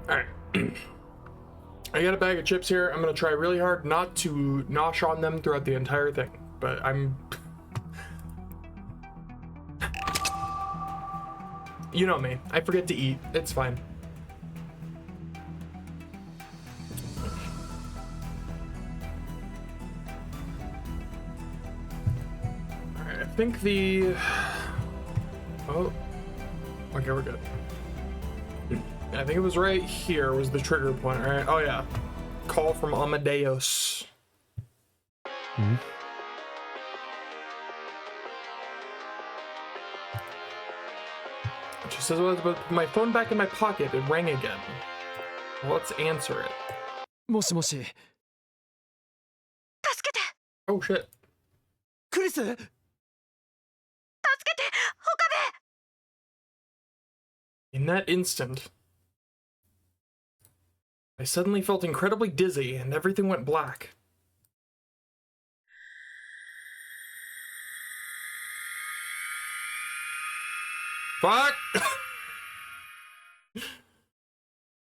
Alright. I got a bag of chips here. I'm gonna try really hard not to nosh on them throughout the entire thing, but I'm... You know me. I forget to eat. It's fine. Alright, I think the... Oh. Okay, we're good. I think it was right here was the trigger point, right? Oh yeah. Call from Amadeus. Hmm? She says, well, put my phone back in my pocket. It rang again. Well, let's answer it. もしもし。助けて Oh shit. クリス。助けて岡部 In that instant, I suddenly felt incredibly dizzy and everything went black. Fuck!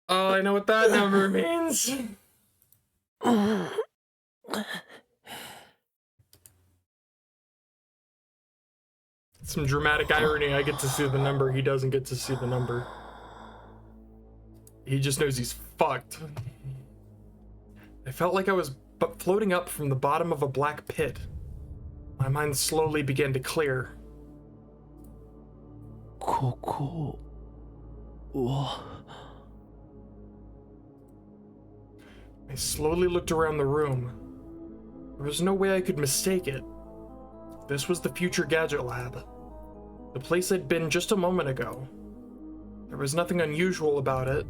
Oh, I know what that number means. Some dramatic irony. I get to see the number. He doesn't get to see the number. He just knows he's fucked. I felt like I was floating up from the bottom of a black pit. My mind slowly began to clear. ここは I slowly looked around the room. There was no way I could mistake it. This was the future gadget lab. The place I'd been just a moment ago. There was nothing unusual about it,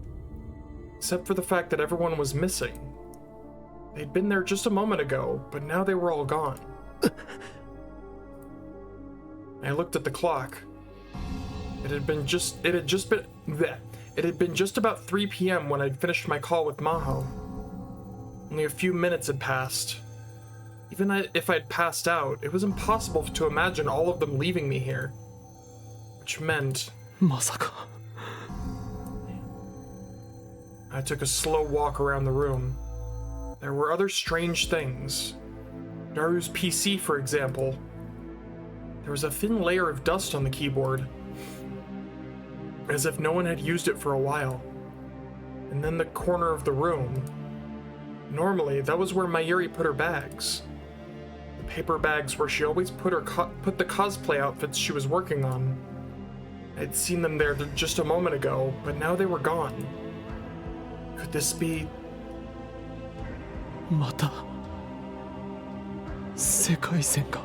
except for the fact that everyone was missing. They'd been there just a moment ago, but now they were all gone. I looked at the clock. It had been just about 3 p.m. when I'd finished my call with Maho. Only a few minutes had passed. Even if I'd passed out, it was impossible to imagine all of them leaving me here. Which meant... まさか I took a slow walk around the room. There were other strange things. Daru's PC, for example. There was a thin layer of dust on the keyboard, as if no one had used it for a while. And then the corner of the room. Normally, that was where Mayuri put her bags. The paper bags where she always put the cosplay outfits she was working on. I'd seen them there just a moment ago, but now they were gone. Could this be... また世界線が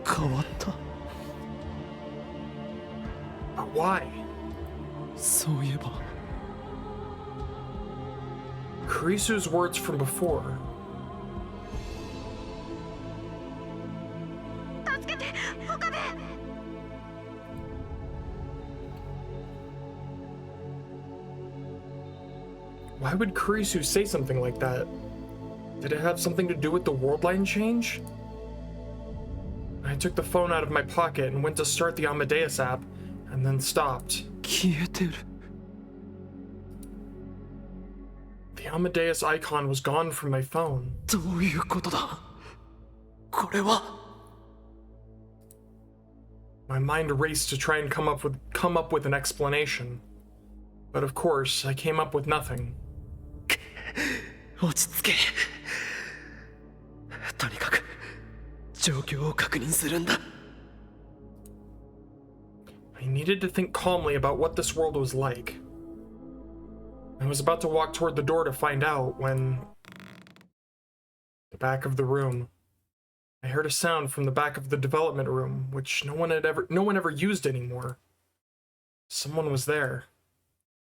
変わった But why? そういえば Kurisu's words from before. 助けて岡部 Why would Kurisu say something like that? Did it have something to do with the world line change? I took the phone out of my pocket and went to start the Amadeus app, and then stopped. 消えてる The Amadeus icon was gone from my phone. どういうことだこれは My mind raced to try and come up with an explanation. But of course, I came up with nothing. 落ち着けとにかく状況を確認するんだ I needed to think calmly about what this world was like. I was about to walk toward the door to find out when... The back of the room. I heard a sound from the back of the development room, which no one ever used anymore. Someone was there.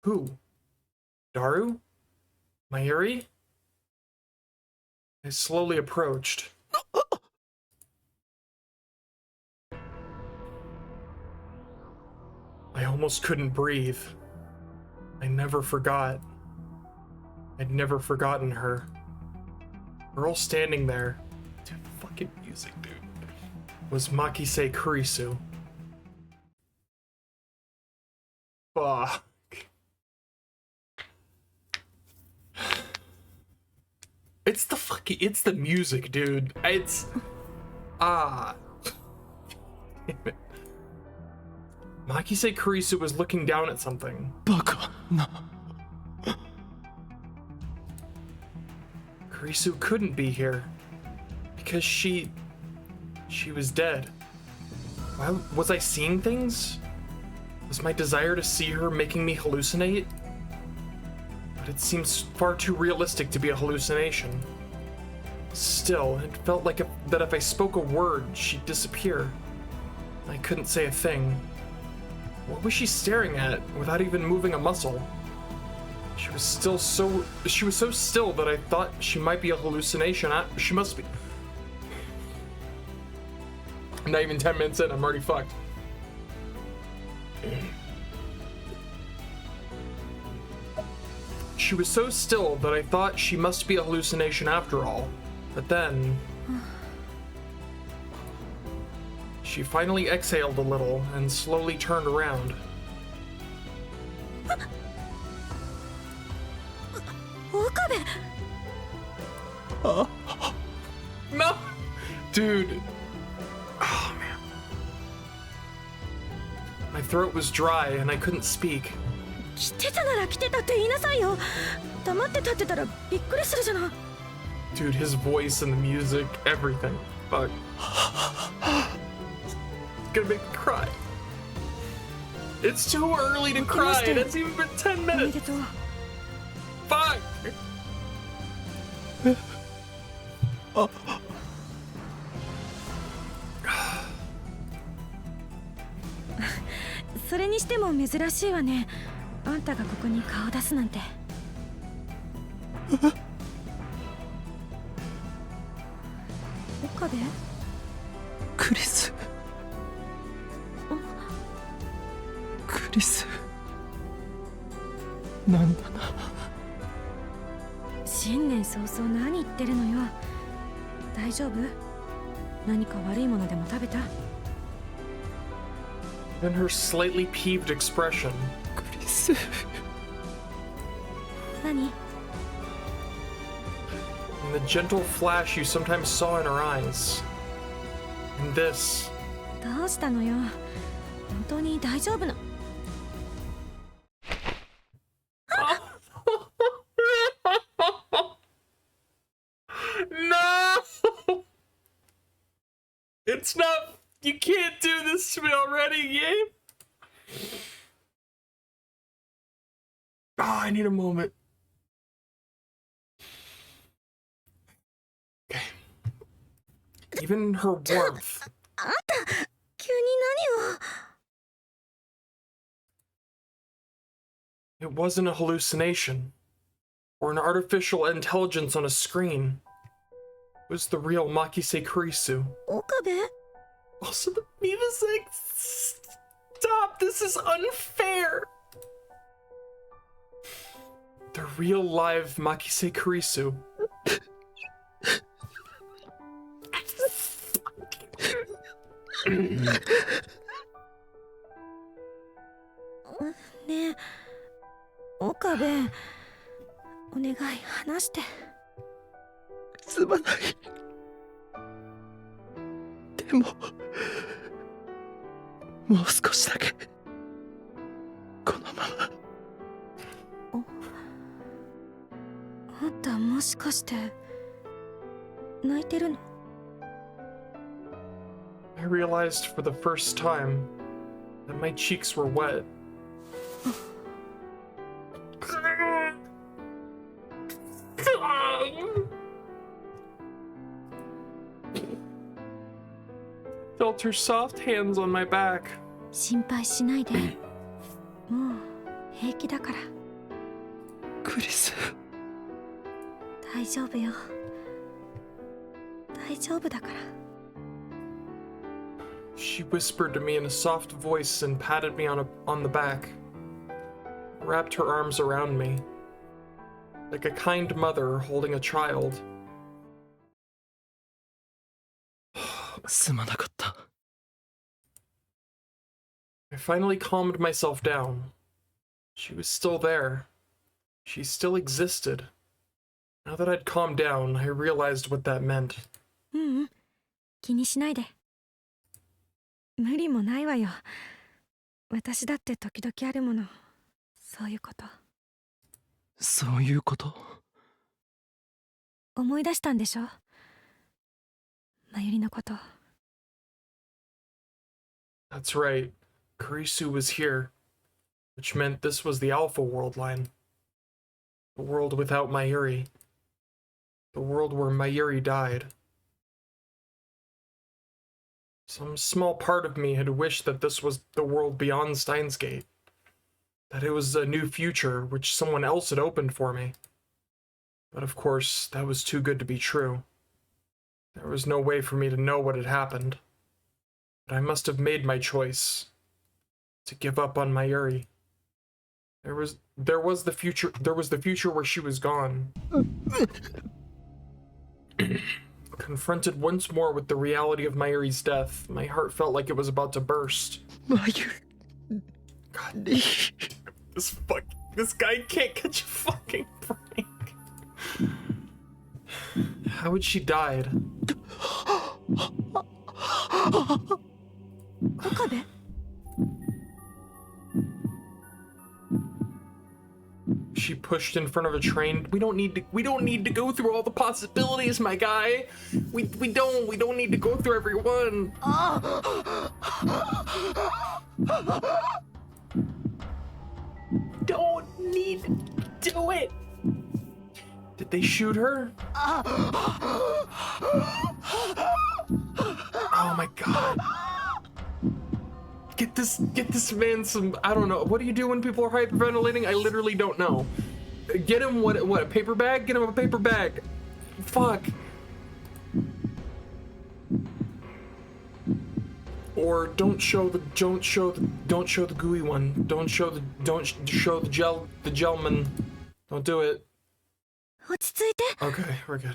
Who? Daru? Mayuri? I slowly approached. I almost couldn't breathe. I never forgot. I'd never forgotten her. We're all standing there. Dude, fucking music, dude. Was Makise Kurisu. Fuck. It's the music, dude. It's... Ah. Damn it. Makise Kurisu was looking down at something. バカな。 Kurisu couldn't be here. Because she was dead. Why was I seeing things? Was my desire to see her making me hallucinate? But it seems far too realistic to be a hallucination. Still, it felt like that if I spoke a word, she'd disappear. I couldn't say a thing. What was she staring at without even moving a muscle? She was so still that I thought she might be a hallucination. She must be. Not even 10 minutes in, I'm already fucked. She was so still that I thought she must be a hallucination after all. But then... she finally exhaled a little and slowly turned around. Okabe! No! Dude. Oh, man. My throat was dry and I couldn't speak. 来てたなら来てたって言いなさいよ。黙って立ってたらびっくりするじゃない。 Dude, his voice and the music, everything. Fuck. It's gonna make me cry. It's too early to cry. It hasn't even been 10 おめ minutes. でとう。 Fuck! それにしても珍しいわね。あんたがここに顔出すなんて。岡部？クリス。クリス。なんだな。新年早々何言ってるのよ。大丈夫？何か悪いものでも食べた？ Then her slightly peeved expression. クリス。何？ And the gentle flash you sometimes saw in her eyes. And this. どうしたのよ。本当に大丈夫な。No! It's not. You can't do this to me already, Gabe. Oh, I need a moment. Okay. Even her warmth. あんた急に何を。 It wasn't a hallucination. Or an artificial intelligence on a screen. It was the real Makise Kurisu. 岡部？ Also, the music. Stop! This is unfair! The real live Makise Kurisu. ねえ、岡部、お願い話して。すまない。でももう少しだけこのまま。あんたもしかして泣いてるの？ I realized for the first time that my cheeks were wet. Felt her soft hands on my back. 心配しないで。もう平気だから。クリス。大丈夫よ。大丈夫だから。 She whispered to me in a soft voice and patted me on the back. Wrapped her arms around me. Like a kind mother holding a child. すまなかった。 I finally calmed myself down. She was still there. She still existed. Now that I'd calmed down, I realized what that meant. ううん、気にしないで。無理もないわよ。私だって時々あるもの。そういうこと。そういうこと？思い出したんでしょ？まゆりのこと。That's right. Kurisu was here, which meant this was the Alpha World line. The world without Mayuri. The world where Mayuri died. Some small part of me had wished that this was the world beyond Steins Gate. That it was a new future which someone else had opened for me. But of course, that was too good to be true. There was no way for me to know what had happened. But I must have made my choice. To give up on Mayuri. There was the future where she was gone. Confronted once more with the reality of Mayuri's death, my heart felt like it was about to burst. Mayuri. God, this guy can't catch a fucking break. How had she died? Okabe? She pushed in front of a train. We don't need to go through all the possibilities, my guy. We don't need to go through every one. Don't need to do it. Did they shoot her? Oh my god. Get this man some, I don't know. What do you do when people are hyperventilating? I literally don't know. Get him what a paper bag? Get him a paper bag. Fuck. Or don't show the gooey one. Don't show the gelman. Don't do it. 落ち着いて。 Okay, we're good.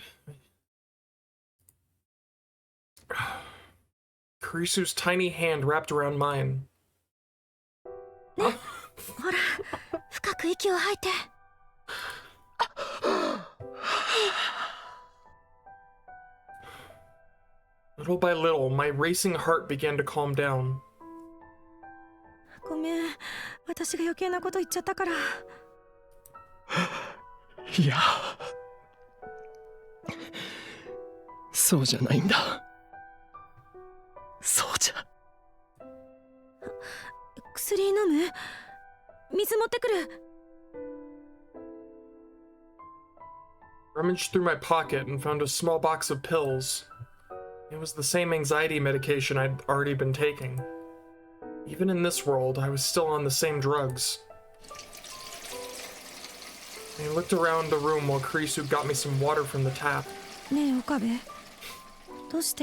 Kurisu's tiny hand wrapped around mine. ね、ほら、深く息を吐いて。Little by little, my racing heart began to calm down. ごめん、私が余計なこと言っちゃったから。いや、そうじゃないんだ。そうじゃ。薬飲む？水持ってくる。Rummaged through my pocket and found a small box of pills. It was the same anxiety medication I'd already been taking. Even in this world, I was still on the same drugs. I looked around the room while Kurisu got me some water from the tap. ねえ、岡部。どうし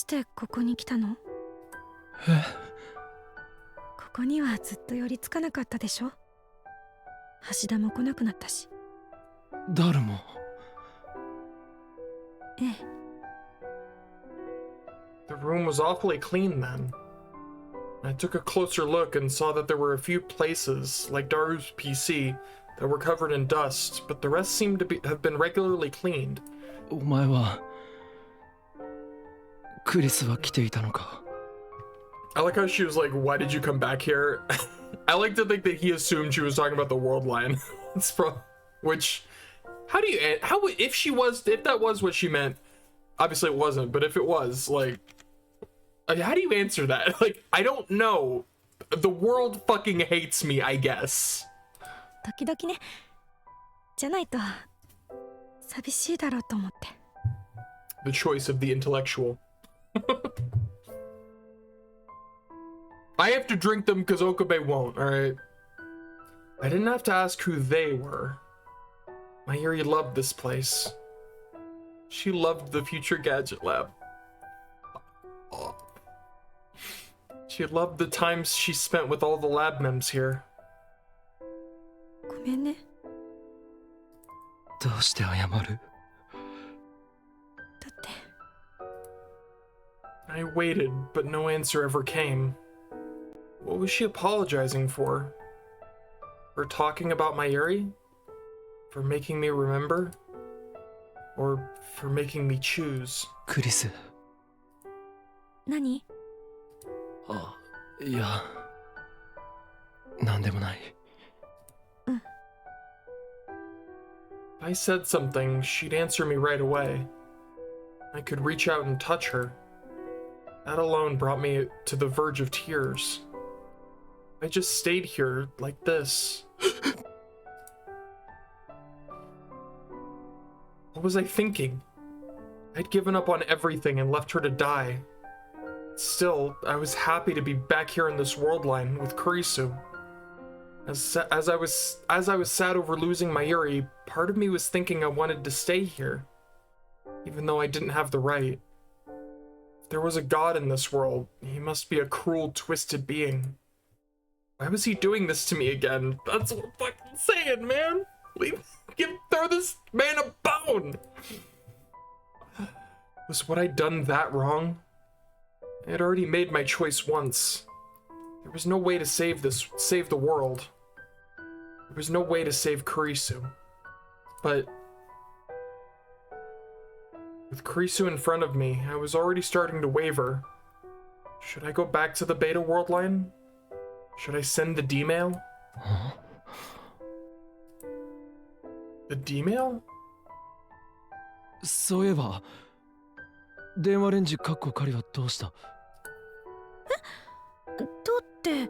てここに来たの？ここにはずっと寄りつかなかったでしょ？橋田も来なくなったし。誰も。ええ。The room was awfully clean then. I took a closer look and saw that there were a few places, like Daru's PC, that were covered in dust, but the rest seemed to have been regularly cleaned. お前はクリスは来ていたのか。 I like how she was like, why did you come back here? I like to think that he assumed she was talking about the world line. Which, if that was what she meant, obviously it wasn't, but if it was, like, how do you answer that? Like, I don't know. The world fucking hates me, I guess. 時々ね。じゃないと寂しいだろうと思って。The choice of the intellectual. I have to drink them because Okabe won't, alright? I didn't have to ask who they were. Mayuri loved this place. She loved the Future Gadget Lab. She loved the times she spent with all the lab mems here. ごめんね。どうして謝る？だって。I waited, but no answer ever came. What was she apologizing for? For talking about Mayuri? For making me remember? Or for making me choose? クリス。何？あ、いや、なんでもない。If I said something, she'd answer me right away. I could reach out and touch her. That alone brought me to the verge of tears. I just stayed here, like this. What was I thinking? I'd given up on everything and left her to die. Still, I was happy to be back here in this world line with Kurisu. As I was sad over losing Mayuri, part of me was thinking I wanted to stay here, even though I didn't have the right. If there was a god in this world, he must be a cruel, twisted being. Why was he doing this to me again? That's what I'm fucking saying, man. Throw this man a bone. Was what I'd done that wrong? I had already made my choice once. There was no way to save the world. There was no way to save Kurisu. But with Kurisu in front of me, I was already starting to waver. Should I go back to the Beta World line? Should I send the D-mail? The D-mail? そういえば、電話レンジカッコ仮はどうした？とって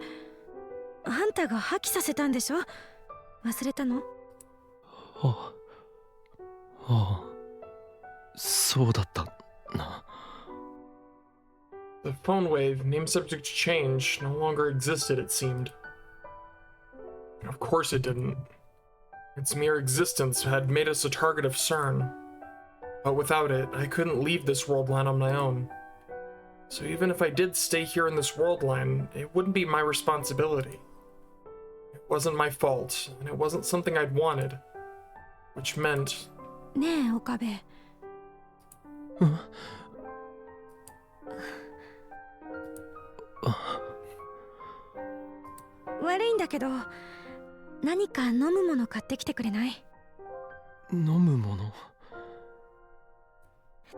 あんたが破棄させたんでしょ？忘れたの？ああ、そうだったな。The phone wave, name subject change, no longer existed, it seemed. Of course it didn't. Its mere existence had made us a target of CERN. But without it, I couldn't leave this world line on my own. So even if I did stay here in this world line, it wouldn't be my responsibility. It wasn't my fault, and it wasn't something I'd wanted. Which meant... ねえ、岡部。悪いんだけど、何か飲むもの買ってきてくれない？飲むもの？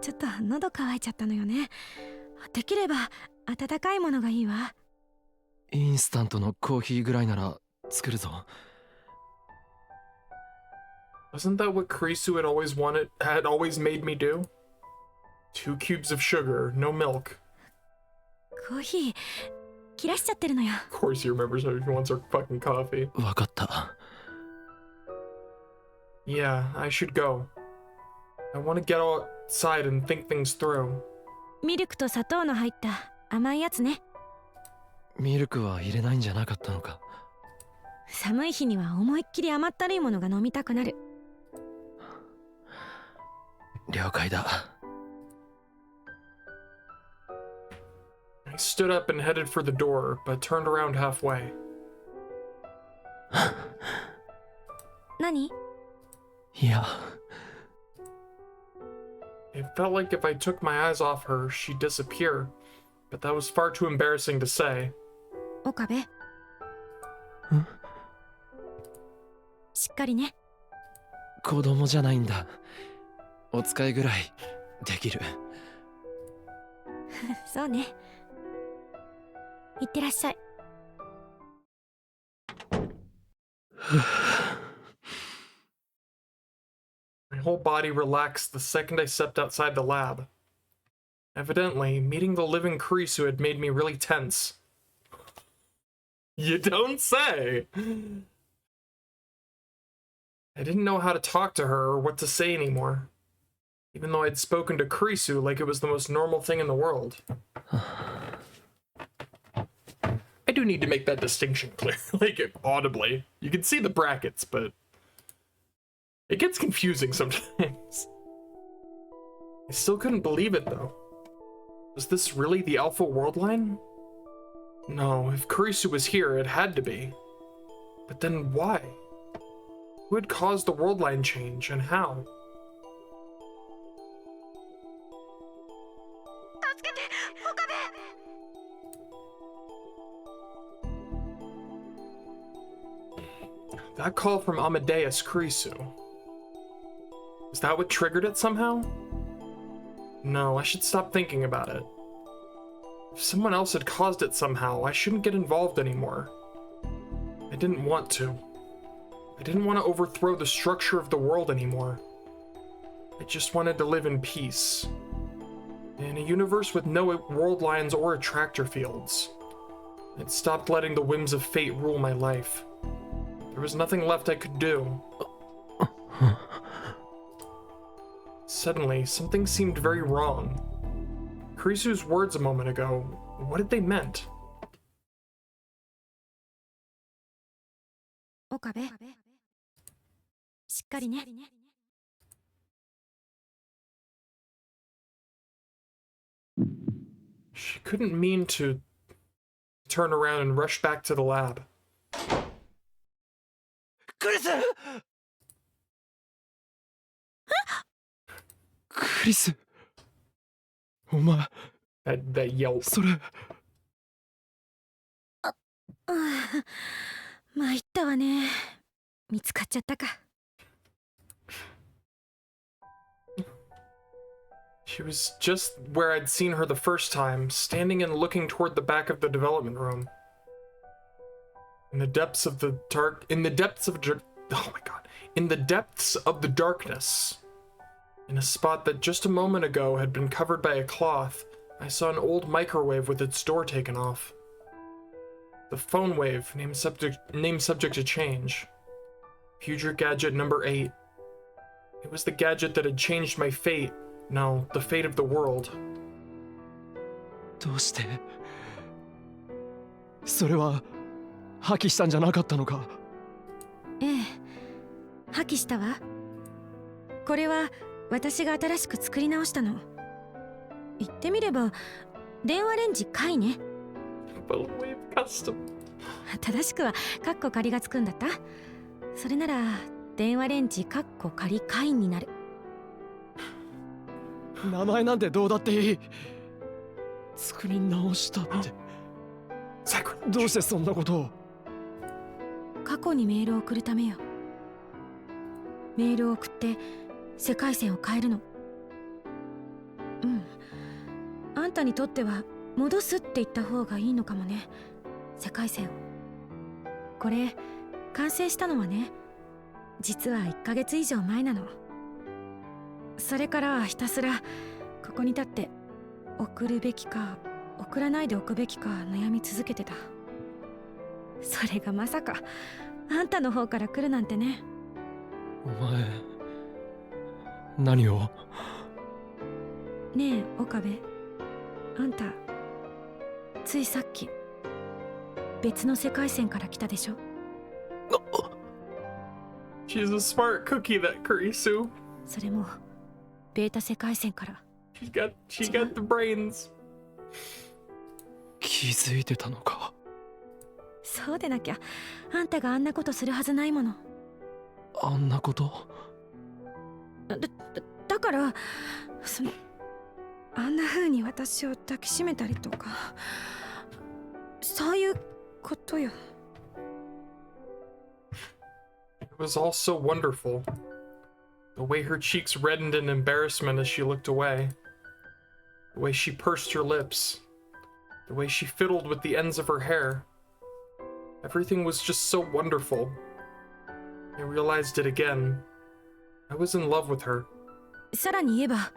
ちょっと喉乾いちゃったのよね。できれば温かいものがいいわ。インスタントのコーヒーぐらいなら作るぞ。Wasn't that what Kurisu had always made me do? 2 cubes of sugar, no milk. コーヒー切らしちゃってるのよ。Of course he remembers how he wants our fucking coffee. わかった。Yeah, I should go. I want to get outside and think things through. ミルクと砂糖の入った甘いやつね。ミルクは入れないんじゃなかったのか。寒い日には思いっきり甘ったるいものが飲みたくなる。了解だ。I stood up and headed for the door, but turned around halfway. 何？いや。It felt like if I took my eyes off her, she'd disappear, but that was far too embarrassing to say. 岡部。しっかりね。子供じゃないんだ。お使いぐらいできる。そうね。いってらっしゃい。My whole body relaxed the second I stepped outside the lab. Evidently, meeting the living Kurisu had made me really tense. You don't say! I didn't know how to talk to her or what to say anymore, even though I'd spoken to Kurisu like it was the most normal thing in the world. I do need to make that distinction clear, like audibly. You can see the brackets, but it gets confusing sometimes. I still couldn't believe it though. Was this really the Alpha World line? No, if Kurisu was here, it had to be. But then why? Who had caused the world line change, and how? That call from Amadeus Kurisu. Was that what triggered it somehow? No, I should stop thinking about it. If someone else had caused it somehow, I shouldn't get involved anymore. I didn't want to. I didn't want to overthrow the structure of the world anymore. I just wanted to live in peace. In a universe with no world lines or attractor fields. I'd stopped letting the whims of fate rule my life. There was nothing left I could do. Suddenly, something seemed very wrong. Kurisu's words a moment ago, what did they meant? 岡部、しっかりね。She couldn't mean to turn around and rush back to the lab. クリスクリスお前 That yelp. それ参ったわね。見つかっちゃったか。She was just where I'd seen her the first time, standing and looking toward the back of the development room. In the depths of the darkness, in a spot that just a moment ago had been covered by a cloth, I saw an old microwave with its door taken off. The phone wave, name subject to change. Future gadget number 8. It was the gadget that had changed my fate. No, the fate of the world. どうしてそれは破棄したんじゃなかったのか。ええ、破棄したわ。これは私が新しく作り直したの。言ってみれば電話レンジ買ね。正しくはカッコ仮がつくんだった。それなら電話レンジカッコ仮買になる。名前なんてどうだっていい。作り直したってどうしてそんなことを。過去にメールを送るためよ。メールを送って世界線を変えるの。うん、あんたにとっては戻すって言った方がいいのかもね。世界線を。これ完成したのはね、実は1ヶ月以上前なの。それからひたすらここに立って送るべきか送らないでおくべきか悩み続けてた。それがまさかあんたの方から来るなんてね。お前何を。ねえ岡部、あんたついさっき別の世界線から来たでしょ。She's a smart cookie, that Kurisu. それもベータ世界線から。She got the brains. 気づいてたのか。そうでなきゃあんたがあんなことするはずないもの。あんなこと。だからあんな風に私を抱きしめたりとかそういうことよ。It was all so wonderful. The way her cheeks reddened in embarrassment as she looked away. The way she pursed her lips. The way she fiddled with the ends of her hair. Everything was just so wonderful. I realized it again. I was in love with her. さらに言えば、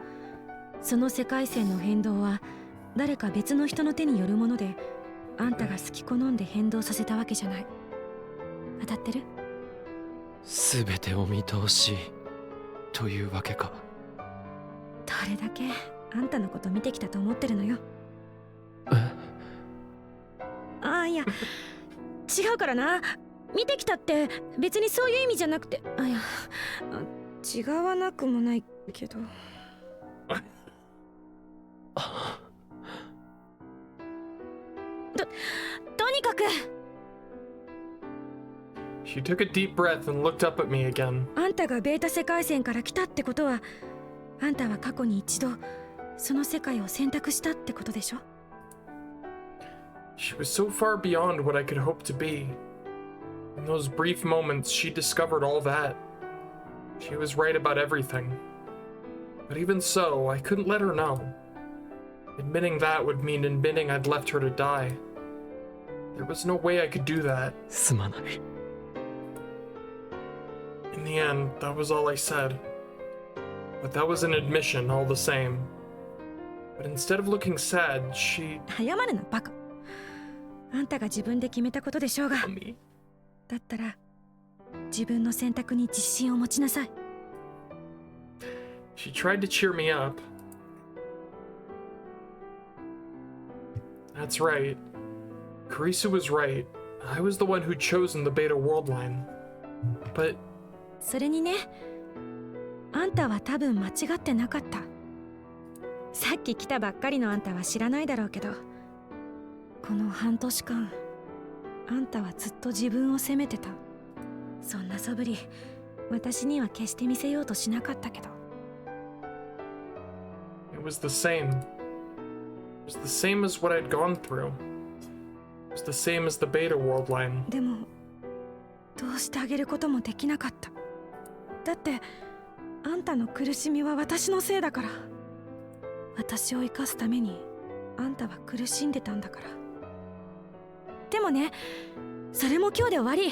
その世界線の変動は誰か別の人の手によるもので、あんたが好き好んで変動させたわけじゃない。当たってる？すべてを見通しというわけか。どれだけあんたのこと見てきたと思ってるのよ。いや違うからな。見てきたって別にそういう意味じゃなくて、いや違わなくもないけど。とにかく。She took a deep breath and looked up at me again. あんたがベータ世界線から来たってことは、あんたは過去に一度その世界を選択したってことでしょ。She was so far beyond what I could hope to be. In those brief moments, she discovered all that. She was right about everything. But even so, I couldn't let her know. Admitting that would mean admitting I'd left her to die. There was no way I could do that. すまない。 In the end, that was all I said. But that was an admission all the same. But instead of looking sad, she... 謝るのバカ。あんたが自分で決めたことでしょうが。 me. だったら自分の選択に自信を持ちなさい。 She tried to cheer me up. That's right. Karisu was right. I was the one who'd chosen the Beta World Line. But それにね、あんたは多分間違ってなかった。さっき来たばっかりのあんたは知らないだろうけど、この半年間、あんたはずっと自分を責めてた。そんな素振り、私には決して見せようとしなかったけど。it was the same. It was the same as what I'd gone through. It was the same as the Beta World Line. でも、どうしてあげることもできなかった。だって、あんたの苦しみは私のせいだから。私を生かすために、あんたは苦しんでたんだから。でもね、それも今日で終わり。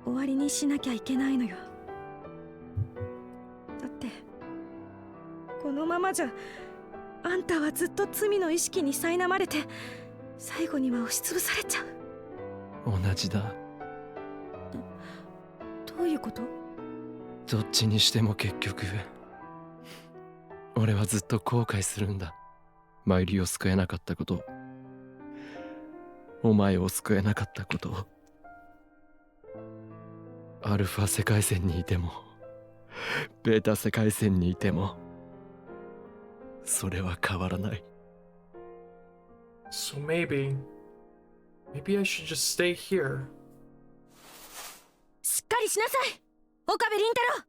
終わりにしなきゃいけないのよ。だって、このままじゃ、あんたはずっと罪の意識に苛まれて、最後には押しつぶされちゃう。同じだ。どういうこと？どっちにしても結局俺はずっと後悔するんだ。マイリーを救えなかったこと、お前を救えなかったこと。アルファ世界線にいてもベータ世界線にいてもそれは変わらない。 So maybe I should just stay here. しっかりしなさい、岡部倫太郎。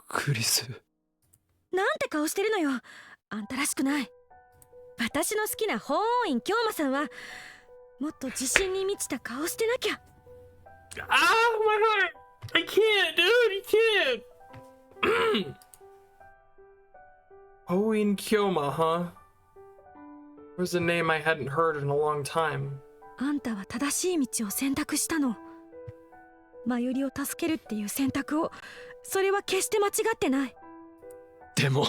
クリス、なんて顔してるのよ。あんたらしくない。私の好きな法王院京馬さんはもっと自信に満ちた顔してなきゃ。 Ah, my heart! I can't, dude! I can't! Oin Kyoma, huh? Was a name I hadn't heard in a long time. あんたは正しい道を選択したの。マユリを助けるっていう選択を。それは決して間違ってない。でも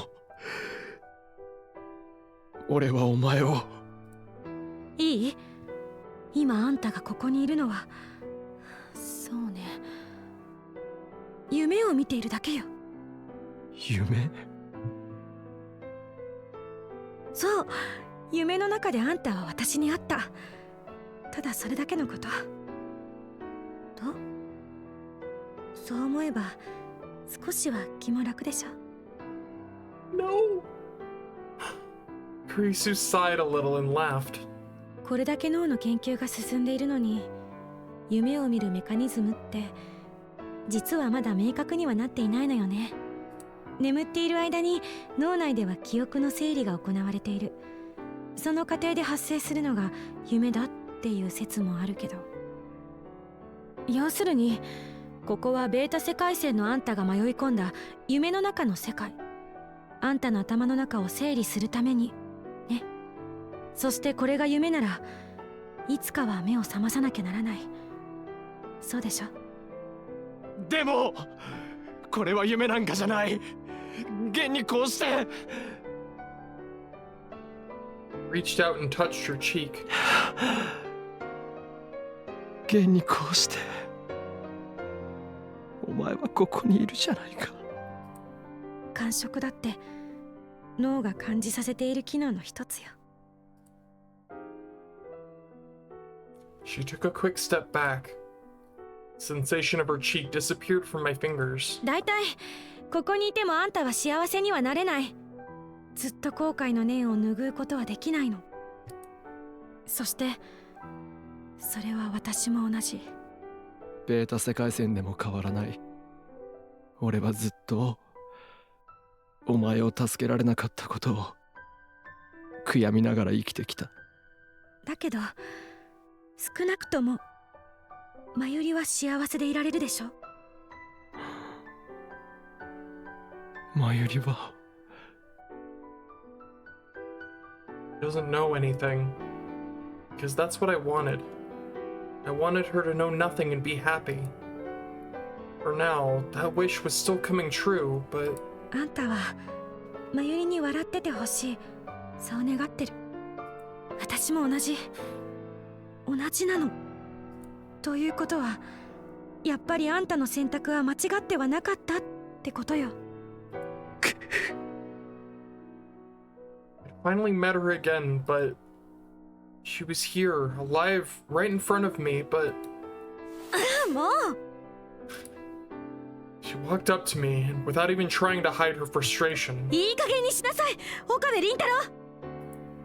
俺はお前を。いい？今あんたがここにいるのは、そうね、夢を見ているだけよ。夢？そう、夢の中であんたは私に会った。ただそれだけのこと。と、そう思えば少しは気も楽でしょ。 No! Kurisu sighed a little and laughed. これだけ脳の研究が進んでいるのに、夢を見るメカニズムって実はまだ明確にはなっていないのよね。眠っている間に脳内では記憶の整理が行われている。その過程で発生するのが夢だっていう説もあるけど、要するにここはベータ世界線のあんたが迷い込んだ夢の中の世界。あんたの頭の中を整理するためにね。そしてこれが夢ならいつかは目を覚まさなきゃならない。そうでしょ？でもこれは夢なんかじゃない。現にこうして。 Reached out and touched her cheek. 現にこうしてお前はここにいるじゃないか。感触だって脳が感じさせている機能の一つよ。 She took a quick step back. Sensation of her cheek disappeared from my fingers. だいたいここにいてもあんたは幸せにはなれない。ずっと後悔の念を拭うことはできないの。そしてそれは私も同じ。ベータ世界線でも変わらない。俺はずっとお前を助けられなかったことを悔やみながら生きてきた。だけど少なくともマユリは幸せでいられるでしょ。マユリは She doesn't know anything. Because that's what I wanted. I wanted her to know nothing and be happy. For now, that wish was still coming true, but あんたはまゆりに笑っててほしい、そう願ってる。私も同じなの。ということはやっぱりあんたの選択は間違ってはなかったってことよ。I finally met her again, but she was here, alive, right in front of me, but もう she walked up to me, and without even trying to hide her frustration, いい加減にしなさい、岡部倫太郎。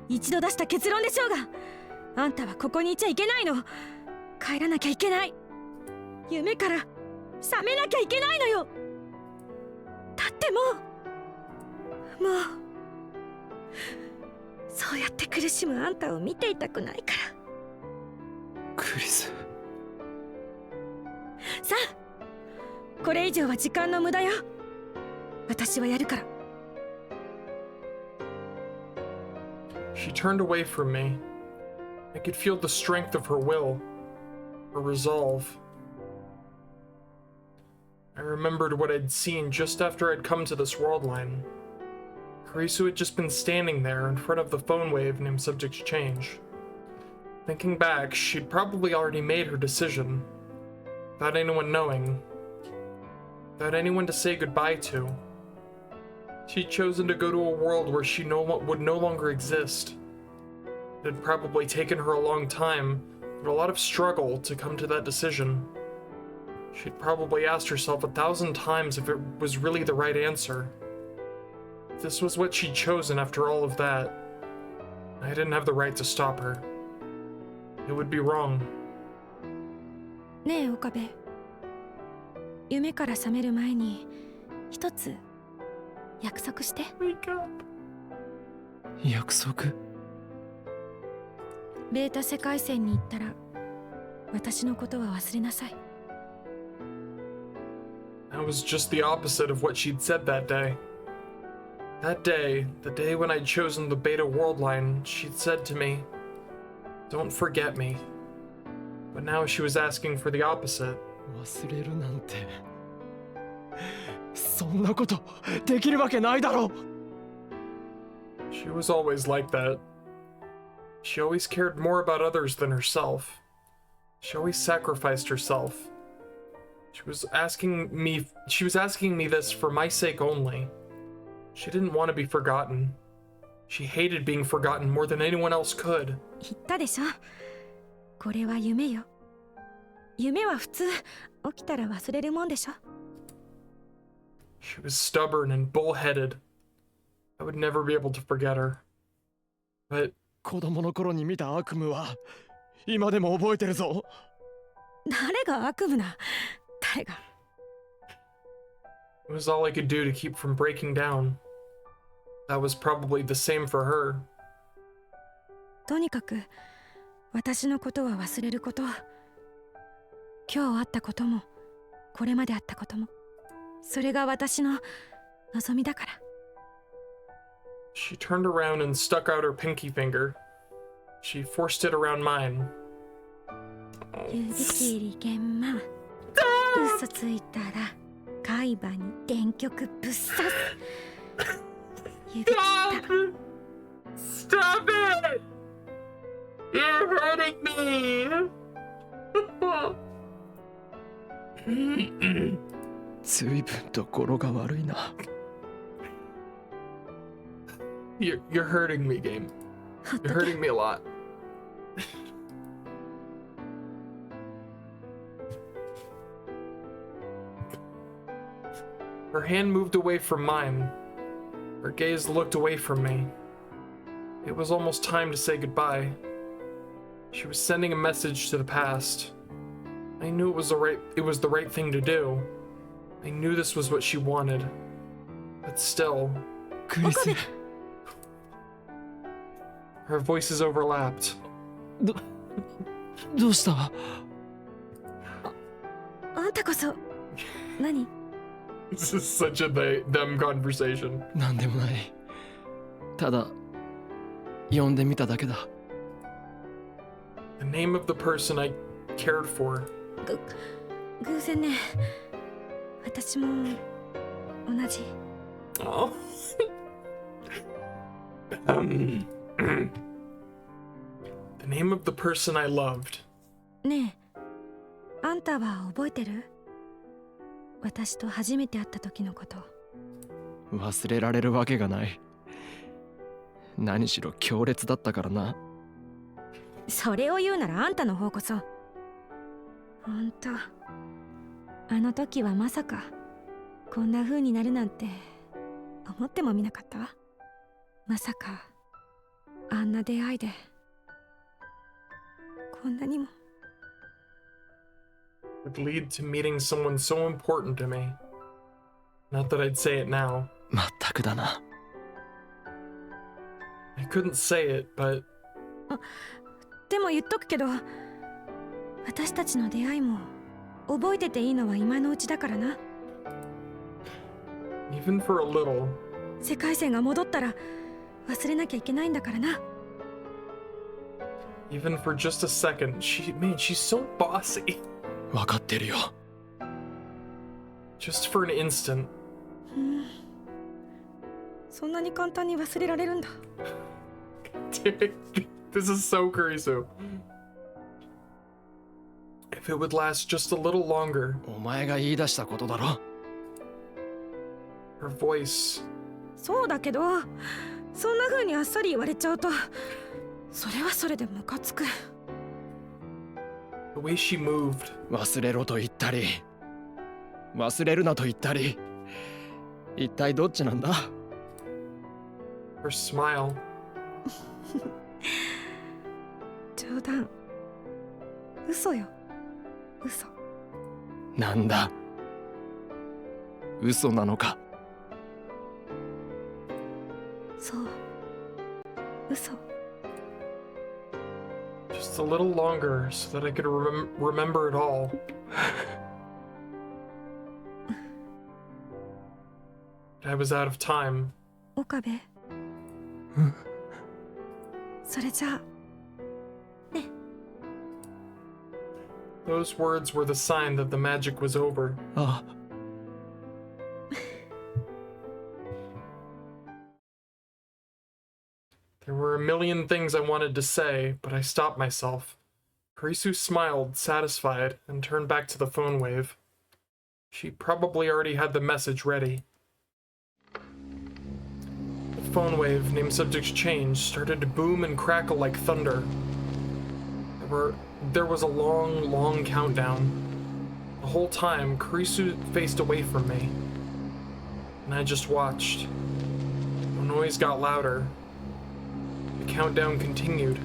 一度出した結論でしょうが、あんたはここにいちゃいけないの。帰らなきゃいけない。夢から覚めなきゃいけないのよ。だってもうそうやって苦しむあんたを見ていたくないから。クリス。さあ、これ以上は時間の無駄よ。私はやるから。she turned away from me. I could feel the strength of her will, her resolve. I remembered what I'd seen just after I'd come to this world line. Karisu had just been standing there in front of the phone wave named Subject to Change. Thinking back, she'd probably already made her decision, without anyone knowing, without anyone to say goodbye to. She'd chosen to go to a world where she would no longer exist. It had probably taken her a long time, and a lot of struggle to come to that decision. She'd probably asked herself 1,000 times if it was really the right answer. If this was what she'd chosen after all of that, I didn't have the right to stop her. It would be wrong. ねえ岡部、夢から覚める前に一つ約束して。 Wake up. 約束？ベータ世界線に行ったら私のことは忘れなさい。 That was just the opposite of what she'd said that day. That day, the day when I'd chosen the Beta World Line, she'd said to me, "Don't forget me." But now she was asking for the opposite. 忘れるなんて。そんなことできるわけないだろ。 She was always like that. She always cared more about others than herself. She always sacrificed herself. She was asking me this for my sake only. She didn't want to be forgotten. She hated being forgotten more than anyone else could. 言ったでしょ。これは夢よ。夢は普通起きたら忘れるもんでしょ。 She was stubborn and bullheaded. I would never be able to forget her. But 子供の頃に見た悪夢は今でも覚えてるぞ。誰が悪夢な。誰が。 it was all I could do to keep from breaking down. That was probably the same for her. とにかく私のことは忘れること。今日あったこともこれまであったことも、それが私の望みだから。 She turned around and stuck out her pinky finger. She forced it around mine. 指切り玄馬。嘘ついたら海馬に電極ぶっ刺す。指切ったら。 Stop it! You're hurting me! 随分と語呂が悪いな。You're hurting me, game. ほっと You're け。 hurting me a lot. Her hand moved away from mine. Her gaze looked away from me. It was almost time to say goodbye. She was sending a message to the past. I knew it was the right thing to do. I knew this was what she wanted. But still, クリス。 her voices overlapped. どうした？あんたこそ何 This is such a them conversation. なんでもない。ただ呼んでみただけだ。 The name of the person I cared for. 偶然ね。私も同じ。 Oh. The name of the person I loved. ねえ、あんたは覚えてる？私と初めて会った時のこと。忘れられるわけがない。何しろ強烈だったからな。それを言うならあんたの方こそ。ほんと、あの時はまさかこんな風になるなんて思ってもみなかったわ。まさかあんな出会いでこんなにも。Would lead to meeting someone so important to me. Not that I'd say it now. まったくだな。I couldn't say it, but でも言っとくけど、私たちの出会いも覚えてていいのは今のうちだからな。 even for a little, 世界線が戻ったら忘れなきゃいけないんだからな。 even for just a second, she's so bossy. わかってるよ。 Just for an instant. そんなに簡単に忘れられるんだ。 This is so Kurisu. If it would last just a little longer. お前が言い出したことだろ。 Her voice. そうだけど、そんな風にあっさり言われちゃうと、それはそれでムカつく。 The way she moved. 忘れろと言ったり、忘れるなと言ったり、一体どっちなんだ？ Her smile. 冗談。嘘よ。嘘。なんだ？嘘なのか？そう。嘘。 Just a little longer so that I could remember it all. I was out of time. 岡部。それじゃあ。 Those words were the sign that the magic was over. ああ。 There were a million things I wanted to say, but I stopped myself. Kurisu smiled, satisfied, and turned back to the phone wave. She probably already had the message ready. The phone wave, named Subjects Change, started to boom and crackle like thunder. There was a long, long countdown. The whole time, Kurisu faced away from me. And I just watched. The noise got louder. The countdown continued.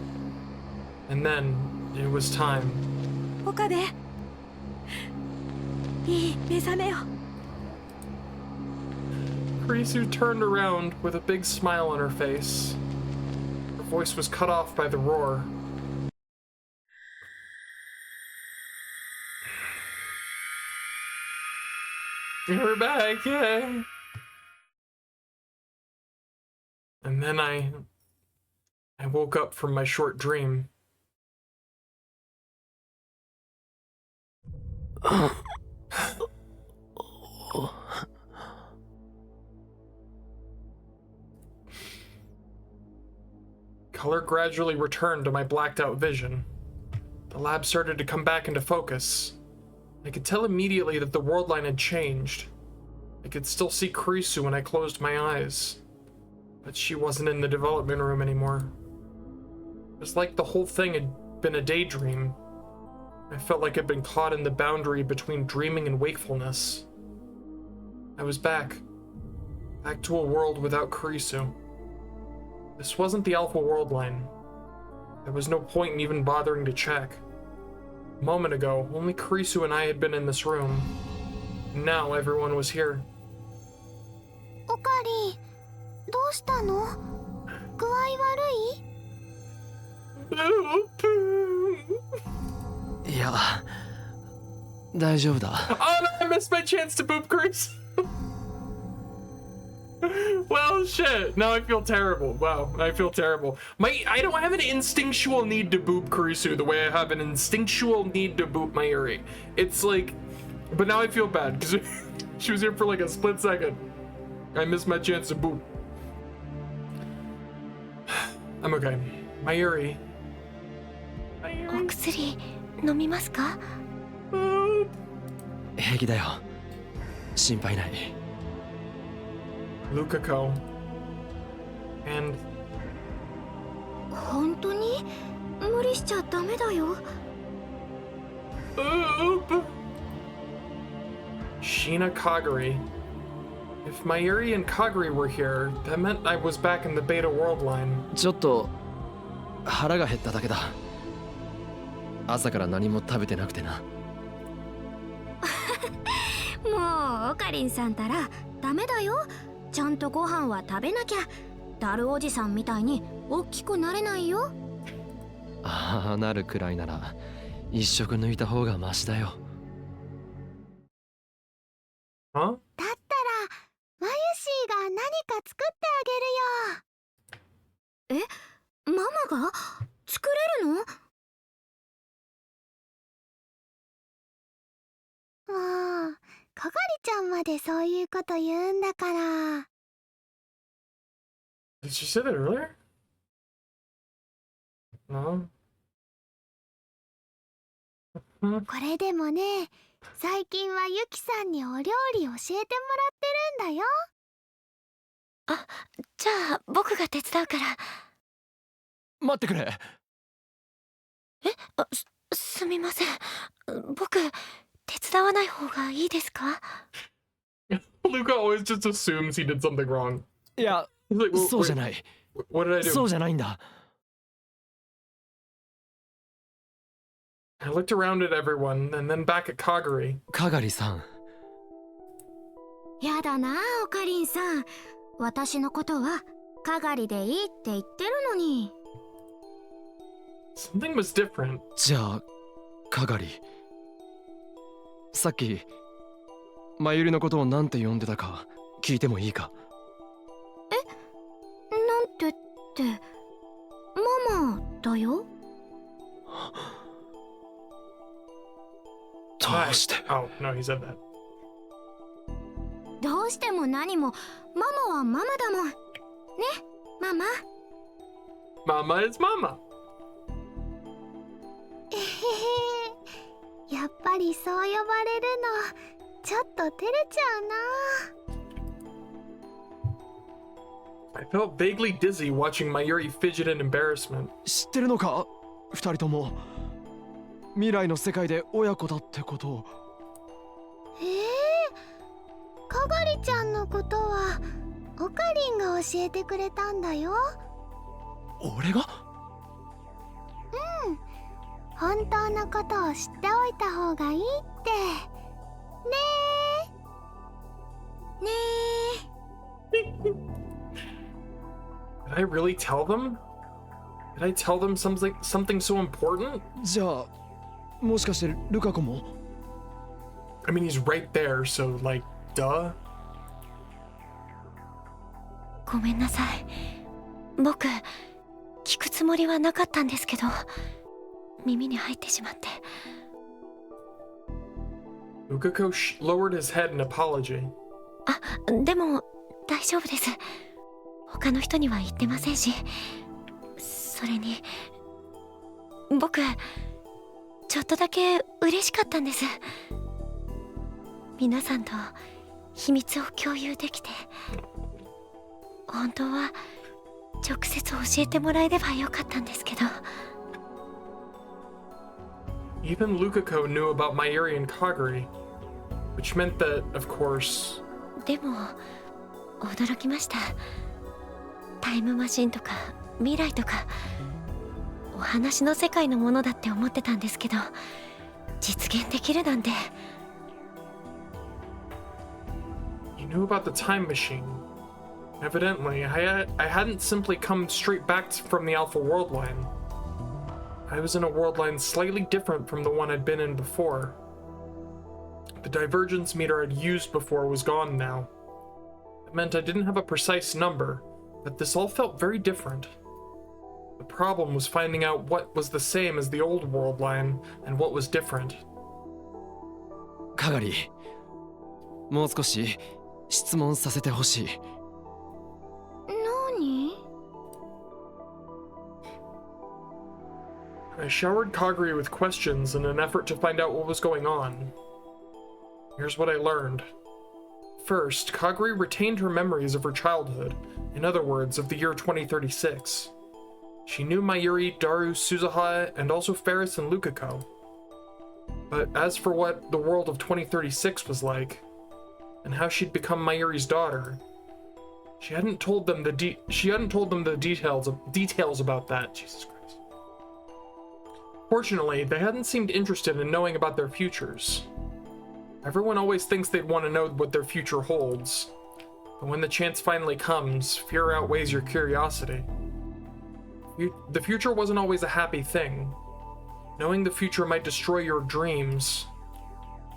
And then, it was time. 岡部。いい目覚めよ。 Kurisu turned around with a big smile on her face. Her voice was cut off by the roar. You're back, yay! And then I woke up from my short dream. Color gradually returned to my blacked out vision. The lab started to come back into focus. I could tell immediately that the world line had changed. I could still see Kurisu when I closed my eyes. But she wasn't in the development room anymore. It was like the whole thing had been a daydream. I felt like I'd been caught in the boundary between dreaming and wakefulness. I was back. Back to a world without Kurisu. This wasn't the Alpha world line. There was no point in even bothering to check. A moment ago, only Kurisu and I had been in this room. Now everyone was here. おかり、どうしたの？具合悪い？いや、大丈夫だ。Oh no, I missed my chance to boop Kurisu! Well, shit. Now I feel terrible. Wow, I feel terrible. I don't have an instinctual need to boop Kurisu the way I have an instinctual need to boop Mayuri. It's like, but now I feel bad because she was here for like a split second. I missed my chance to boop. I'm okay. Mayuri. お薬飲みますか？平気だよ。心配ない。Lukako. And 本当に無理しちゃダメだよ。Sheena Kagari. If Mayuri and Kagari were here, that meant I was back in the Beta World line. ちょっと腹が減っただけだ。朝から何も食べてなくてな。もうオカリンさんたらダメだよ。ちゃんとご飯は食べなきゃ。ダルおじさんみたいに大きくなれないよ。ああ、なるくらいなら一食抜いた方がマシだよ。Huh? だったらマユシーが何か作ってあげるよ。え、ママが作れるの？もうかがりちゃんまでそういうこと言うんだから。 Did she say that earlier? No. これでもね、最近はユキさんにお料理教えてもらってるんだよ。あ、じゃあ僕が手伝うから。待ってくれ。すみません。僕手伝わない方がいいですか？ Luca always just assumes he did something wrong. いや、 He's like, そうじゃない。 What did I do? そうじゃないんだ。I looked around at everyone and then back at Kagari. かがりさん。やだな、オカリンさん。私のことはかがりでいいって言ってるのに。Something was different. じゃあ、かがり。さっき、まゆりのことをなんて呼んでたか聞いてもいいか？なんてって、ママだよ。どうして？ Oh, no, he said that. どうしても何もママはママだもん。ね、ママ。Mama is mama. やっぱりそう呼ばれるのちょっと照れちゃうな。 I felt vaguely dizzy watching Mayuri fidget in embarrassment. 知ってるのか？二人とも未来の世界で親子だってことを。かがりちゃんのことはオカリンが教えてくれたんだよ。俺が？本当のことを知っておいた方がいいってねえねえ。 Did I really tell them? Did I tell them something so important? じゃあ、もしかしてルカ子も？ I mean, he's right there, so like, duh. ごめんなさい。僕聞くつもりはなかったんですけど、耳に入ってしまって。 Lukako lowered his head in apology. あ、でも大丈夫です。他の人には言ってませんし、それに僕ちょっとだけ嬉しかったんです。皆さんと秘密を共有できて。本当は直接教えてもらえればよかったんですけど。 Even Lukako knew about Mayuri and Kagari, which meant that, of course. でも驚きました。タイムマシンとか未来とかお話の世界のものだって思ってたんですけど、実現できるなんて。 You knew about the time machine. Evidently, I hadn't simply come straight back from the Alpha World line. I was in a world line slightly different from the one I'd been in before. The divergence meter I'd used before was gone now. It meant I didn't have a precise number, but this all felt very different. The problem was finding out what was the same as the old world line and what was different. かがり、もう少し質問させてほしい。何？ I showered Kagri with questions in an effort to find out what was going on. Here's what I learned. First, Kagri retained her memories of her childhood, in other words, of the year 2036. She knew Mayuri, Daru, Suzuha, and also Ferris and Lukako. But as for what the world of 2036 was like, and how she'd become Mayuri's daughter, she hadn't told them the details about that. Jesus Christ. Fortunately, they hadn't seemed interested in knowing about their futures. Everyone always thinks they'd want to know what their future holds, but when the chance finally comes, fear outweighs your curiosity. The future wasn't always a happy thing. Knowing the future might destroy your dreams.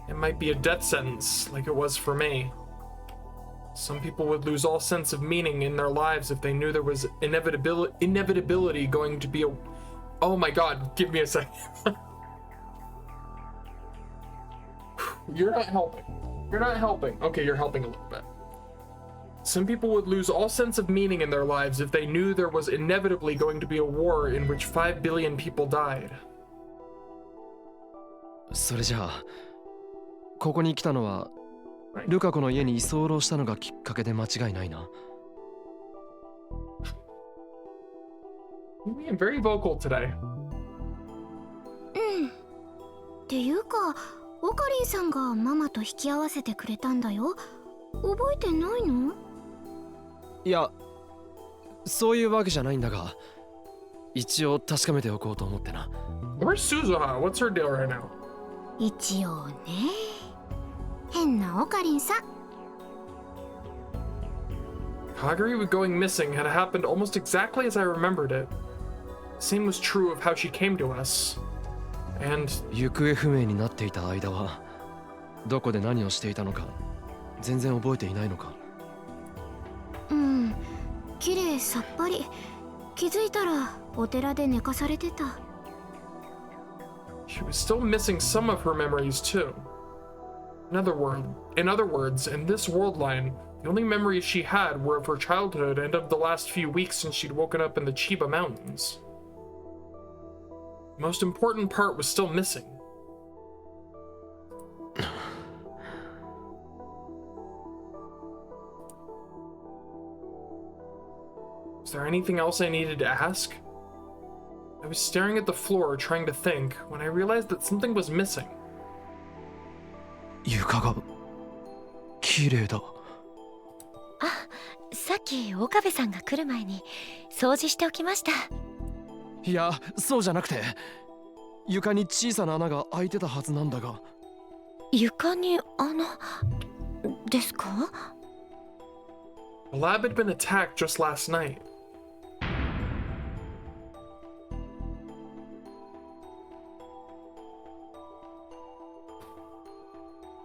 It might be a death sentence, like it was for me. Some people would lose all sense of meaning in their lives if they knew there was inevitability going to be a... Oh my god, give me a second. You're not helping. You're not helping. Okay, you're helping a little bit. Some people would lose all sense of meaning in their lives if they knew there was inevitably going to be a war in which 5 billion people died. それじゃあ、ここに来たのはルカ子の家に居候したのがきっかけで間違いないな。You're being very vocal today. うん。っていうか、オカリンさんがママと引き合わせてくれたんだよ。覚えてないの？いや、そういうわけじゃないんだが、一応確かめておこうと思ってな。Where's Suzuha? What's her deal right now? 一応ね。変なオカリンさん。Kagari with going missing had happened almost exactly as I remembered it. Same was true of how she came to us. And 行方不明になっていた間は、どこで何をしていたのか、全然覚えていないのか。うん、綺麗さっぱり。気づいたらお寺で寝かされてた。she was still missing some of her memories too. In other words, in this world line, the only memories she had were of her childhood and of the last few weeks since she'd woken up in the Chiba Mountains. The most important part was still missing. Was there anything else I needed to ask? I was staring at the floor trying to think when I realized that something was missing. 床が綺麗だ。あ、さっき岡部さんが来る前に掃除しておきました。いや、そうじゃなくて、床に小さな穴が開いてたはずなんだが。床に穴ですか？ The lab had been attacked just last night.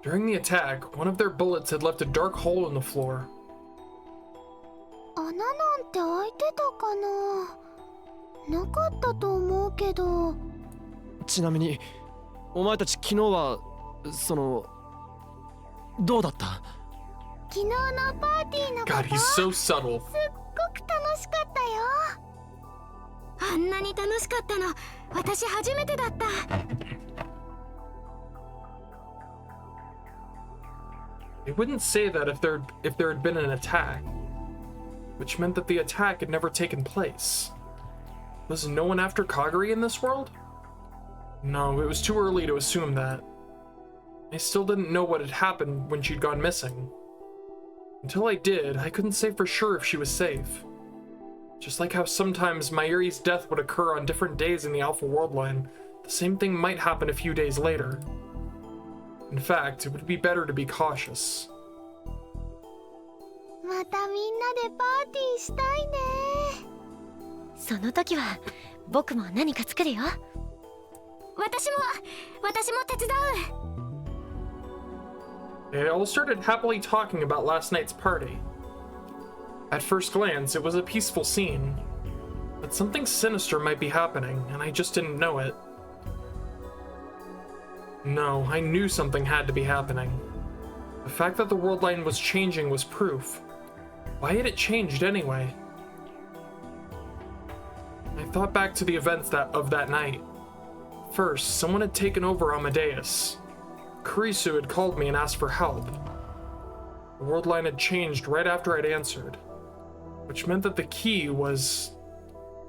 During the attack, one of their bullets had left a dark hole in the floor. 穴なんて開いてたかな？なかったと思うけど。ちなみに、お前たち昨日は、どうだった？昨日のパーティーのこと。 God, he's so subtle. すっごく楽しかったよ。あんなに楽しかったの、私初めてだった。They wouldn't say that if there had been an attack, which meant that the attack had never taken place. Was no one after Kagari in this world? No, it was too early to assume that. I still didn't know what had happened when she'd gone missing. Until I did, I couldn't say for sure if she was safe. Just like how sometimes Mayuri's death would occur on different days in the Alpha World line, the same thing might happen a few days later. In fact, it would be better to be cautious. またみんなでパーティーしたいね。その時は僕も何か作るよ。私も手伝う。 They all started happily talking about last night's party. At first glance, it was a peaceful scene, but something sinister might be happening, and I just didn't know it. No, I knew something had to be happening. The fact that the world line was changing was proof. Why had it changed anyway? I thought back to the events of that night. First, someone had taken over Amadeus. Kurisu had called me and asked for help. The world line had changed right after I'd answered, which meant that the key was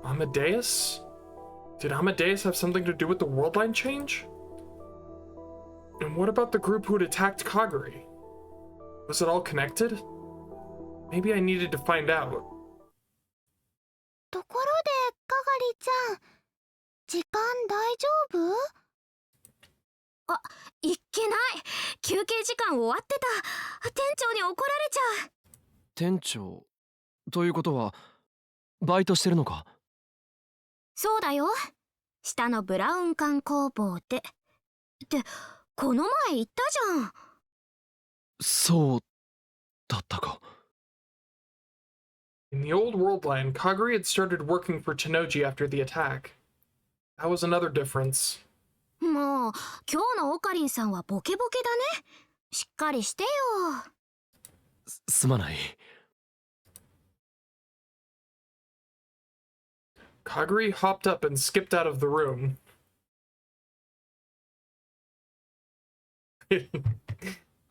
Amadeus? Did Amadeus have something to do with the world line change? And what about the group who had attacked Kaguri? Was it all connected? Maybe I needed to find out. ところで、かがりちゃん、時間大丈夫？あ、いっけない。休憩時間終わってた。店長に怒られちゃう。店長ということはバイトしてるのか？そうだよ。下のブラウン管工房で。ってこの前言ったじゃん。そうだったか。In the old world line, Kaguri had started working for Tenoji after the attack. That was another difference. もう今日のオカリンさんはボケボケだね。しっかりしてよ。すまない。Kaguri hopped up and skipped out of the room.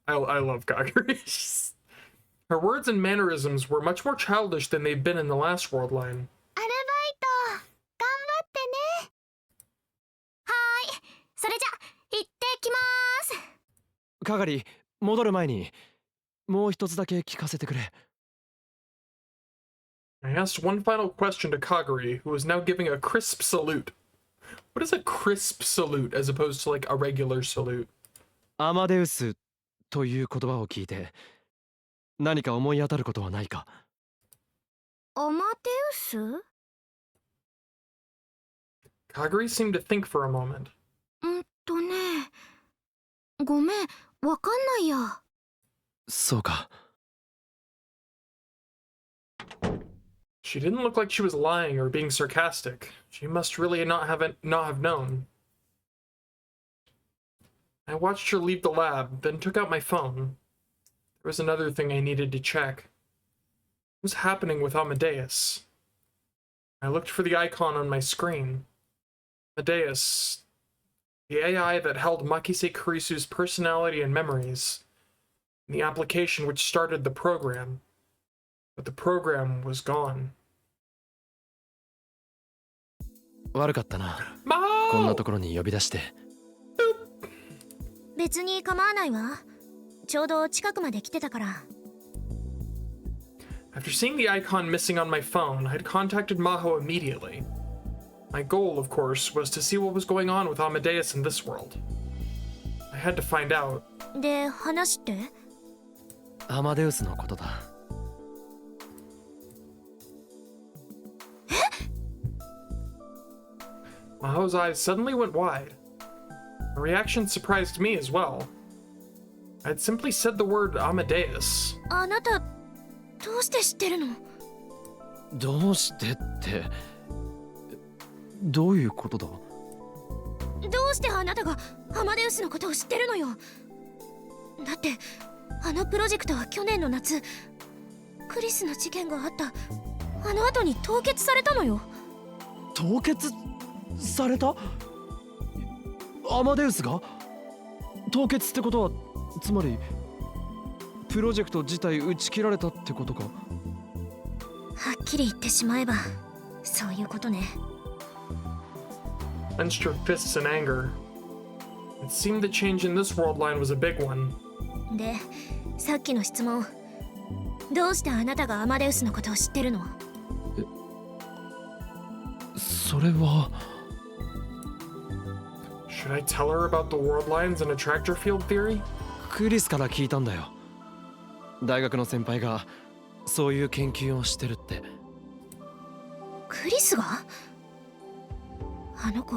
I love Kaguri. Her words and mannerisms were much more childish than they'd been in the last world line. アルバイト、頑張ってね。はーい。それじゃ行ってきまーす。かがり、戻る前にもう一つだけ聞かせてくれ。I asked one final question to Kaguri, who was now giving a crisp salute. What is a crisp salute as opposed to like a regular salute? アマデウスという言葉を聞いて何か思い当たることはないか？アマデウス？ Kaguri seemed to think for a moment. ね。ごめん、わかんないや。そうか。She didn't look like she was lying or being sarcastic. She must really not have known. I watched her leave the lab, then took out my phone. There was another thing I needed to check. What was happening with Amadeus? I looked for the icon on my screen. Amadeus, the AI that held Makise Kurisu's personality and memories, and the application which started the program. But the program was gone. 悪かったな。 Maho! こんなところに呼び出して。別に構わないわ。ちょうど近くまで来てたから。After seeing the icon missing on my phone, I had contacted Maho immediately. My goal, of course, was to see what was going on with Amadeus in this world. I had to find out. で、話って？アマデウスのことだ。Maho's eyes suddenly went wide. The reaction surprised me as well. I'd simply said the word Amadeus. あなた、どうして知ってるの？どうしてって、どういうことだ？どうしてあなたがアマデウスのことを知ってるのよ。だってあのプロジェクトは去年の夏、クリスの事件があったあの後に凍結されたのよ。凍結された？アマデウスが？凍結ってことはつまりプロジェクト自体打ち切られたってことか？はっきり言ってしまえばそういうことね。Clenched her fists in anger. It seemed the change in this world line was a big one. で、さっきの質問。どうしてあなたがアマデウスのことを知ってるの？それは。Should I tell her about the world lines and attractor field theory? クリスから聞いたんだよ。大学の先輩がそういう研究をしてるって。クリスが？あの子、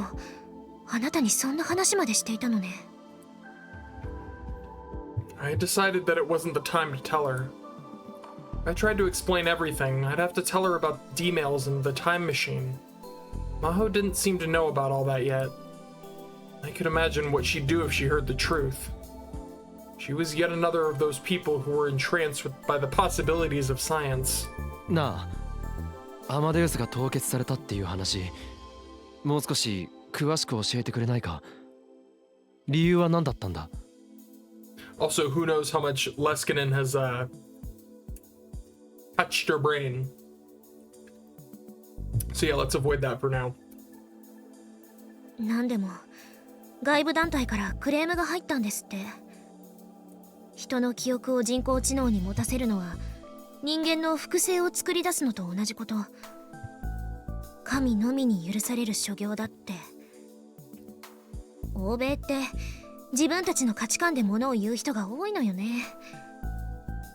あなたにそんな話までしていたのね。I had decided that it wasn't the time to tell her. I tried to explain everything. I'd have to tell her about D-mails and the time machine. Maho didn't seem to know about all that yet. I could imagine what she'd do if she heard the truth. She was yet another of those people who were entranced by the possibilities of science. なあ、アマデウスが凍結されたっていう話、もう少し詳しく教えてくれないか？理由は何だったんだ？ Also, who knows how much Leskinen has touched her brain. So yeah, let's avoid that for now. なんでも外部団体からクレームが入ったんですって。人の記憶を人工知能に持たせるのは人間の複製を作り出すのと同じこと。神のみに許される所業だって。欧米って自分たちの価値観で物を言う人が多いのよね。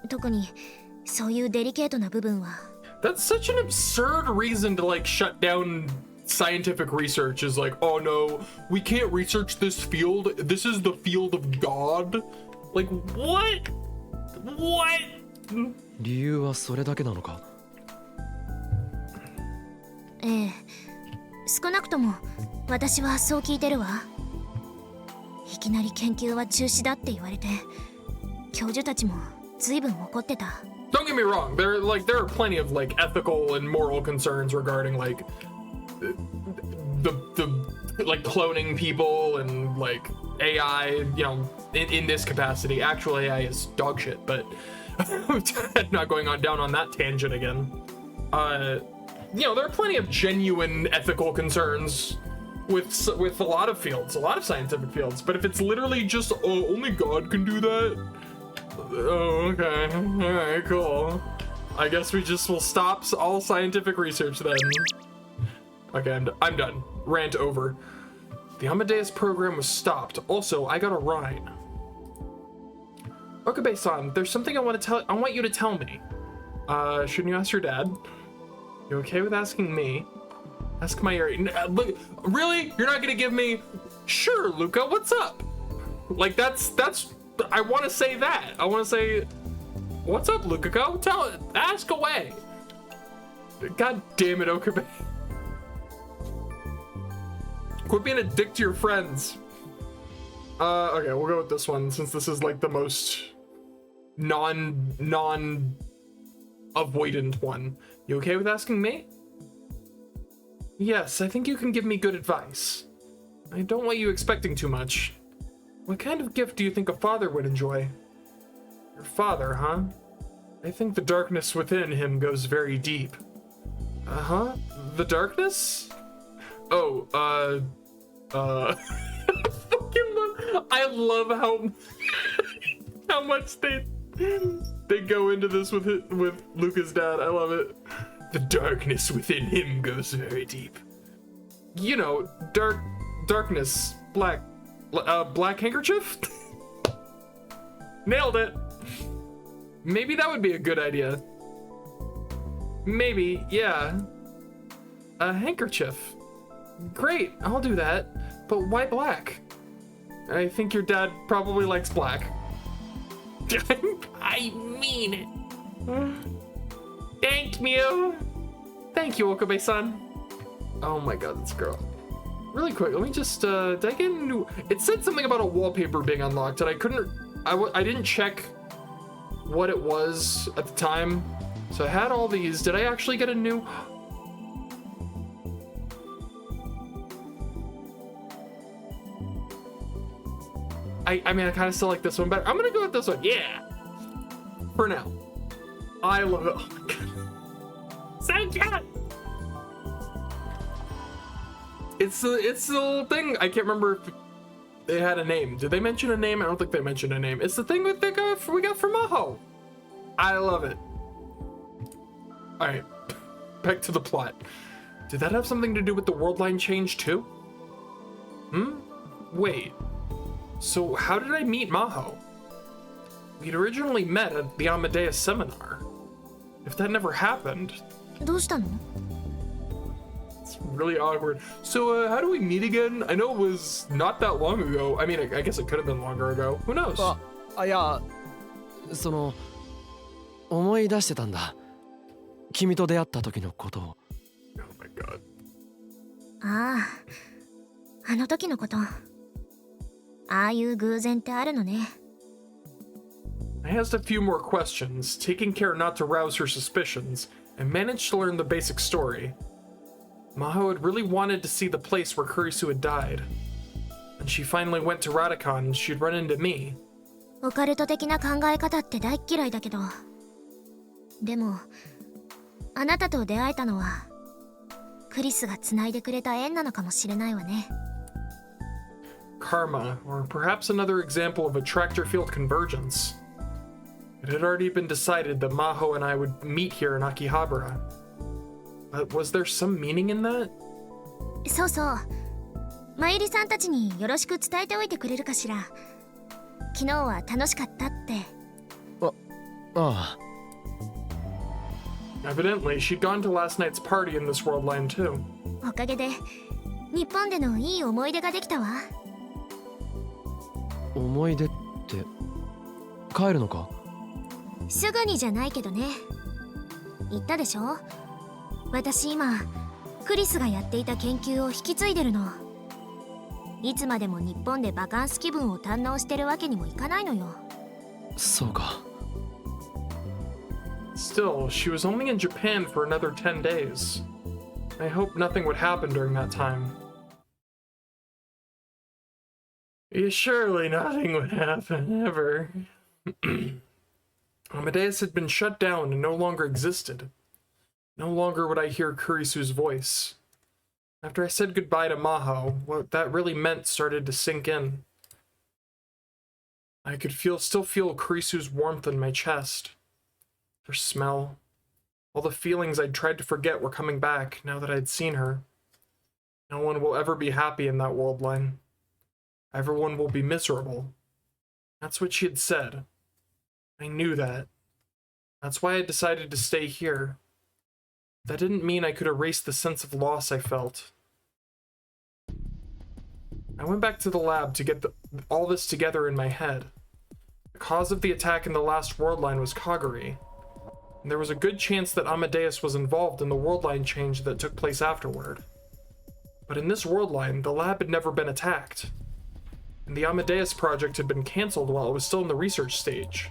特にそういうデリケートな部分は。That's such an absurd reason to like shut down scientific research. Is like, oh no, we can't research this field. This is the field of God. Like what? What? 理由はそれだけなのか？ええ、少なくとも私はそう聞いてるわ。いきなり研究は中止だって言われて、教授たちも随分怒ってた。Don't get me wrong. There are plenty of like ethical and moral concerns regarding like the like cloning people and like AI. You know, in this capacity, actual AI is dog shit. But not going on down on that tangent again. You know, there are plenty of genuine ethical concerns with a lot of fields, a lot of scientific fields. But if it's literally just, oh, only God can do that. Oh, okay. All right, cool. I guess we just will stop all scientific research then. Okay, I'm done. Rant over. The Amadeus program was stopped. Also, I got a ride. Okabe-san, there's something I want you to tell me. Shouldn't you ask your dad? You okay with asking me? Ask my area. Look, really? You're not gonna give me? Sure, Luca. What's up? Like that's. I want to say that. I want to say, what's up, Luca? Go ask away. God damn it, Okabe. Quit being a dick to your friends. Okay, we'll go with this one since this is like the most non-avoidant one. You okay with asking me? Yes, I think you can give me good advice. I don't want you expecting too much. What kind of gift do you think a father would enjoy? Your father, huh? I think the darkness within him goes very deep. Uh-huh? The darkness? Oh, I love how much they go into this with Luca's dad. I love it. The darkness within him goes very deep. You know, darkness, black handkerchief? Nailed it. Maybe that would be a good idea. Maybe, yeah. A handkerchief. Great, I'll do that. But why black? I think your dad probably likes black. I mean it. Thank you. Thank you, Okabe-san. Oh my god, this girl. Really quick, let me just, did I get a new... It said something about a wallpaper being unlocked, and I didn't check what it was at the time. So I had all these. Did I actually get a new... I mean, I kind of still like this one better. I'm gonna go with this one, yeah! For now. I love it. Oh my god. So good! It's the little thing. I can't remember if they had a name. Did they mention a name? I don't think they mentioned a name. It's the thing with we got from Maho. I love it. Alright. Back to the plot. Did that have something to do with the world line change too? Wait. So how did I meet Maho? We'd originally met at the Amadeus seminar. If that never happened... どうしたの? It's really awkward. So, how do we meet again? I know it was not that long ago. I mean, I guess it could have been longer ago. Who knows? いや、その思い出してたんだ。君と出会った時のことを。Oh my god. ああ、あの時のこと。ああいう偶然ってあるのね。I asked a few more questions, taking care not to rouse her suspicions, and managed to learn the basic story. Maho had really wanted to see the place where Kurisu had died. When she finally went to Radakan, she'd run into me. オカルト的な考え方って大っ嫌いだけど、でもあなたと出会えたのはクリスが繋いでくれた縁なのかもしれないわね。Karma, or perhaps another example of attractor field convergence. It had already been decided that Maho and I would meet here in Akihabara. But was there some meaning in that? そうそう。まゆりさんたちによろしく伝えておいてくれるかしら。昨日は楽しかったって。ああ。Evidently, she'd gone to last night's party in this world line too. おかげで日本でのいい思い出ができたわ。思い出って帰るのか？すぐにじゃないけどね。言ったでしょ？私今クリスがやっていた研究を引き継いでるの。いつまでも日本でバカンス気分を堪能してるわけにもいかないのよ。そうか。Still, she was only in Japan for another 10 days. I hoped nothing would happen during that time. Surely nothing would happen, ever. Amadeus had been shut down and no longer existed. No longer would I hear Kurisu's voice. After I said goodbye to Maho, what that really meant started to sink in. I could still feel Kurisu's warmth in my chest. Her smell. All the feelings I'd tried to forget were coming back now that I'd seen her. No one will ever be happy in that world line. Everyone will be miserable. That's what she had said. I knew that. That's why I decided to stay here. That didn't mean I could erase the sense of loss I felt. I went back to the lab to get all this together in my head. The cause of the attack in the last world line was Kaguri, and there was a good chance that Amadeus was involved in the world line change that took place afterward. But in this world line, the lab had never been attacked, and the Amadeus project had been cancelled while it was still in the research stage.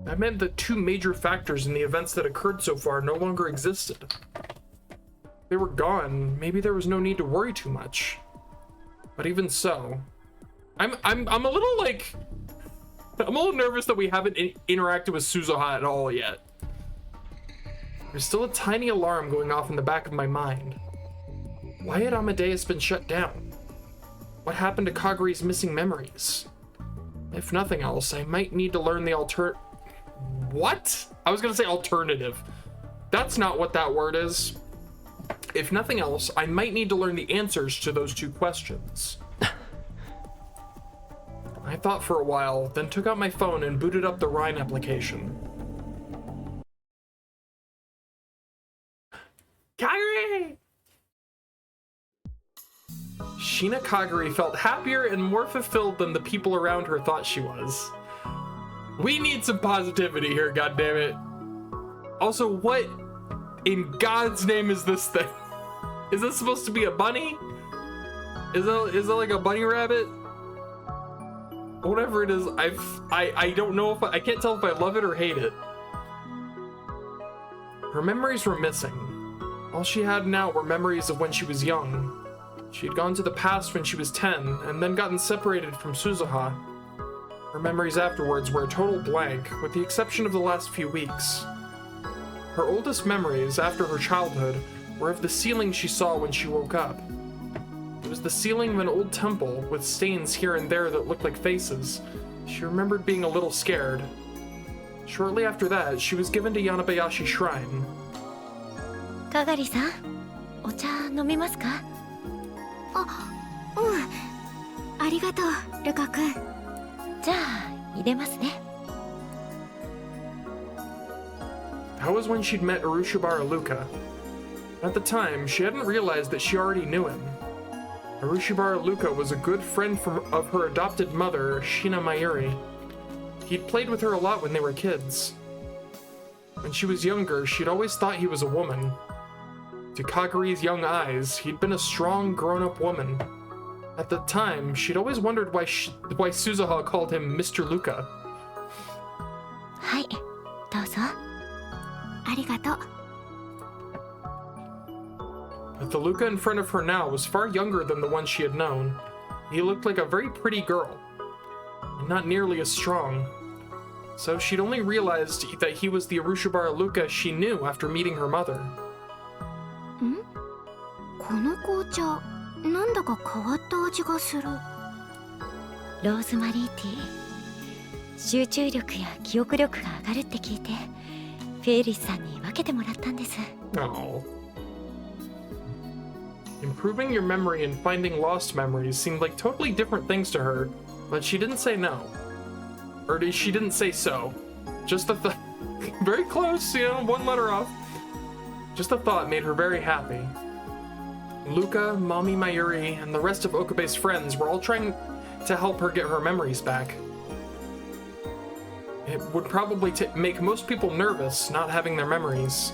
That meant that two major factors in the events that occurred so far no longer existed. If they were gone, maybe there was no need to worry too much. But even so, I'm a little like, I'm a little nervous that we haven't interacted with Suzuha at all yet. There's still a tiny alarm going off in the back of my mind. Why had Amadeus been shut down? What happened to Kaguri's missing memories? If nothing else, I might need to learn the What? I was gonna say alternative. That's not what that word is. If nothing else, I might need to learn the answers to those two questions. I thought for a while, then took out my phone and booted up the Rhine application. Kaguri! Shina Kaguri felt happier and more fulfilled than the people around her thought she was. We need some positivity here, goddammit. Also, what in God's name is this thing? Is this supposed to be a bunny? Is it like a bunny rabbit? Whatever it is, I don't know if I can't tell if I love it or hate it. Her memories were missing. All she had now were memories of when she was young. She had gone to the past when she was 10 and then gotten separated from Suzuha. Her memories afterwards were a total blank, with the exception of the last few weeks. Her oldest memories, after her childhood, were of the ceiling she saw when she woke up. It was the ceiling of an old temple, with stains here and there that looked like faces. She remembered being a little scared. Shortly after that, she was given to Yanabayashi Shrine. Kagari-san, お茶飲みますか？あ、うん。ありがとう、ルカ君。じゃあ、入れますね。That was when she'd met Urushibara Luka. At the time, she hadn't realized that she already knew him. Urushibara Luka was a good friend of her adopted mother, Shina Mayuri. He'd played with her a lot when they were kids. When she was younger, she'd always thought he was a woman. To Kaguri's young eyes, he'd been a strong, grown-up woman. At the time, she'd always wondered why Suzuha called him Mr. Luca. はい、どうぞ。ありがとう。 But the Luca in front of her now was far younger than the one she had known. He looked like a very pretty girl, and not nearly as strong. So she'd only realized that he was the Arushibara Luca she knew after meeting her mother. この紅茶、なんだか変わった味がする。ローズマリーティー。集中力や記憶力が上がるって聞いて、フェイリスさんに分けてもらったんです。Oh. Improving your memory and finding lost memories seemed like totally different things to her, but she didn't say no. Or she didn't say so. Just the very close, you know, one letter off. Just the thought made her very happy. Luca, Mommy Mayuri, and the rest of Okabe's friends were all trying to help her get her memories back. It would probably make most people nervous not having their memories.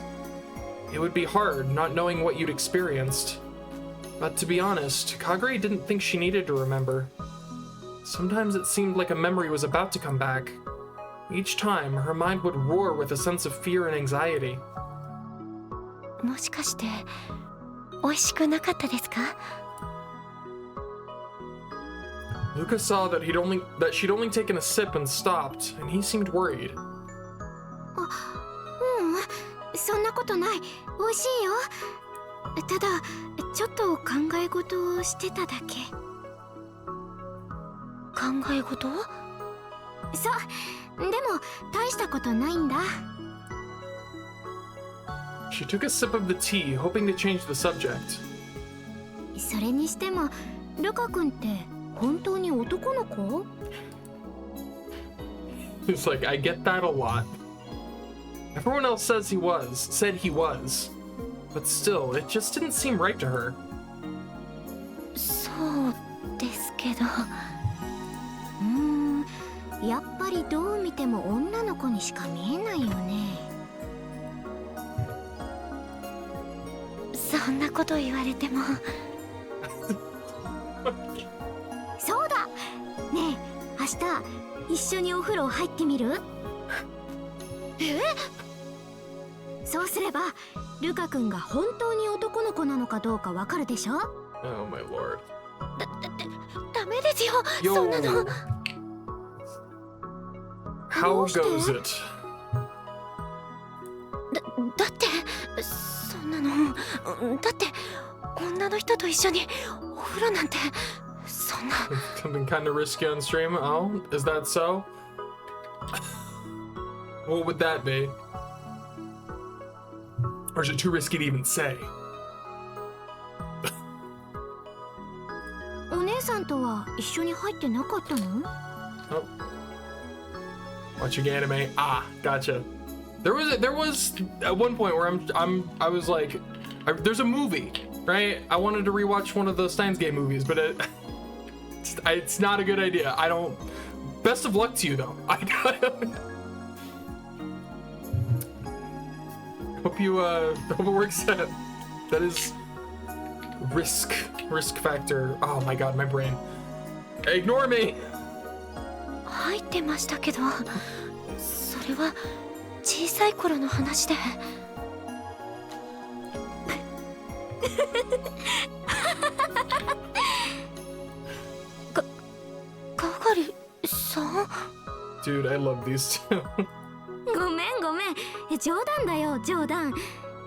It would be hard not knowing what you'd experienced. But to be honest, Kagure didn't think she needed to remember. Sometimes it seemed like a memory was about to come back. Each time, her mind would roar with a sense of fear and anxiety. もしかして美味しくなかったですか？ Luca saw that she'd only taken a sip and stopped, and he seemed worried. そんなことない。美味しいよ。ただちょっと考え事をしてただけ。考え事？そう。でも大したことないんだ。She took a sip of the tea, hoping to change the subject. それにしてもルカ君って本当に男の子？ It's like, I get that a lot. Everyone else said he was. But still, it just didn't seem right to her. そうですけど。やっぱりどう見ても女の子にしか見えないよね。そんなこと言われても。そうだ。ねえ、明日一緒にお風呂入ってみる？そうすればルカ君が本当に男の子なのかどうかわかるでしょ？ Oh my lord. ダメですよ。 Yo. そんなの。 How goes it? だってそんなのだって女の人と一緒にお風呂なんてそんな Something kind of risky on stream? Oh, is that so? What would that be? Or is it too risky to even say? お姉さんとは一緒に入ってなかったの？ Oh. Watching anime. Ah, gotcha. There was at one point where I was like, there's a movie, right? I wanted to rewatch one of the Steins game movies, but it's not a good idea. I don't. Best of luck to you though. I hope it works out. That is risk factor. Oh my god, my brain. Ignore me. 入ってましたけど、それは小さい頃の話で。かがりさん？ Dude, I love these two. ごめん。冗談だよ、冗談。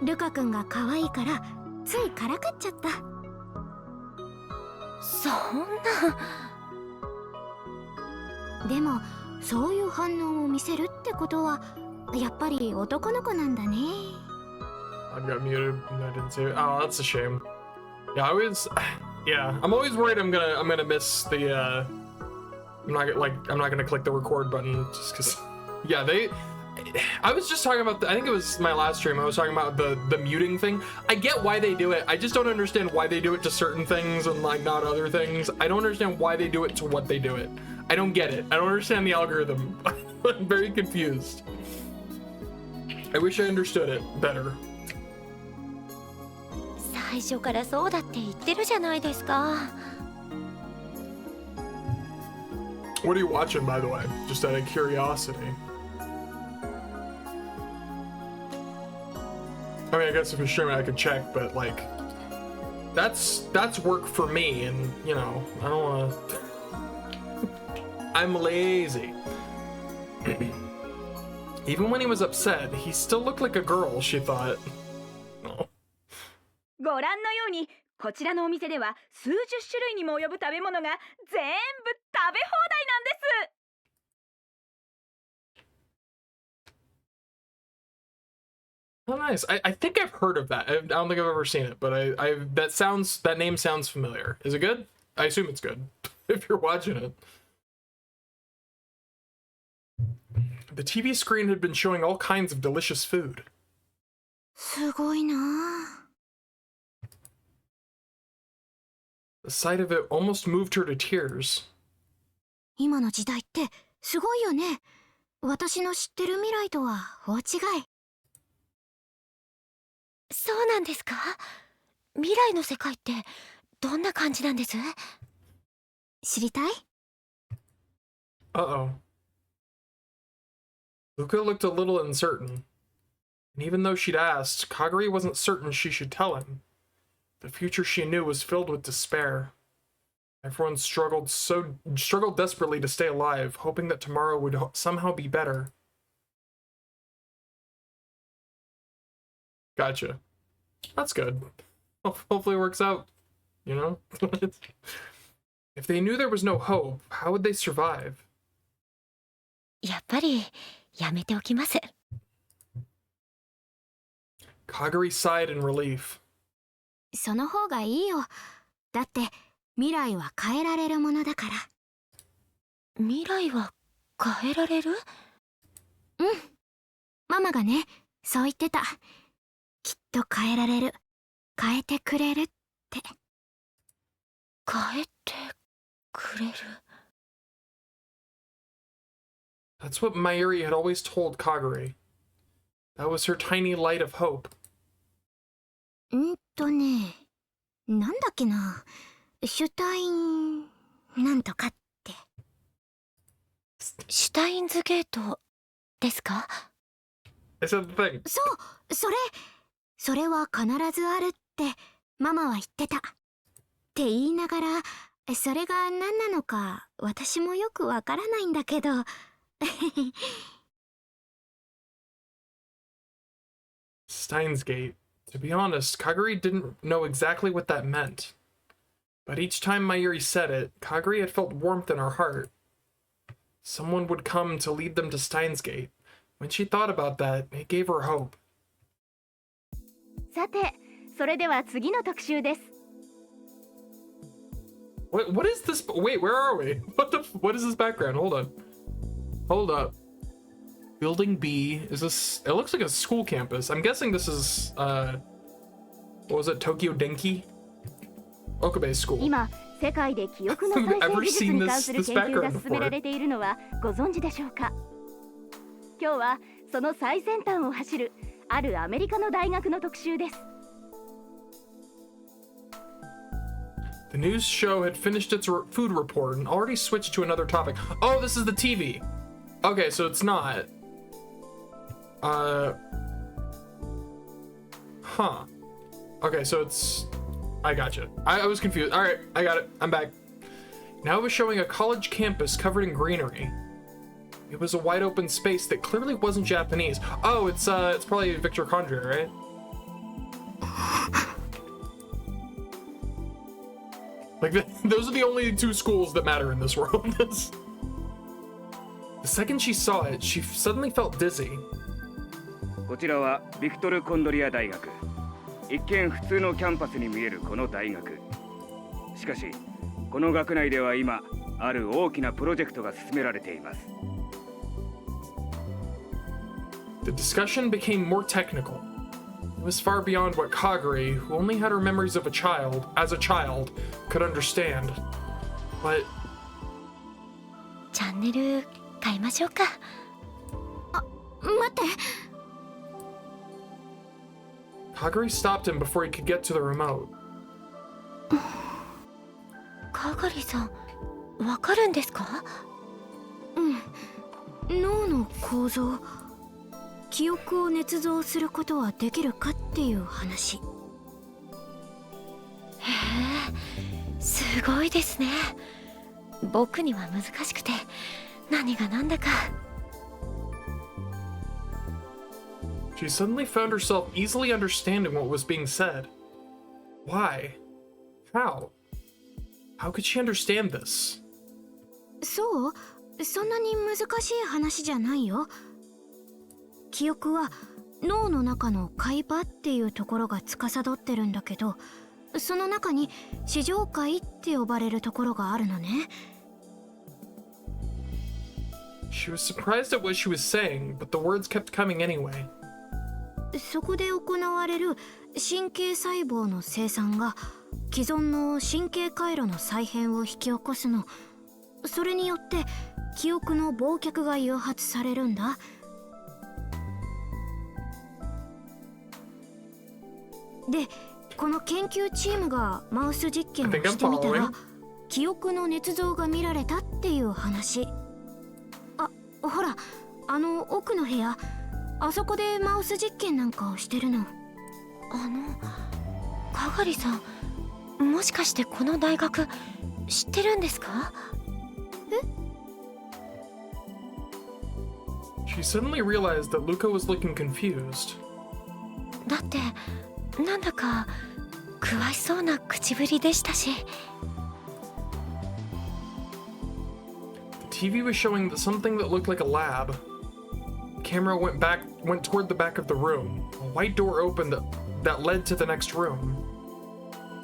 ルカ君が可愛いからついからかっちゃった。そんな。でもそういう反応を見せるってことはやっぱり男の子なんだね。 I got muted and I didn't say it. Oh, that's a shame. Yeah, I'm always worried I'm gonna miss the I'm not gonna click the record button just because. Yeah, I was just talking about I think it was my last stream. I was talking about the muting thing. I get why they do it. I just don't understand why they do it to certain things and like not other things. I don't understand why they do it to what they do it. I don't get it. I don't understand the algorithm. I'm very confused. I wish I understood it better. 最初からそうだって言ってるじゃないですか。 What are you watching, by the way? Just out of curiosity. I mean, I guess if you're streaming, I could check, but like, that's work for me, and you know, I don't want to. I'm lazy. Even when he was upset, he still looked like a girl, she thought. Oh. ご覧のようにこちらのお店では数十種類にも及ぶ食べ物が全部食べ放題なんです。 Oh, nice. I think I've heard of that. I don't think I've ever seen it, but that name sounds familiar. Is it good? I assume it's good if you're watching it. The TV screen had been showing all kinds of delicious food. すごいなあ。 The sight of it almost moved her to tears. 今の時代ってすごいよね。私の知ってる未来とは大違い。そうなんですか？未来の世界ってどんな感じなんです？知りたい？ Uh-oh. Luca looked a little uncertain. And even though she'd asked, Kagari wasn't certain she should tell him. The future she knew was filled with despair. Everyone struggled desperately to stay alive, hoping that tomorrow would somehow be better. Gotcha. That's good. Hopefully it works out, you know? If they knew there was no hope, how would they survive? やっぱりやめておきます。 Kagari sighed in relief. その方がいいよ。だって未来は変えられるものだから。未来は変えられる？うん。ママがね、そう言ってた。きっと変えられる。変えてくれるって。変えてくれる。 That's what Mayuri had always told Kagari. That was her tiny light of hope. なんだっけな。シュタインなんとかって。シュタインズゲートですか？ I said the thing. そう、それは必ずあるってママは言ってた。って言いながら、それが何なのか私もよくわからないんだけど。Steins Gate. To be honest, Kagari didn't know exactly what that meant. But each time Mayuri said it, Kagari had felt warmth in her heart. Someone would come to lead them to Steins Gate. When she thought about that, it gave her hope. さて、それでは次の特集です。 What is this? Wait, where are we? What is this background? Hold up. Building B, is this, it looks like a school campus. I'm guessing this is, what was it, Tokyo Denki? Okabe School. 今、世界で記憶の再生技術に関する研究が進められているのはご存知でしょうか？今日はその最先端を走るあるアメリカの大学の特集です。 The news show had finished its food report and already switched to another topic. Oh, this is the TV. Okay, so it's not. Huh. Okay, so it's... I gotcha. I was confused. Alright, I got it. I'm back. Now it was showing a college campus covered in greenery. It was a wide open space that clearly wasn't Japanese. Oh, it's probably Victor Condra, right? Like, those are the only two schools that matter in this world. The second she saw it, she suddenly felt dizzy. こちらはビクトル・コンドリア大学。一見普通のキャンパスに見えるこの大学。しかし、この学内では今、ある大きなプロジェクトが進められています。The discussion became more technical. It was far beyond what Kagari, who only had her memories of a child, could understand. But チャンネル変えましょうか。待って。Kagari stopped him before he could get to the remote. かがりさん、わかるんですか？脳の構造、記憶を捏造することはできるかっていう話。へえ、すごいですね。僕には難しくて何が何だか。She suddenly found herself easily understanding what was being said. Why? How? How could she understand this? そう？そんなに難しい話じゃないよ。記憶は脳の中の海馬っていうところが司ってるんだけど、その中に視上界って呼ばれるところがあるのね。She was surprised at what she was saying, but the words kept coming anyway. そこで行われる神経細胞の生産が既存の神経回路の再編を引き起こすの。それによって記憶の忘却が誘発されるんだ。で、この研究チームがマウス実験をしてみたら、記憶の捏造が見られたっていう話。あ、ほら、あの奥の部屋、あそこでマウス実験なんかをしてるの。かがりさん、もしかしてこの大学知ってるんですか？ She suddenly realized that Luca was looking confused. だってなんだか詳しそうな口ぶりでしたし。The TV was showing something that looked like a lab. The camera went toward the back of the room. A white door opened that led to the next room.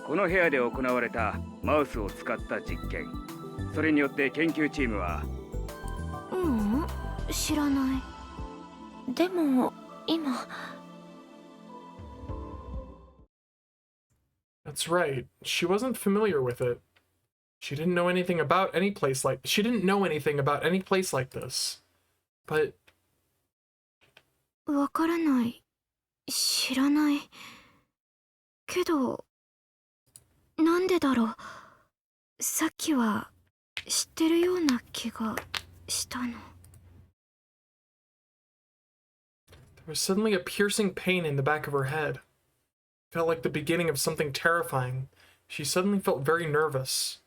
この部屋で行われたマウスを使った実験、それによって研究チームは。知らない。でも今。That's right. She wasn't familiar with it. She didn't know anything about any place like this. But わからない。知らない。けど、なんでだろう。さっきは知ってるような気がしたの。there was suddenly a piercing pain in the back of her head. It felt like the beginning of something terrifying. She suddenly felt very nervous.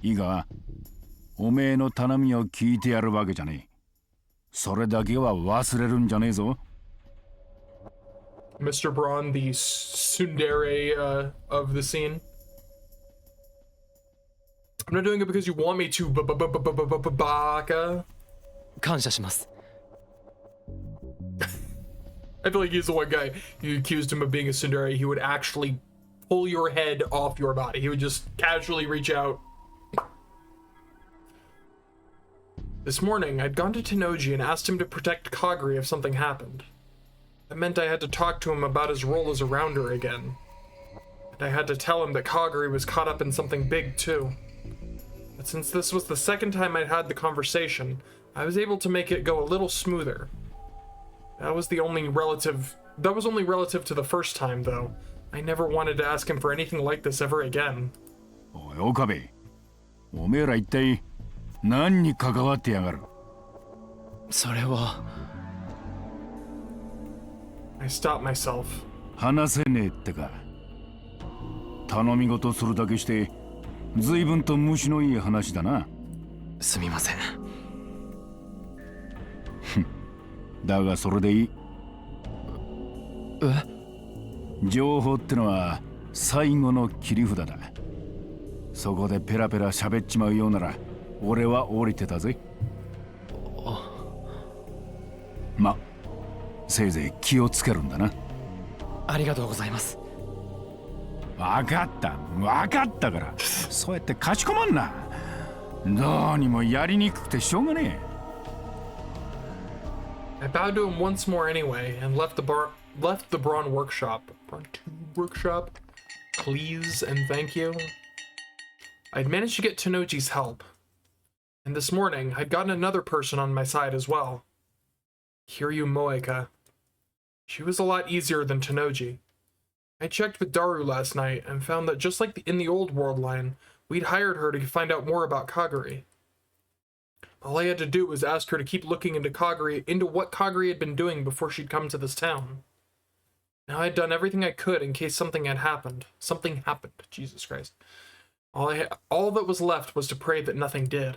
いいか、おめえの頼みを聞いてやるわけじゃねえ。それだけは忘れるんじゃねえぞ。Mr. Braun, the tsundere of the scene. I'm not doing it because you want me to, baka. 感謝します。 I feel like he's the one guy. You accused him of being a tsundere, he would actually pull your head off your body. He would just casually reach out. This morning, I'd gone to Tennoji and asked him to protect Kagari if something happened. That meant I had to talk to him about his role as a rounder again. And I had to tell him that Kagari was caught up in something big too. But since this was the second time I'd had the conversation, I was able to make it go a little smoother. That was only relative to the first time, though. I never wanted to ask him for anything like this ever again. おい岡部、おめえら一体何に関わってやがる？それは。I stopped myself. 話せねえってか。頼み事するだけして随分と虫のいい話だな。すみません。だがそれでいい。情報ってのは最後の切り札だ。そこでペラペラ喋っちまうようなら俺は降りてたぜ。ま、せいぜい気をつけるんだな。ありがとうございます。分かったから。そうやってかしこまんな。どうにもやりにくくてしょうがねえ。I bowed to him once more anyway and left the Braun workshop. Braun 2 workshop? Please and thank you. I'd managed to get Tenoji's help. And this morning, I'd gotten another person on my side as well. Kiryu Moeka. She was a lot easier than Tenoji. I checked with Daru last night and found that just like in the old world line, we'd hired her to find out more about Kaguri. All I had to do was ask her to keep looking into what Kaguri had been doing before she'd come to this town. Now I'd done everything I could in case something happened. Jesus Christ. All that was left was to pray that nothing did.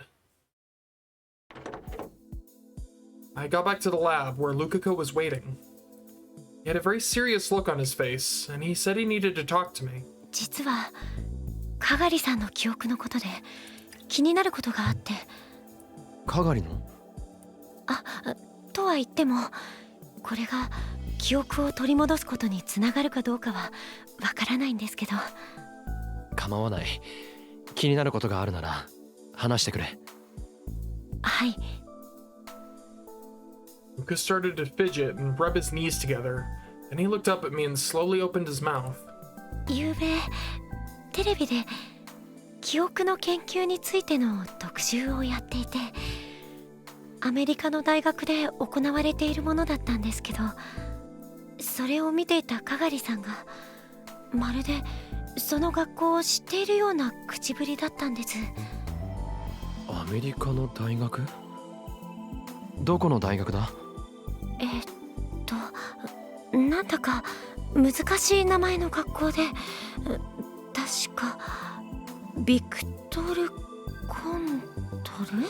I got back to the lab where Lukako was waiting. He had a very serious look on his face, and he said he needed to talk to me. 実はかがりさんの記憶のことで気になることがあって。かがりの？とは言っても、これが記憶を取り戻すことにつながるかどうかはわからないんですけど。構わない。気になることがあるなら話してくれ。はい。Luka started to fidget and rub his knees together, and he looked up at me and slowly opened his mouth. ゆうべテレビで記憶の研究についての特集をやっていて、アメリカの大学で行われているものだったんですけど、それを見ていたかがりさんがまるでその学校を知っているような口ぶりだったんです。アメリカの大学？どこの大学だ？なんだか難しい名前の学校で、確かビクトル・コンドル？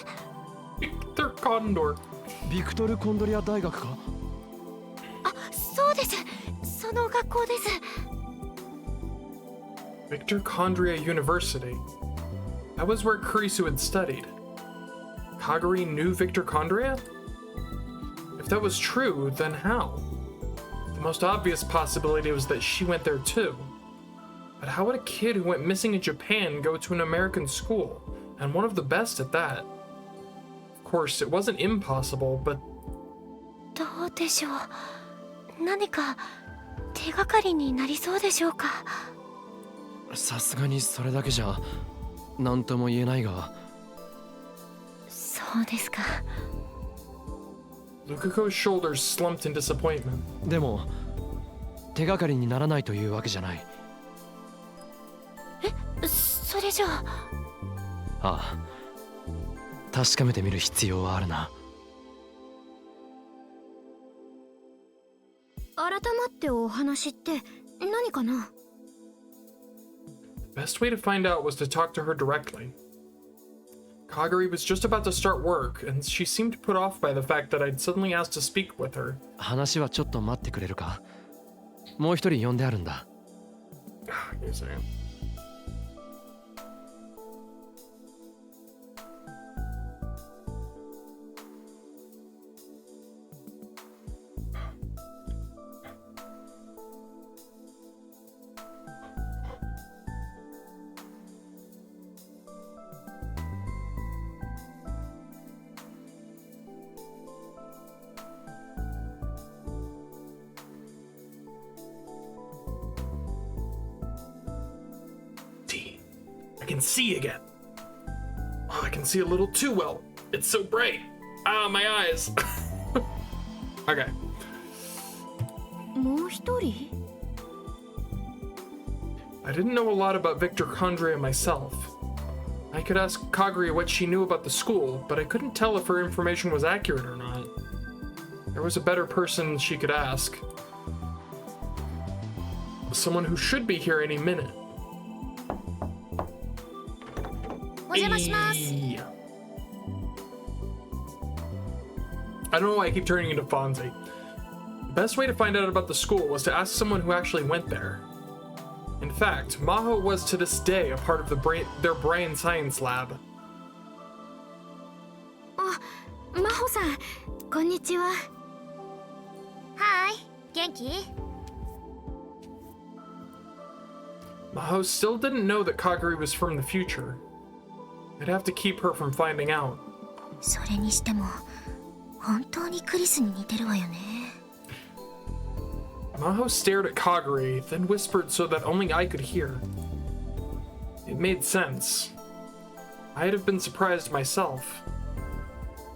ビクトル・コンドリア大学か？そうです。その学校です。Mitochondria University. That was where Kurisu had studied. Kaguri knew Mitochondria? If that was true, then how? The most obvious possibility was that she went there too. But how would a kid who went missing in Japan go to an American school, and one of the best at that? Of course, it wasn't impossible, but... どうでしょう。何か手がかりになりそうでしょうか。さすがにそれだけじゃ何とも言えないが。そうですか。Lukako's shoulders slumped in disappointment. でも手がかりにならないというわけじゃない。それじゃあ。ああ、確かめてみる必要はあるな。改まってお話って何かな？ The best way to find out was to talk to her directly. Kaguri was just about to start work, and she seemed put off by the fact that I'd suddenly asked to speak with her. 話はちょっと待ってくれるか？もう一人呼んであるんだ。Give me a second. I can see again. Oh, I can see a little too well. It's so bright. Ah, my eyes. Okay. もう一人？ I didn't know a lot about Mitochondria myself. I could ask Kaguri what she knew about the school, but I couldn't tell if her information was accurate or not. There was a better person she could ask. Someone who should be here any minute. お邪魔します。 Hey. I don't know why I keep turning into Fonzie. The best way to find out about the school was to ask someone who actually went there. In fact, Maho was to this day a part of their brain science lab. 真帆さん、こんにちは。はい、元気？ Maho still didn't know that Kaguri was from the future. I'd have to keep her from finding out. それにしても本当にクリスに似てるわよね。 Maho stared at Kaguri, then whispered so that only I could hear. It made sense. I'd have been surprised myself.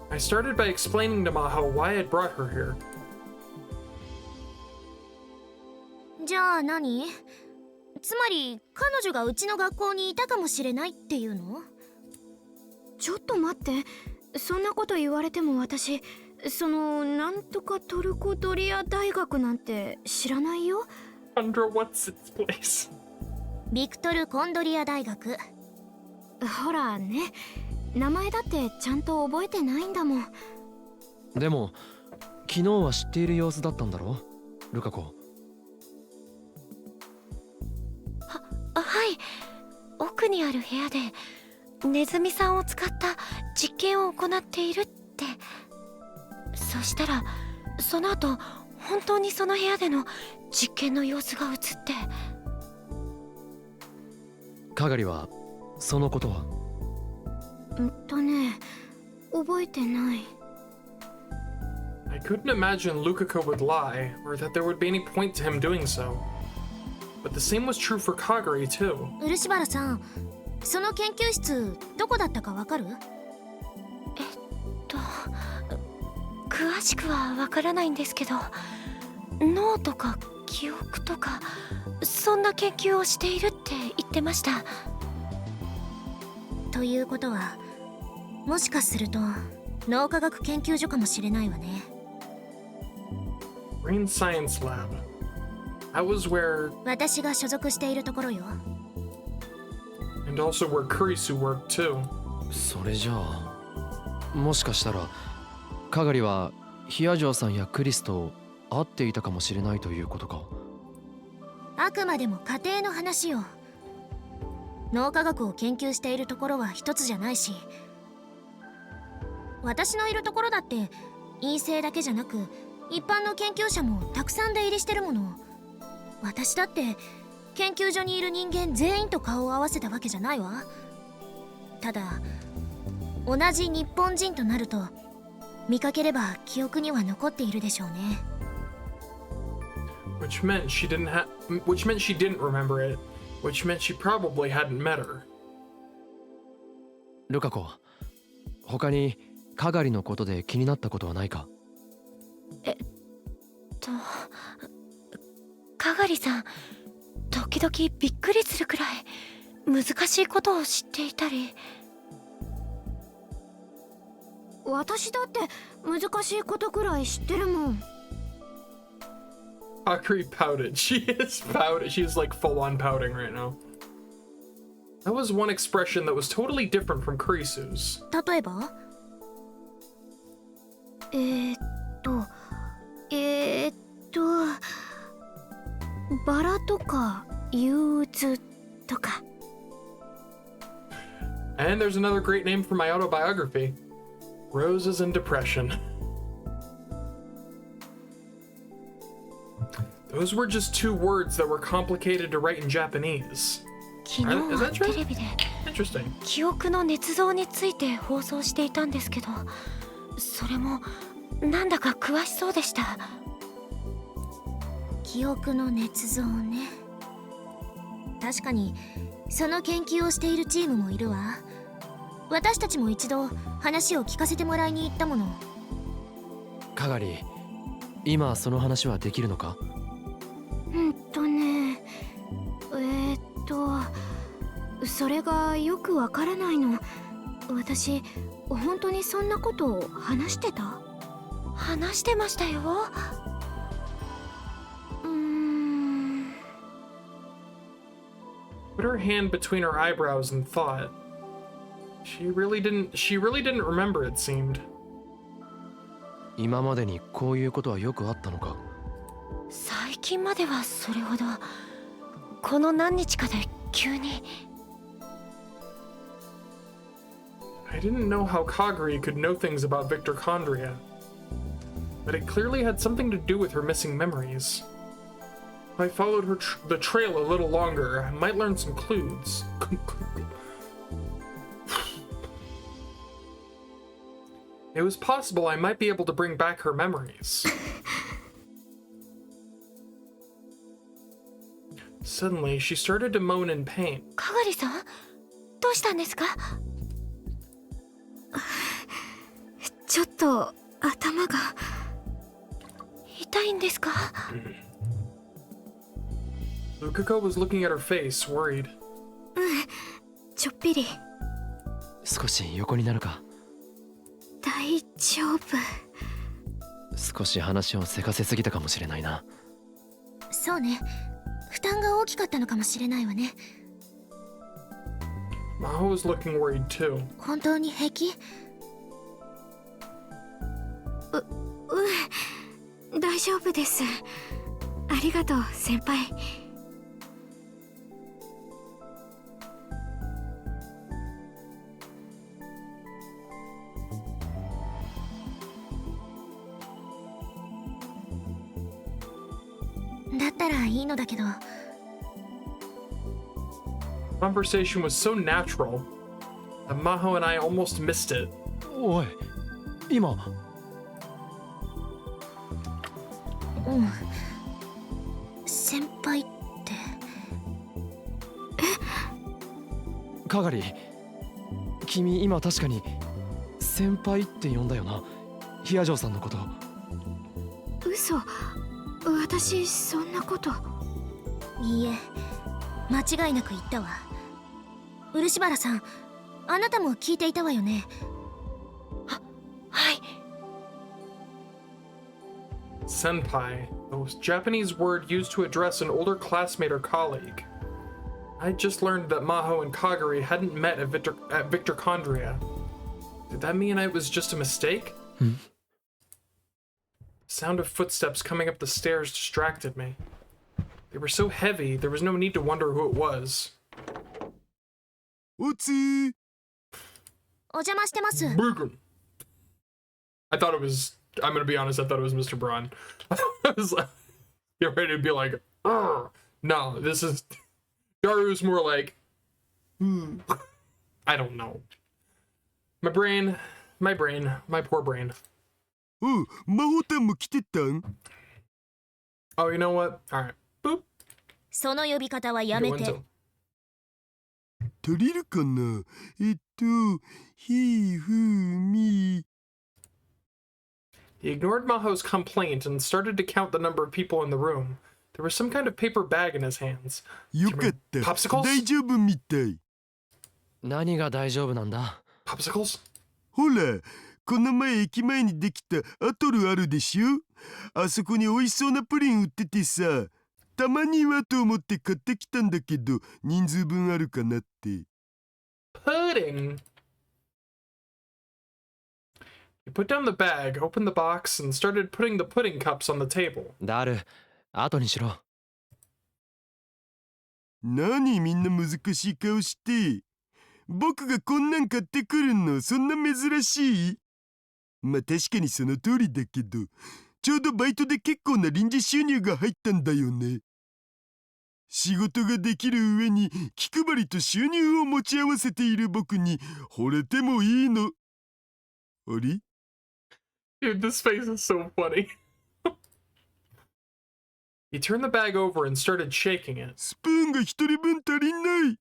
I started by explaining to Maho why I'd brought her here. じゃあ何？つまり彼女がうちの学校にいたかもしれないっていうの？ちょっと待って、そんなこと言われても私、そのなんとかトルコドリア大学なんて知らないよ。Under what's its place? ビクトル・コンドリア大学。ほらね、名前だってちゃんと覚えてないんだもん。でも昨日は知っている様子だったんだろう、ルカ子。はい、奥にある部屋でネズミさんを使った実験を行っているって。そしたらその後本当にその部屋での実験の様子が映って。かがりはそのことは？ね、覚えてない。I couldn't imagine Lukako would lie, or that there would be any point to him doing so. But the same was true for Kagari too. 漆原さん、その研究室どこだったかわかる？詳しくはわからないんですけど、脳とか記憶とかそんな研究をしているって言ってました。ということは、もしかすると脳科学研究所かもしれないわね。Brain Science Lab. That was where... 私が所属しているところよ。And also where Kurisu worked too. それじゃあ、もしかしたらかがりはヒアジョアさんやクリスと会っていたかもしれないということか。あくまでも家庭の話よ。脳科学を研究しているところは一つじゃないし、私のいるところだって陰性だけじゃなく一般の研究者もたくさん出入りしてるもの。私だって研究所にいる人間全員と顔を合わせたわけじゃないわ。ただ同じ日本人となると見かければ記憶には残っているでしょうね。Which meant she didn't remember it, which meant she probably hadn't met her. ルカ子、他にかがりのことで気になったことはないか？かがりさん、時々びっくりするくらい難しいことを知っていたり。私だって難しいことくらい知ってるもん。Akari pouted. She is pouting. She's like full on pouting right now. That was one expression that was totally different from Kurisu's. 例えば？バラとか憂鬱とか。 And there's another great name for my autobiography. Roses in Depression. Those were just two words that were complicated to write in Japanese. 昨日 Is は that true? テレビで Interesting. 記憶の捏造について放送していたんですけど、それもなんだか詳しそうでした。記憶の捏造ね。確かにその研究をしているチームもいるわ。私たちも一度話を聞かせてもらいに行ったもの。かがり、今その話はできるのか？ね、それがよくわからないの。私本当にそんなことを話してた？話してましたよ。Put her hand between her eyebrows and thought. She really didn't remember, it seemed. 今までにこういうことはよくあったのか？最近まではそれほど。この何日かで急に。I didn't know how Kagari could know things about Victor Condria, but it clearly had something to do with her missing memories. If I followed the trail a little longer, I might learn some clues. It was possible I might be able to bring back her memories. Suddenly, she started to moan in pain. かがりさん、どうしたんですか？ちょっと頭が。痛いんですか？ Lukuko was looking at her face, worried. ちょっぴり。少し横になるか。大丈夫。少し話をせかせすぎたかもしれないな。そうね、負担が大きかったのかもしれないわね。Maho was looking worried too. 本当に平気？大丈夫です。ありがとう、先輩。だったらいいのだけど。Conversation was so natural that Maho and I almost missed it. おい、今。先輩って。かがり、君今確かに先輩って呼んだよな、ヒアジョーさんのこと。嘘、私そんなこと。いいえ、間違いなく言ったわ。漆原さん、あなたも聞いていたわよね。はい。Senpai, the Japanese word used to address an older classmate or colleague. I just learned that Maho and Kagari hadn't met at Victorchondria. Did that mean it was just a mistake? Sound of footsteps coming up the stairs distracted me. They were so heavy, there was no need to wonder who it was. お邪魔してます。I thought it was, I'm gonna be honest, I thought it was Mr. Braun. I was like, you're ready to be like, "Arr." No, this is, Daru's more like, I don't know. My poor brain. Oh, you know what? Alright. Boop. その呼び方はやめて。足りるかな。ひふみ。He ignored Maho's complaint and started to count the number of people in the room. There was some kind of paper bag in his hands. よかった。 Popsicles? 大丈夫みたい。何が大丈夫なんだ？ Popsicles? ほら、この前駅前にできたアトルあるでしょ。あそこに美味しそうなプリン売っててさ、たまにはと思って買ってきたんだけど、人数分あるかなって。Pudding? He put down the bag, opened the box, and started putting the pudding cups on the table. ダル、後にしろ。何みんな難しい顔して。僕がこんなん買ってくるのそんな珍しい？まあ確かにその通りだけど、ちょうどバイトで結構な臨時収入が入ったんだよね。仕事ができる上に気配りと収入を持ち合わせている僕に惚れてもいいの。あれ？ Dude, this face is so funny. He turned the bag over and started shaking it. スプーンが一人分足りない。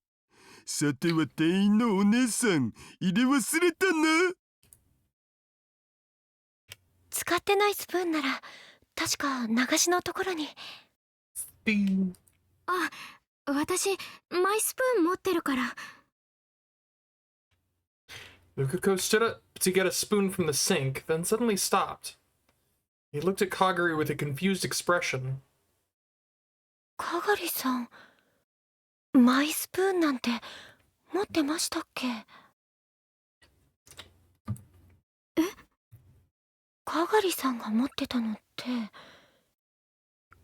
さては店員のお姉さん、入れ忘れたな。使ってないスプーンなら確か流しのところに。あ、私マイスプーン持ってるから。Lukuko stood up to get a spoon from the sink, then suddenly stopped. He looked at Kagari with a confused expression. かがりさん、マイスプーンなんて持ってましたっけ？え？かがりさんが持ってたのって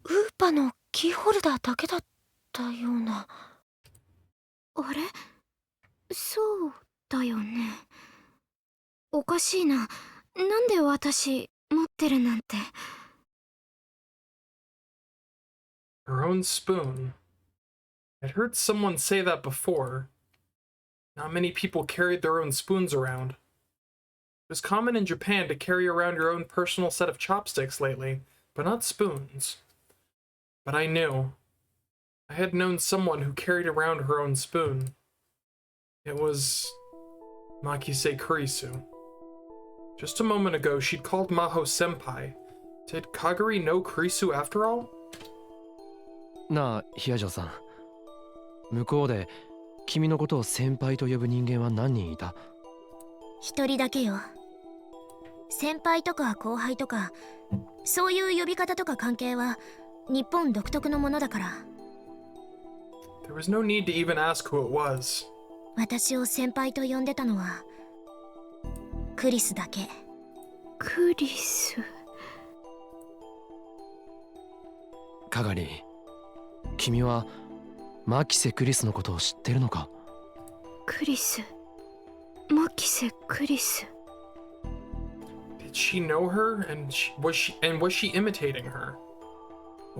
ウーパのキーホルダーだけだったような。あれ？そうだよね。おかしいな。なんで私持ってるなんて。Her own spoon. I'd heard someone say that before. Not many people carried their own spoons around. It was common in Japan to carry around your own personal set of chopsticks lately, but not spoons. But I knew. I had known someone who carried around her own spoon. It was Makise Kurisu. Just a moment ago, she'd called Maho senpai. Did Kaguri know Kurisu after all? なあ、ヒアジョさん。向こうで君のことを先輩と呼ぶ人間は何人いた？一人だけよ。先輩とか後輩とか、そういう呼び方とか関係は日本独特のものだから。There was no need to even ask who it was. 私を先輩と呼んでたのはクリスだけ。クリス。カガリ、君はマキセ・クリスのことを知ってるのか？クリス。マキセ・クリス。Did she know her? Was she imitating her?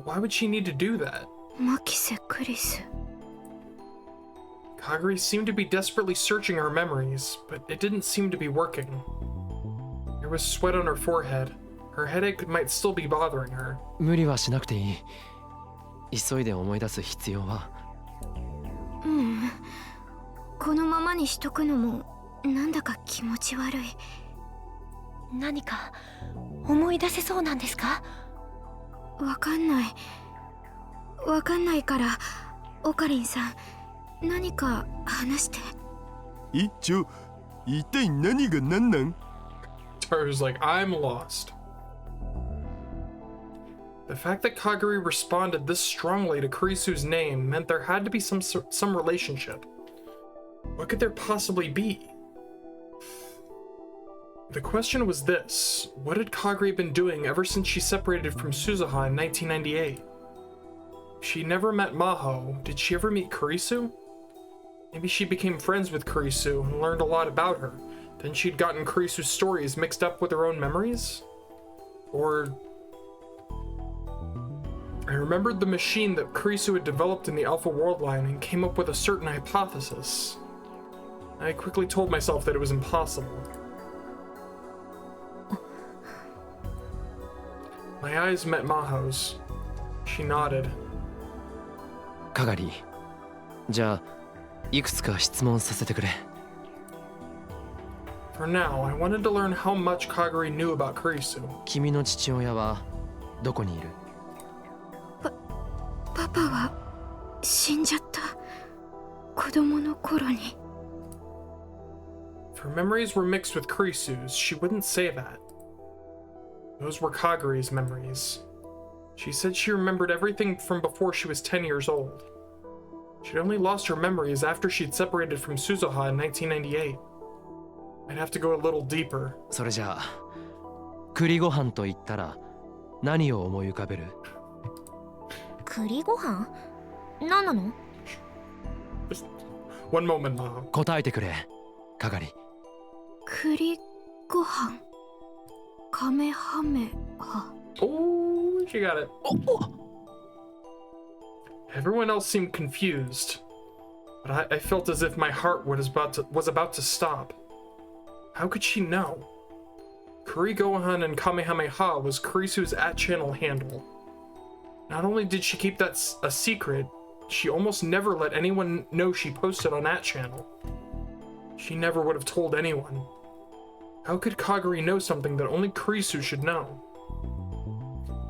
Why would she need to do that? マキセ・クリス。Kaguri seemed to be desperately searching her memories, but it didn't seem to be working. There was sweat on her forehead. Her headache might still be bothering her. 無理はしなくていい。急いで思い出す必要は。うん。このままにしとくのもなんだか気持ち悪い。何か思い出せそうなんですか？わかんない。わかんないから、オカリンさん、何か話して。一体何が何なん？ Taru's like, I'm lost. The fact that Kaguri responded this strongly to Kurisu's name meant there had to be some relationship. What could there possibly be? The question was this: what had Kaguri been doing ever since she separated from Suzuha in 1998? She never met Maho. Did she ever meet Kurisu? Maybe she became friends with Kurisu and learned a lot about her. Then she'd gotten Kurisu's stories mixed up with her own memories? Or... I remembered the machine that Kurisu had developed in the Alpha World line and came up with a certain hypothesis. I quickly told myself that it was impossible. My eyes met Maho's. She nodded. カガリ、じゃあいくつか質問させてくれ。For now, I wanted to learn how much Kaguri knew about Kurisu. 君の父親はどこにいる？パパは死んじゃった。子供の頃に。If her memories were mixed with Kurisu's, she wouldn't say that. Those were Kaguri's memories. She said she remembered everything from before she was 10 years old. She'd only lost her memories after she'd separated from Suzuha in 1998. I'd have to go a little deeper. それじゃあ栗ご飯と言ったら何を思い浮かべる？栗ご飯？何なの？ One moment, Maho. 答えてくれ、カガリ。栗ご飯。カメハメハ。Oh, she got it. Everyone else seemed confused, but I felt as if my heart was about to stop. How could she know? Kuri Gohan and Kamehameha was Kurisu's @channel handle. Not only did she keep that a secret, she almost never let anyone know she posted on @channel. She never would have told anyone. How could Kaguri know something that only Kurisu should know?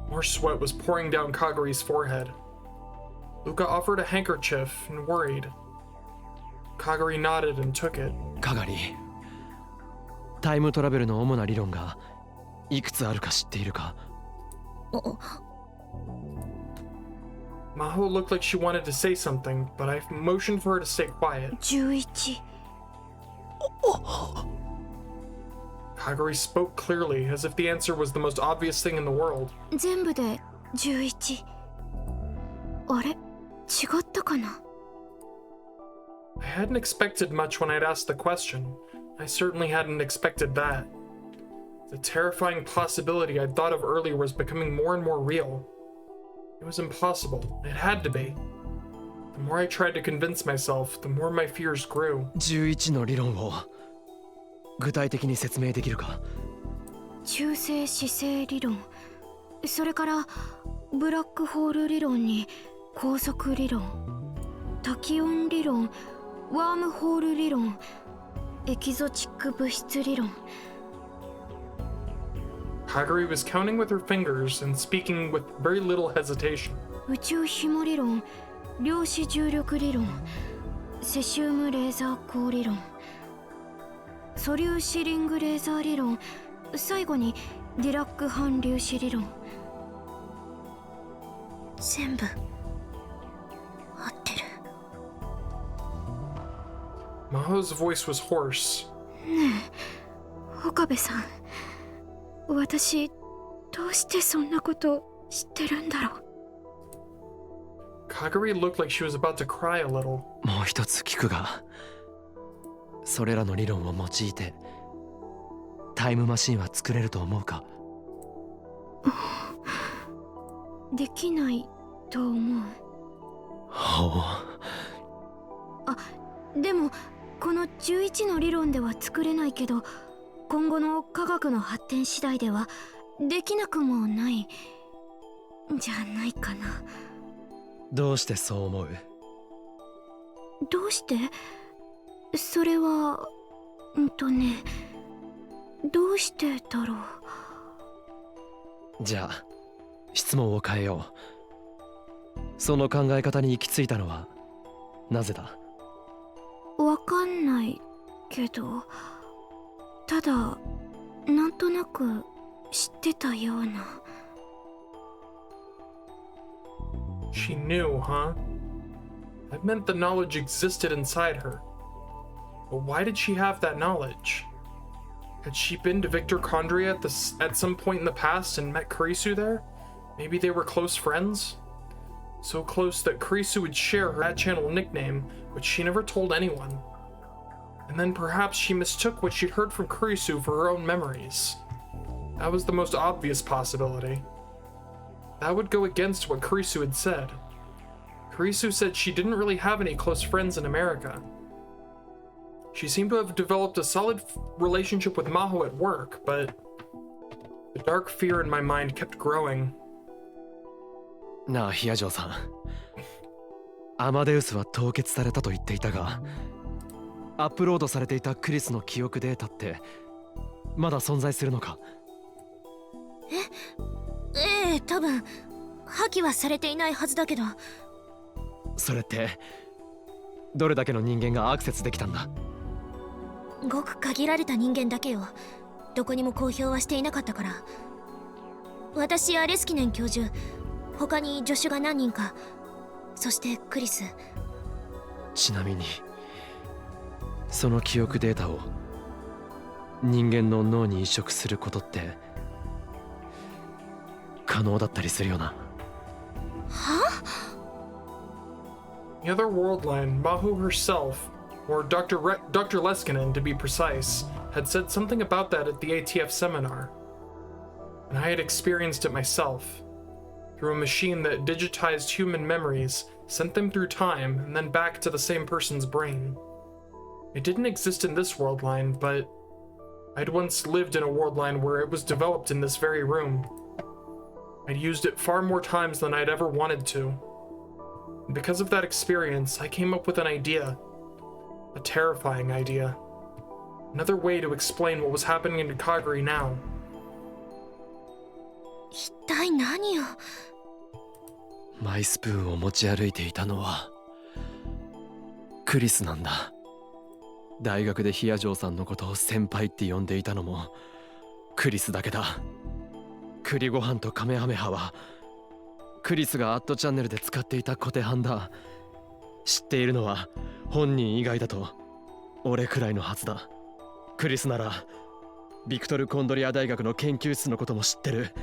More sweat was pouring down Kaguri's forehead. Luca offered a handkerchief and worried. Kaguri nodded and took it. カガリ、タイムトラベルの主な理論がいくつあるか知っているか？ Maho looked like she wanted to say something, but I motioned for her to stay quiet. 11。Kaguri spoke clearly, as if the answer was the most obvious thing in the world. 全部で11。あれ？違ったかな？ I hadn't expected much when I'd asked the question. I certainly hadn't expected that. The terrifying possibility I'd thought of earlier was becoming more and more real. It was impossible. It had to be. The more I tried to convince myself, the more my fears grew. 11の理論を具体的に説明できるか？中性子星理論、それからブラックホール理論に高速理論、多気温理論、ワームホール理論、エキゾチック物質理論。Kaguri was counting with her fingers and speaking with very little hesitation. 宇宙紐理論、量子重力理論、セシウムレーザー光理論、素粒子リングレーザー理論、最後にディラック反粒子理論。全部合ってる。 Maho's voice was hoarse. 岡部さん、私どうしてそんなこと知ってるんだろう。 Kaguri looked like she was about to cry a little. もう一つ聞くが、それらの理論を用いてタイムマシンは作れると思うか？できないと思う。ほう。あ、でもこの11の理論では作れないけど、今後の科学の発展次第ではできなくもないじゃないかな。どうしてそう思う？どうして？それはどうしてだろう。じゃあ質問を変えよう。その考え方に行き着いたのはなぜだ？わかんないけど、ただなんとなく知ってたような。 She knew, huh? That meant the knowledge existed inside her. But why did she have that knowledge? Had she been to Victor Condria at some point in the past and met Kurisu there? Maybe they were close friends? So close that Kurisu would share her channel nickname, which she never told anyone. And then perhaps she mistook what she'd heard from Kurisu for her own memories. That was the most obvious possibility. That would go against what Kurisu had said. Kurisu said she didn't really have any close friends in America. She seemed to have developed a solid relationship with Maho at work, but the dark fear in my mind kept growing. なあ、ヒアジョーさん。アマデウスは凍結されたと言っていたが、アップロードされていたクリスの記憶データってまだ存在するのか？ええ、多分破棄はされていないはずだけど。それってどれだけの人間がアクセスできたんだ？ごく限られた人間だけよ。どこにも公表はしていなかったから。私やレスキネン教授、他に助手が何人か、そしてクリス。ちなみにその記憶データを人間の脳に移植することって可能だったりするよな。は？ The other world line, Mahu herself, or Dr. Leskinen to be precise, had said something about that at the ATF seminar. And I had experienced it myself, through a machine that digitized human memories, sent them through time, and then back to the same person's brain. It didn't exist in this world line, but I'd once lived in a world line where it was developed in this very room. I'd used it far more times than I'd ever wanted to. And because of that experience, I came up with an idea. A terrifying idea. Another way to explain what was happening in Kaguri now. 一体何を？マイスプーンを持ち歩いていたのはクリスなんだ。大学でヒアジョーさんのことを先輩って呼んでいたのもクリスだけだ。栗ご飯とカメハメハはクリスがアットチャンネルで使っていたコテハンだ。知っているのは本人以外だと俺くらいのはずだ。クリスならビクトル・コンドリア大学の研究室のことも知ってる。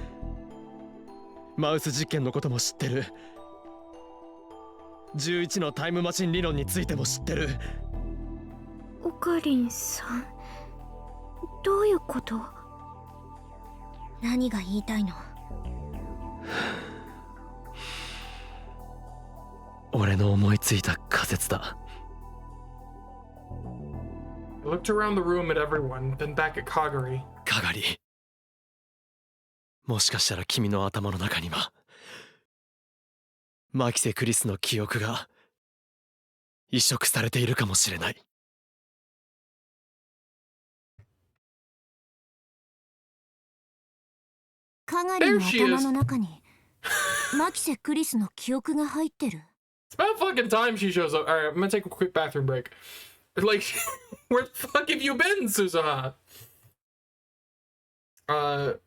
マウス実験のことも知ってる。11のタイムマシン理論についても知ってる。オカリンさん、どういうこと？何が言いたいの？俺の思いついた仮説だ。I looked around the room at everyone, then back at Kaguri. カガリ、もしかしたら君の頭の中にはマキセ・クリスの記憶が移植されているかもしれない。かがりの頭の中にマキセ・クリスの記憶が入ってる。 It's about fucking time she shows up. Alright, I'm gonna take a quick bathroom break. Like, where the fuck have you been, Suzuha? Alright.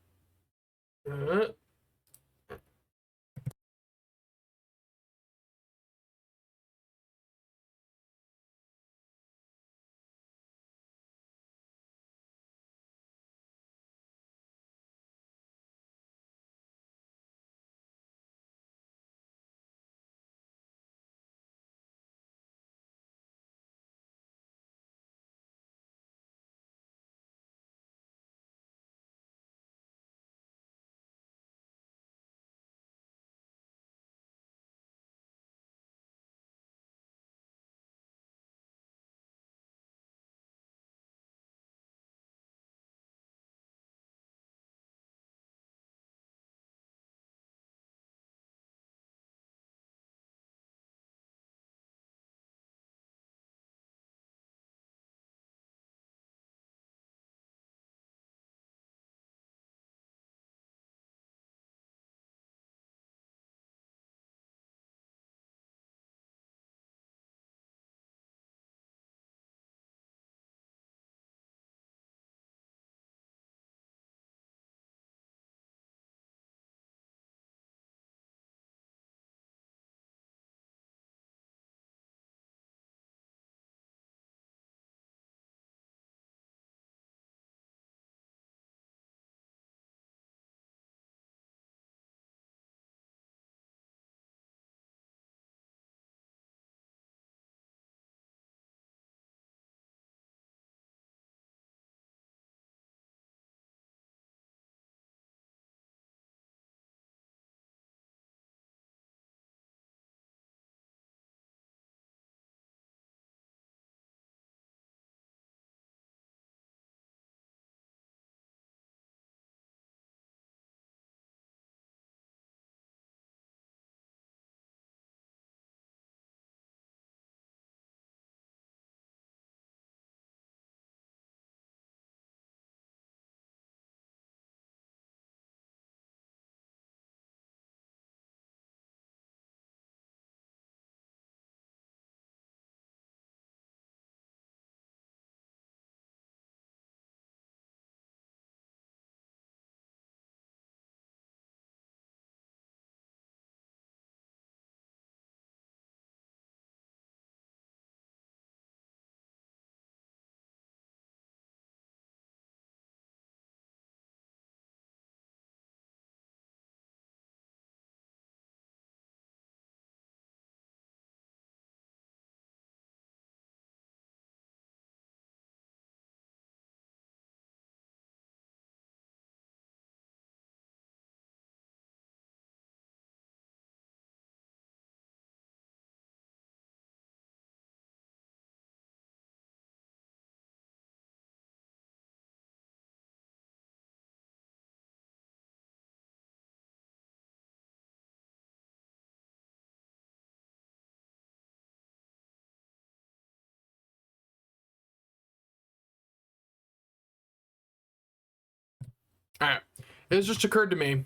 It just occurred to me,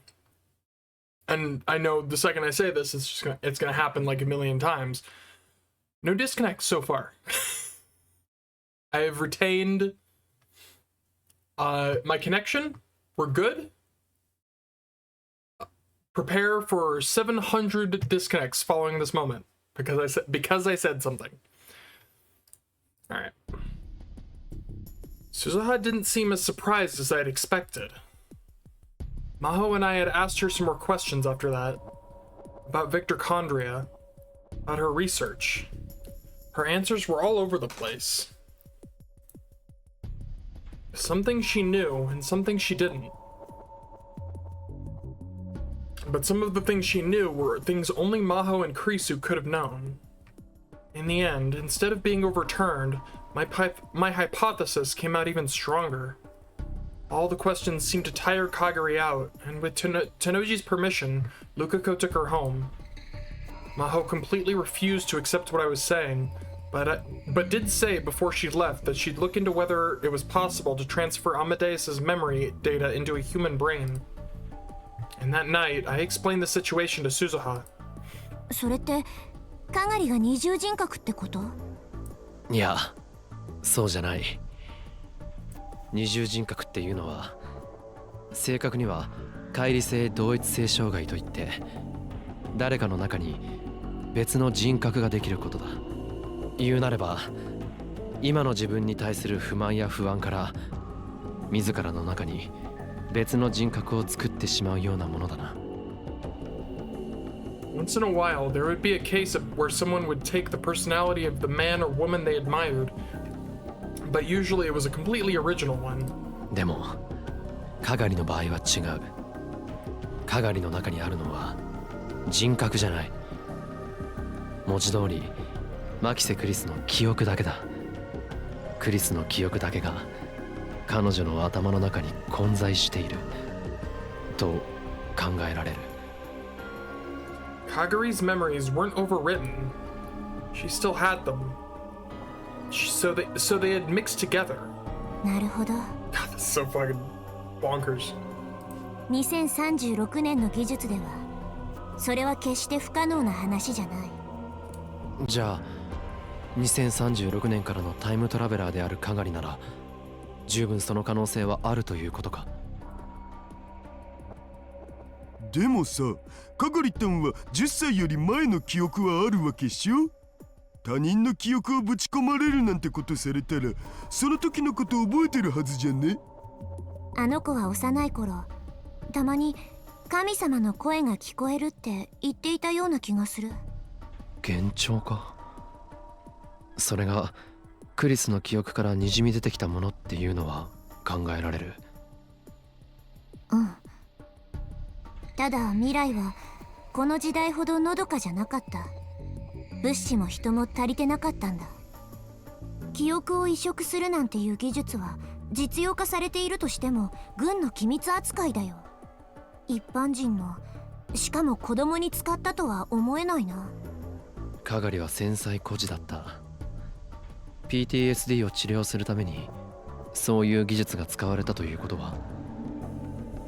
and I know the second I say this, it's gonna happen like a million times. No disconnects so far. I have retained my connection. We're good. Prepare for 700 disconnects following this moment because I said something. All right. Suzuha didn't seem as surprised as I'd expected. Maho and I had asked her some more questions after that about Victorchondria, about her research. Her answers were all over the place. Some things she knew and some things she didn't. But some of the things she knew were things only Maho and Krisu could have known. In the end, instead of being overturned, my hypothesis came out even stronger. All the questions seemed to tire Kagari out, and with Tenoji's permission, Lukako took her home. Maho completely refused to accept what I was saying, but did say before she left that she'd look into whether it was possible to transfer Amadeus's memory data into a human brain. And that night, I explained the situation to Suzuha. それってかがりが二重人格ってこと？いや、そうじゃない。二重人格っていうのは正確には乖離性同一性障害といって、誰かの中に別の人格ができることだ。言うなれば今の自分に対する不満や不安から自らの中に別の人格を作ってしまうようなものだな。Once in a while, there would be a case where someone would take the personality of the man or woman they admired, but usually it was a completely original one. でもかがりの場合は違う。かがりの中にあるのは人格じゃない。文字通りマキセ・クリスの記憶だけだ。クリスの記憶だけが彼女の頭の中に混在していると考えられる。Kagari's memories weren't overwritten. She still had them. So they had mixed together. なるほど。God, that's so fucking bonkers. 2036年の技術ではそれは決して不可能な話じゃない。じゃあ2036年からのタイムトラベラーであるかがりなら十分その可能性はあるということか。でもさ、かがりたんは10歳より前の記憶はあるわけっしょ。他人の記憶をぶち込まれるなんてことされたらその時のこと覚えてるはずじゃね。あの子は幼い頃たまに神様の声が聞こえるって言っていたような気がする。幻聴か。それがクリスの記憶からにじみ出てきたものっていうのは考えられる。うん。ただ未来はこの時代ほどのどかじゃなかった。物資も人も足りてなかったんだ。記憶を移植するなんていう技術は実用化されているとしても軍の機密扱いだよ。一般人の、しかも子供に使ったとは思えないな。かがりは繊細孤児だった。 PTSD を治療するためにそういう技術が使われたということは。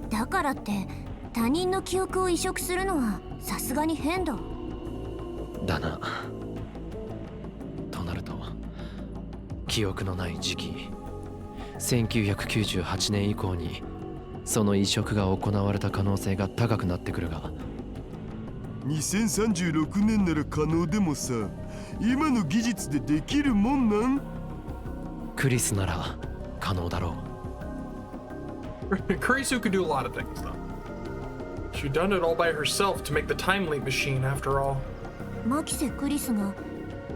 だからって他人の記憶を移植するのはさすがに変だ。だな。となると記憶のない時期1998年以降にその移植が行われた可能性が高くなってくるが、2036年なら可能でもさ、今の技術でできるもんなん？クリスなら可能だろう。Kurisu could do a lot of things, though. She'd done it all by herself to make the time leap machine, after all. マキセ・クリスが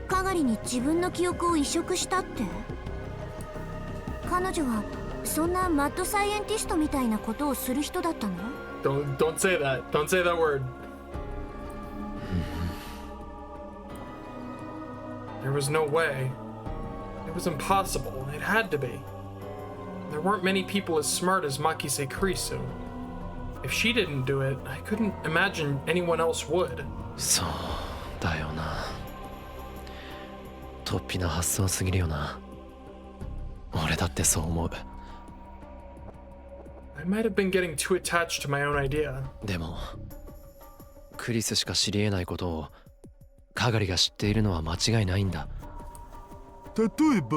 かがりに自分の記憶を移植したって？彼女はそんなマッドサイエンティストみたいなことをする人だったの？ Don't say that. Don't say that word. There was no way. It was impossible. It had to be. There weren't many people as smart as Makise Kurisu. If she didn't do it, I couldn't imagine anyone else would. そうだよな。突飛な発想すぎるよな。俺だってそう思う。I might have been getting too attached to my own idea. でもクリスしか知り得ないことをかがりが知っているのは間違いないんだ。例えば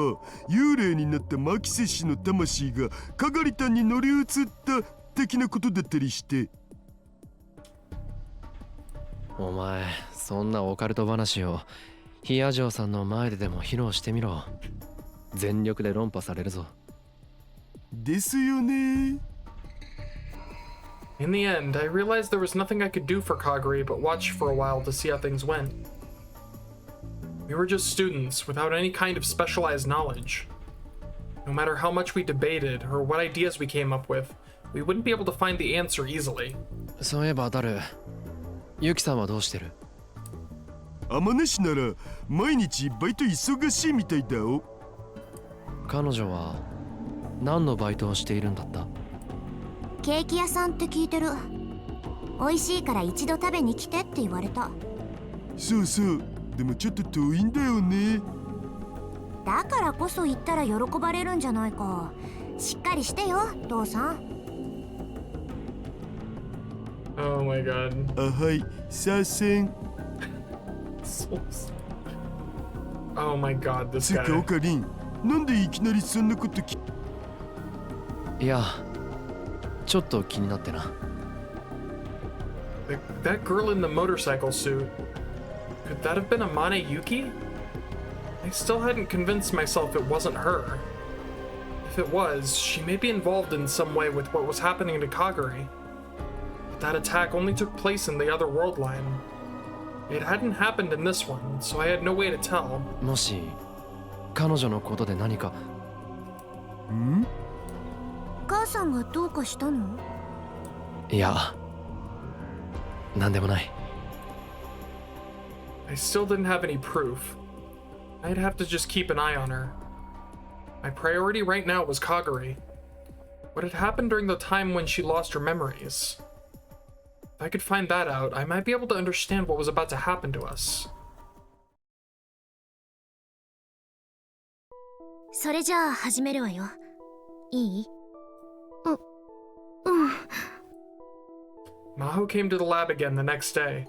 幽霊になったマキセ氏の魂がかがりたんに乗り移った的なことだったりして。お前そんなオカルト話をヒヤジョーさんの前ででも披露してみろ。全力で論破されるぞ。ですよね。In the end, I realized there was nothing I could do for Kagari but watch for a while to see how things went. We were just students without any kind of specialized knowledge. No matter how much we debated or what ideas we came up with, we wouldn't be able to find the answer easily. そういえばダル、ユキさんはどうしてる？天音なら毎日バイト忙しいみたいだよ。彼女は何のバイトをしているんだった？ケーキ屋さんって聞いてる。美味しいから一度食べに来てって言われた。そうそう、でもちょっと遠いんだよね。だからこそ言ったら喜ばれるんじゃないか。しっかりしてよ、父さん。Oh my god. はい左遷 Oh my god, this つうか guy. オカリンなんでいきなりそんなこといやちょっと気になってな。 That girl in the motorcycle suit. Could that have been Amane Yuki? I still hadn't convinced myself it wasn't her. If it was, she may be involved in some way with what was happening to Kagari. But that attack only took place in the other world line. It hadn't happened in this one, so I had no way to tell. もし彼女のことで何か。ん母さんがどうかしたの？いやなんでもない。 I still didn't have any proof. I'd have to just keep an eye on her. My priority right now was Kagari. What had happened during the time when she lost her memories? If I could find that out, I might be able to understand what was about to happen to us. それじゃあ始めるわよ。いい？Maho came to the lab again the next day.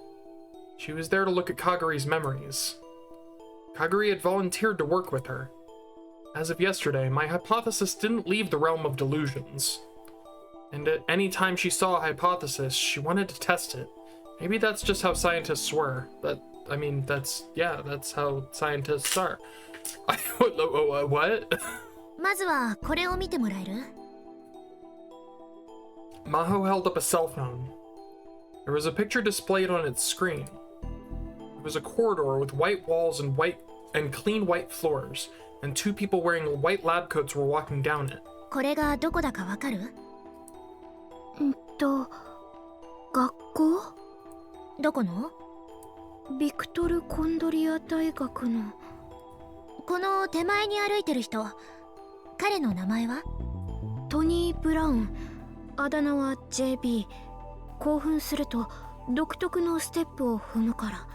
She was there to look at Kagari's memories. Kagari had volunteered to work with her. As of yesterday, my hypothesis didn't leave the realm of delusions. And at any time she saw a hypothesis, she wanted to test it. Maybe that's just how scientists were. That's how scientists are. What? まずはこれを見てもらえる？ Maho held up a cell phone. There was a picture displayed on its screen. It was a corridor with white walls and clean white floors, and two people wearing white lab coats were walking down it. これがどこだかわかる？学校？どこの？ビクトル・コンドリア大学の。この手前に歩いてる人、彼の名前は？トニー・ブラウン。あだ名は JB。興奮すると独特のステップを踏むから。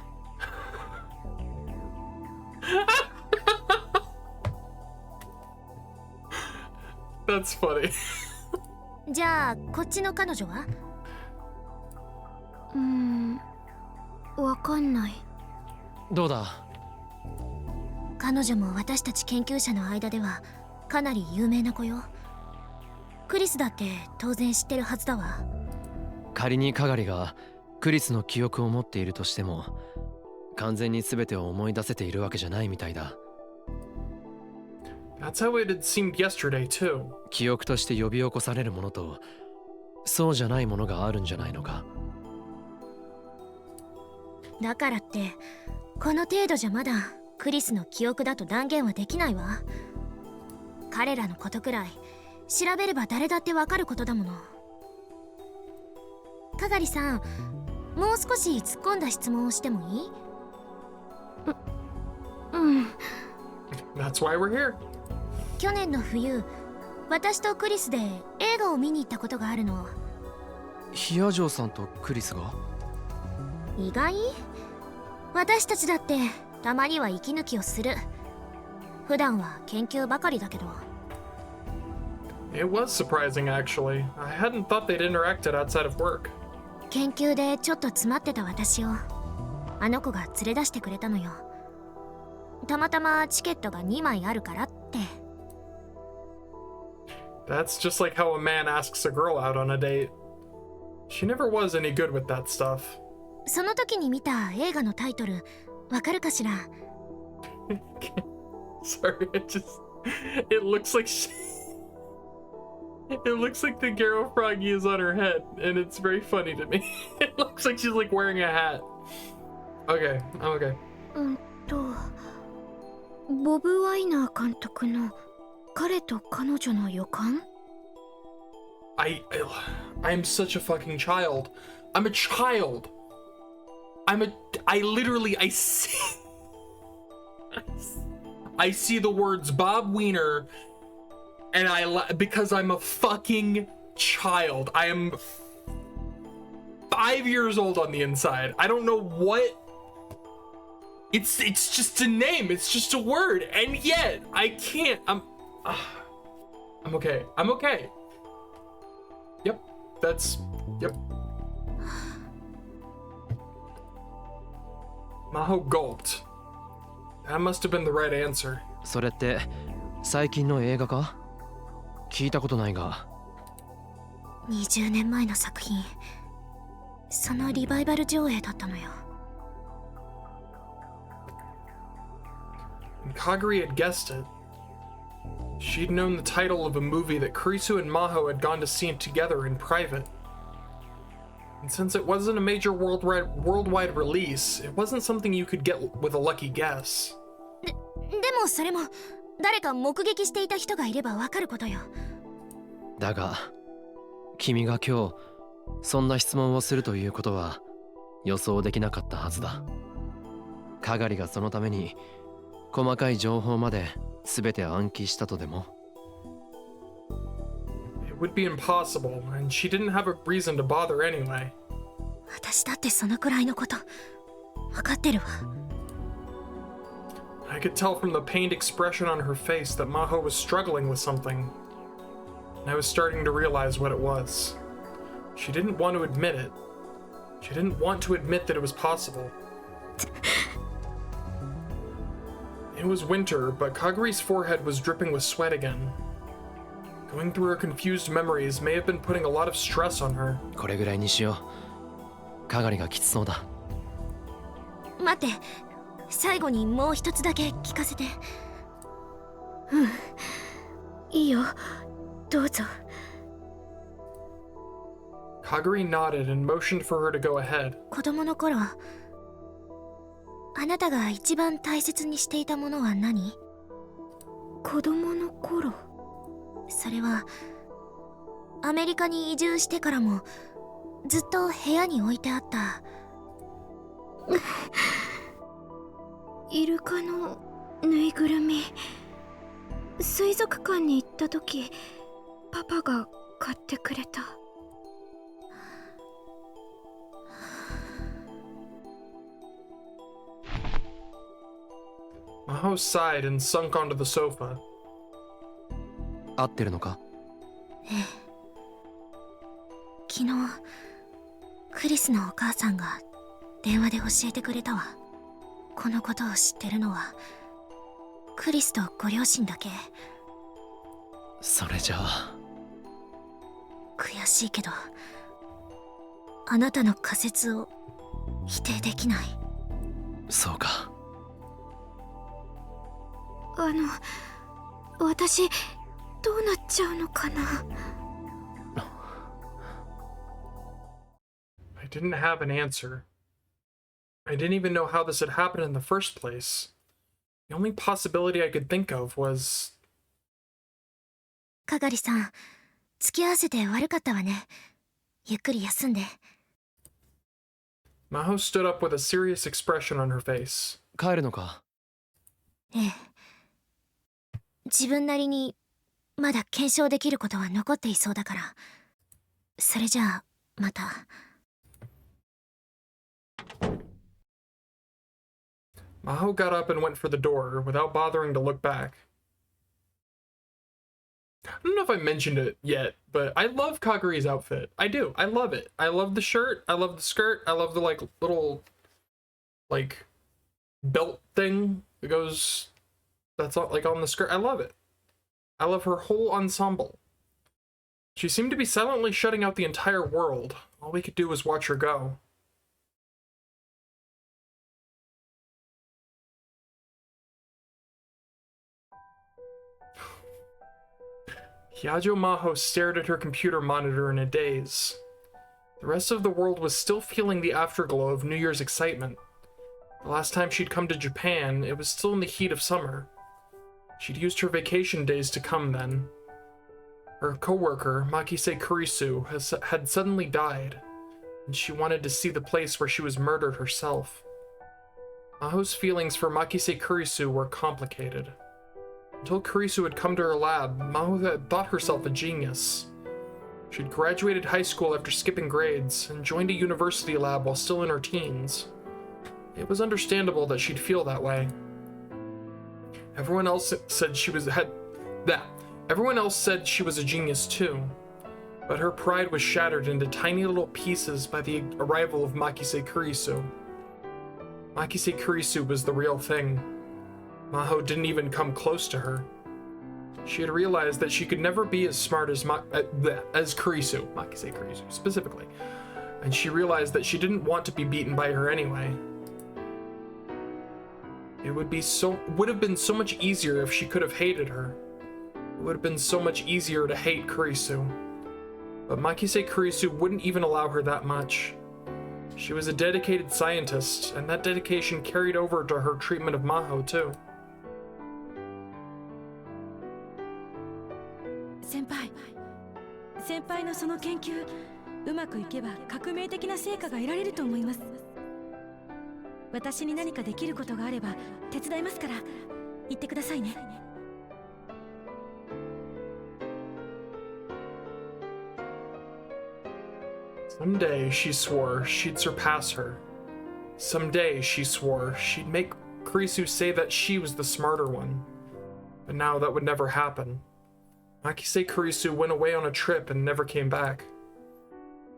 That's funny. じゃあこっちの彼女は？わかんない。どうだ？彼女も私たち研究者の間ではかなり有名な子よ。クリスだって当然知ってるはずだわ。仮にカガリがクリスの記憶を持っているとしても完全に全てを思い出せているわけじゃないみたいだ。That's how it had seemed yesterday, too. 記憶として呼び起こされるものとそうじゃないものがあるんじゃないのか。だからってこの程度じゃまだクリスの記憶だと断言はできないわ。彼らのことくらい調べれば誰だってわかることだもの。かがりさん、もう少し突っ込んだ質問をしてもいい？That's why we're here. 去年の冬、私とクリスで映画を見に行ったことがあるの。ヒアジョーさんとクリスが？意外？私たちだってたまには息抜きをする。普段は研究ばかりだけど。It was surprising, actually. I hadn't thought they'd interacted outside of work. 研究でちょっと詰まってた私をあの子が連れ出してくれたのよ。たまたまチケットが2枚あるからって。That's just like how a man asks a girl out on a date. She never was any good with that stuff. その時に見た映画のタイトルわかるかしら？ Sorry, it looks like it looks like the Garo Froggy is on her head, and it's very funny to me. It looks like she's like wearing a hat. Okay, I'm okay. ボブ・ワイナー監督の彼と彼女の予感？ I'm such a fucking child. I'm a child. I see the words Bob Wiener, and because I'm a fucking child. I am 5 years old on the inside. I don't know what. It's just a name. It's just a word, and yet I can't. I'm okay. I'm okay. Yep. Maho gulped. That must have been the right answer. それって最近の映画か？聞いたことないが。20年前の作品、そのリバイバル上映だったのよ。And Kaguri had guessed it. She'd known the title of a movie that Kurisu and Maho had gone to see together in private. And since it wasn't a major worldwide release, it wasn't something you could get with a lucky guess. でもそれも誰か目撃していた人がいればわかることよ。だが君が今日そんな質問をするということは予想できなかったはずだ。かがりがそのために細かい情報まで全て暗記したとでも。 It would be impossible, and she didn't have a reason to bother anyway. 私だってそのくらいのこと分かってるわ。I could tell from the pained expression on her face that Maho was struggling with something. And I was starting to realize what it was. She didn't want to admit it. She didn't want to admit that it was possible. It was winter, but Kaguri's forehead was dripping with sweat again. Going through her confused memories may have been putting a lot of stress on her. これぐらいにしよう。かがりがきつそうだ。待って、最後にもう一つだけ聞かせて。うん、いいよ、どうぞ。Kaguri nodded and motioned for her to go ahead. 子供の頃、あなたが一番大切にしていたものは何？子供の頃。それはアメリカに移住してからもずっと部屋に置いてあったイルカのぬいぐるみ。水族館に行った時パパが買ってくれた。Maho sighed and sunk onto the sofa. 合ってるのか？ええ。昨日クリスのお母さんが電話で教えてくれたわ。このことを知ってるのはクリスとご両親だけ。それじゃあ悔しいけどあなたの仮説を否定できない。そうか。私どうなっちゃうのかな。I didn't have an answer. I didn't even know how this had happened in the first place. The only possibility I could think of was... かがりさん、付き合わせて悪かったわね。ゆっくり休んで。Maho stood up with a serious expression on her face. 帰るのか？ええ。自分なりにまだ検証できることは残っていそうだから。それじゃあまた。Maho got up and went for the door without bothering to look back. I don't know if I mentioned it yet, but I love Kaguri's outfit. I do. I love it. I love the shirt. I love the skirt. I love the little belt thing that goes that's on the skirt. I love it. I love her whole ensemble. She seemed to be silently shutting out the entire world. All we could do was watch her go. Hyajo Maho stared at her computer monitor in a daze. The rest of the world was still feeling the afterglow of New Year's excitement. The last time she'd come to Japan, it was still in the heat of summer. She'd used her vacation days to come then. Her co-worker, Makise Kurisu, had suddenly died, and she wanted to see the place where she was murdered herself. Maho's feelings for Makise Kurisu were complicated. Until Kurisu had come to her lab, Maho had thought herself a genius. She'd graduated high school after skipping grades and joined a university lab while still in her teens. It was understandable that she'd feel that way. Everyone else said she was a genius too, but her pride was shattered into tiny little pieces by the arrival of Makise Kurisu. Makise Kurisu was the real thing. Maho didn't even come close to her. She had realized that she could never be as smart as Kurisu, Makise Kurisu specifically, and she realized that she didn't want to be beaten by her anyway. It would have been so much easier if she could have hated her. It would have been so much easier to hate Kurisu. But Makise Kurisu wouldn't even allow her that much. She was a dedicated scientist, and that dedication carried over to her treatment of Maho too. 先輩のその研究、うまくいけば革命的な成果が得られると思います。私に何かできることがあれば手伝いますから、言ってくださいね。Someday, she swore, she'd surpass her. Someday, she swore, she'd make Kurisu say that she was the smarter one. But now that would never happen. Makise Kurisu went away on a trip and never came back.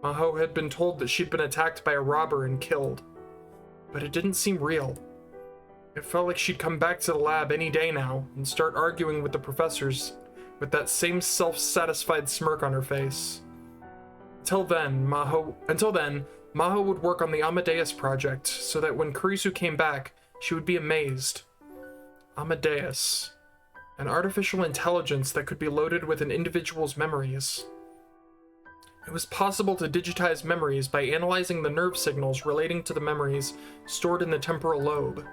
Maho had been told that she'd been attacked by a robber and killed. But it didn't seem real. It felt like she'd come back to the lab any day now and start arguing with the professors with that same self-satisfied smirk on her face. Until then, Maho would work on the Amadeus project so that when Kurisu came back, she would be amazed. Amadeus. An artificial intelligence that could be loaded with an individual's memories. It was possible to digitize memories by analyzing the nerve signals relating to the memories stored in the temporal lobe.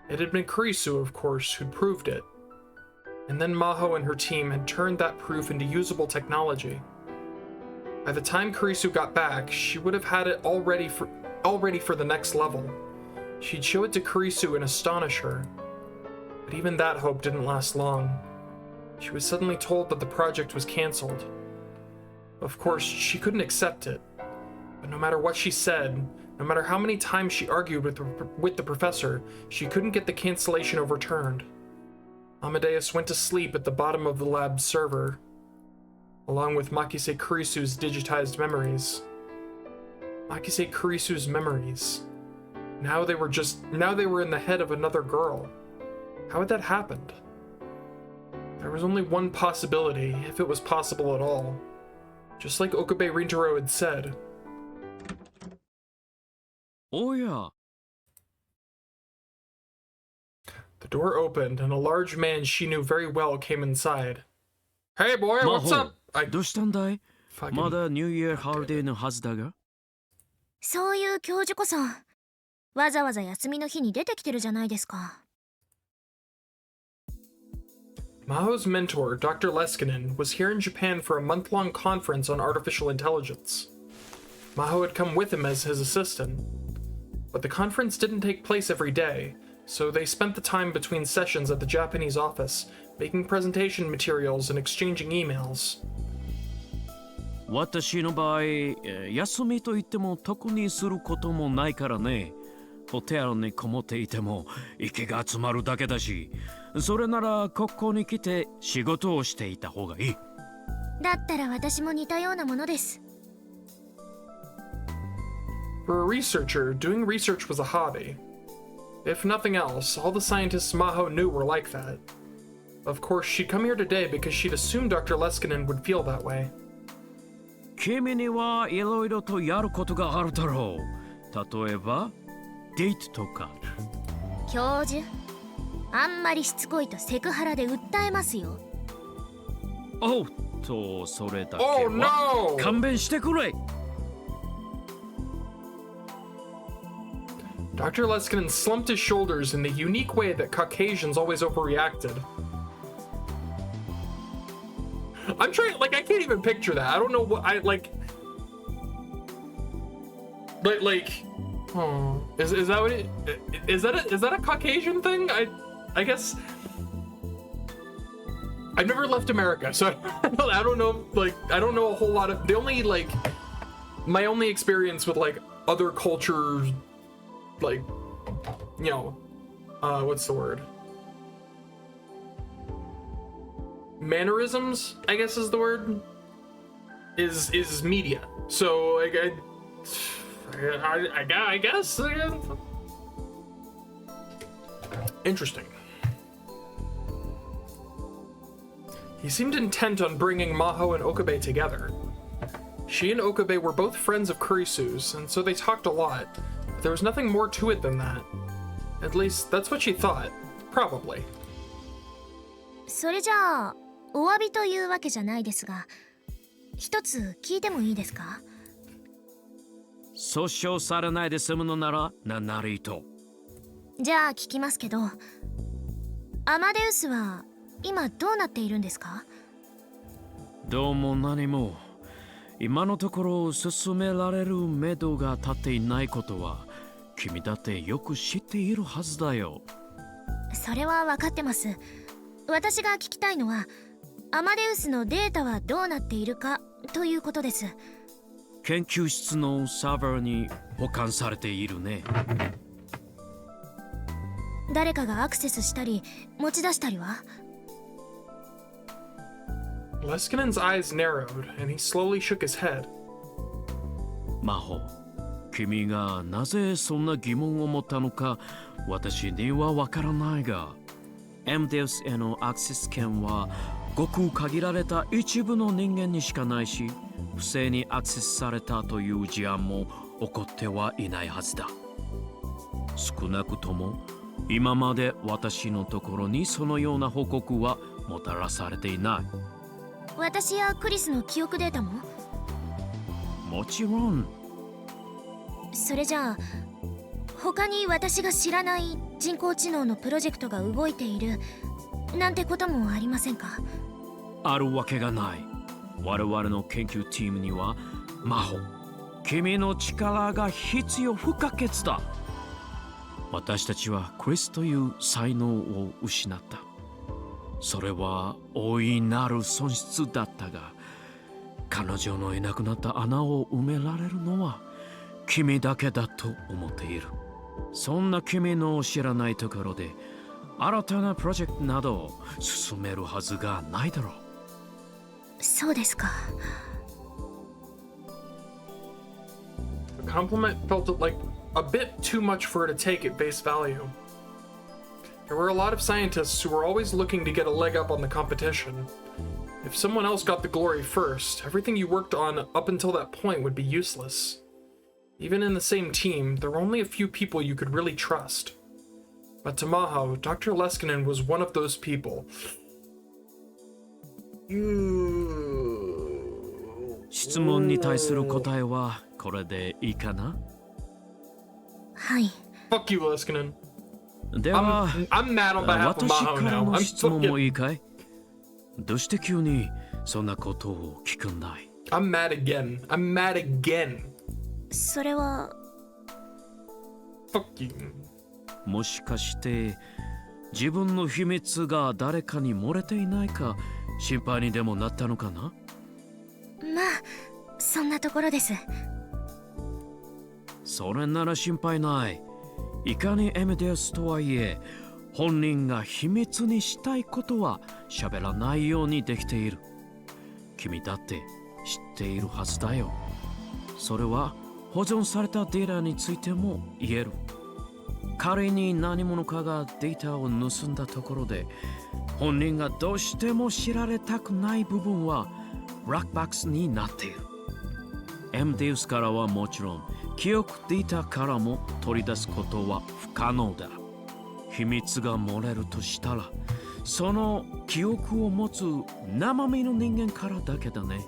It had been Kurisu, of course, who'd proved it. And then Maho and her team had turned that proof into usable technology. By the time Kurisu got back, she would have had it all ready for the next level. She'd show it to Kurisu and astonish her. But even that hope didn't last long. She was suddenly told that the project was cancelled. Of course, she couldn't accept it. But no matter what she said, no matter how many times she argued with the professor, she couldn't get the cancellation overturned. Amadeus went to sleep at the bottom of the lab's server, along with Makise Kurisu's digitized memories. Makise Kurisu's memories. Now they were in the head of another girl. How had that happened? There was only one possibility, if it was possible at all. Just like Okabe Rintaro had said. Oh yeah. The door opened, and a large man she knew very well came inside. Hey boy, what's up? どうしたんだい？まだニューイヤーハリデーのはずだが。そういう教授こそわざわざ休みの日に出てきてるじゃないですか。Maho's mentor, Dr. Leskinen, was here in Japan for a month-long conference on artificial intelligence. Maho had come with him as his assistant. But the conference didn't take place every day, so they spent the time between sessions at the Japanese office, making presentation materials and exchanging emails. 私の場合、休みといっても特にすることもないからね。ホテルにこもっていても息が集まるだけだし、それならここに来て仕事をしていた方がいい。だったら私も似たようなものです。For a researcher, doing research was a hobby. If nothing else, all the scientists Maho knew were like that. Of course, she'd come here today because she'd assumed Dr. Leskinen would feel that way. 君にはいろいろとやることがあるだろう。例えば、デートとか。教授、あんまりしつこいとセクハラで訴えますよ。おっと、それだけは。Oh no! 勘弁してくれ。Dr. Leskinen slumped his shoulders in the unique way that Caucasians always overreacted. I'm trying, I can't even picture that. I don't know what I like. Is that what it is? That a Caucasian thing? I guess I've never left America, so I don't know. I don't know a whole lot of the only my only experience with other cultures. What's the word? Mannerisms, I guess is the word. Is media. So I guess. Interesting. He seemed intent on bringing Maho and Okabe together. She and Okabe were both friends of Kurisu's, and so they talked a lot. But there was nothing more to it than that. At least, that's what she thought. Probably. それじゃあお詫びというわけじゃないですが、一つ聞いてもいいですか？訴訟されないで済むのなら何なりと。じゃあ聞きますけど、アマデウスは今どうなっているんですか？どうも何も。今のところ進められる目処が立っていないことは君だってよく知っているはずだよ。それは分かってます。私が聞きたいのはアマデウスのデータはどうなっているかということです。研究室のサーバーに保管されているね。誰かがアクセスしたり持ち出したりは？ Leskinen's eyes narrowed, and he slowly shook his head. マホ、君がなぜそんな疑問を持ったのか私にはわからないが、エムデウスへのアクセス権はごく限られた一部の人間にしかないし、不正にアクセスされたという事案も起こってはいないはずだ。少なくとも今まで私のところにそのような報告はもたらされていない。私やクリスの記憶データも？もちろん。それじゃあ他に私が知らない人工知能のプロジェクトが動いているなんてこともありませんか？あるわけがない。我々の研究チームにはマホ、君の力が必要不可欠だ。私たちはクリスという才能を失った。それは大いなる損失だったが、彼女のいなくなった穴を埋められるのは君だけだと思っている。そんな君の知らないところで新たなプロジェクトなどを進めるはずがないだろう。そうですか。The compliment felt like a bit too much for her to take at face value. There were a lot of scientists who were always looking to get a leg up on the competition. If someone else got the glory first, everything you worked on up until that point would be useless. Even in the same team, there were only a few people you could really trust. But to Maho, Dr. Leskinen was one of those people. 質問に対する答えはこれでいいかな？はい。Fuck you, Leskinen. では、I'm mad on behalf of 私 Maho から now. の I'm 質問も fucking... いいかい？どうして急にそんなことを聞くんだい？ I'm mad again. I'm mad again. それは Fuck you. もしかして自分の秘密が誰かに漏れていないか心配にでもなったのかな？まあそんなところです。それなら心配ない。いかにエメデウスとはいえ本人が秘密にしたいことは喋らないようにできている。君だって知っているはずだよ。それは保存されたデータについても言える。仮に何者かがデータを盗んだところで本人がどうしても知られたくない部分はブラックボックスになっている。エムデウスからはもちろん記憶データからも取り出すことは不可能だ。秘密が漏れるとしたらその記憶を持つ生身の人間からだけだね。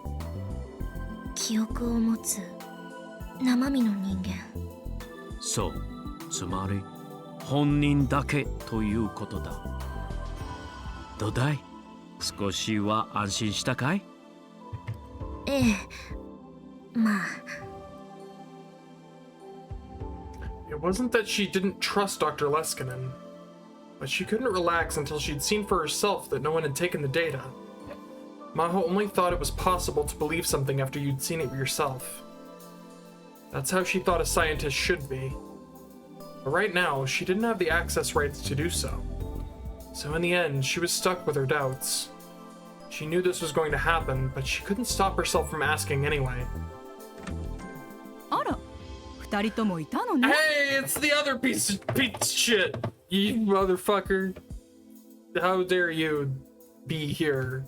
記憶を持つ生身の人間。そう、つまり本人だけということだ。どうだい？少しは安心したかい？ええ、まあ。It wasn't that she didn't trust Dr. Leskinen, but she couldn't relax until she'd seen for herself that no one had taken the data. Maho only thought it was possible to believe something after you'd seen it yourself. That's how she thought a scientist should be. But right now, she didn't have the access rights to do so. So in the end, she was stuck with her doubts. She knew this was going to happen, but she couldn't stop herself from asking anyway. あら、二人ともいたのね。 Hey, it's the other piece of shit. You motherfucker. How dare you be here?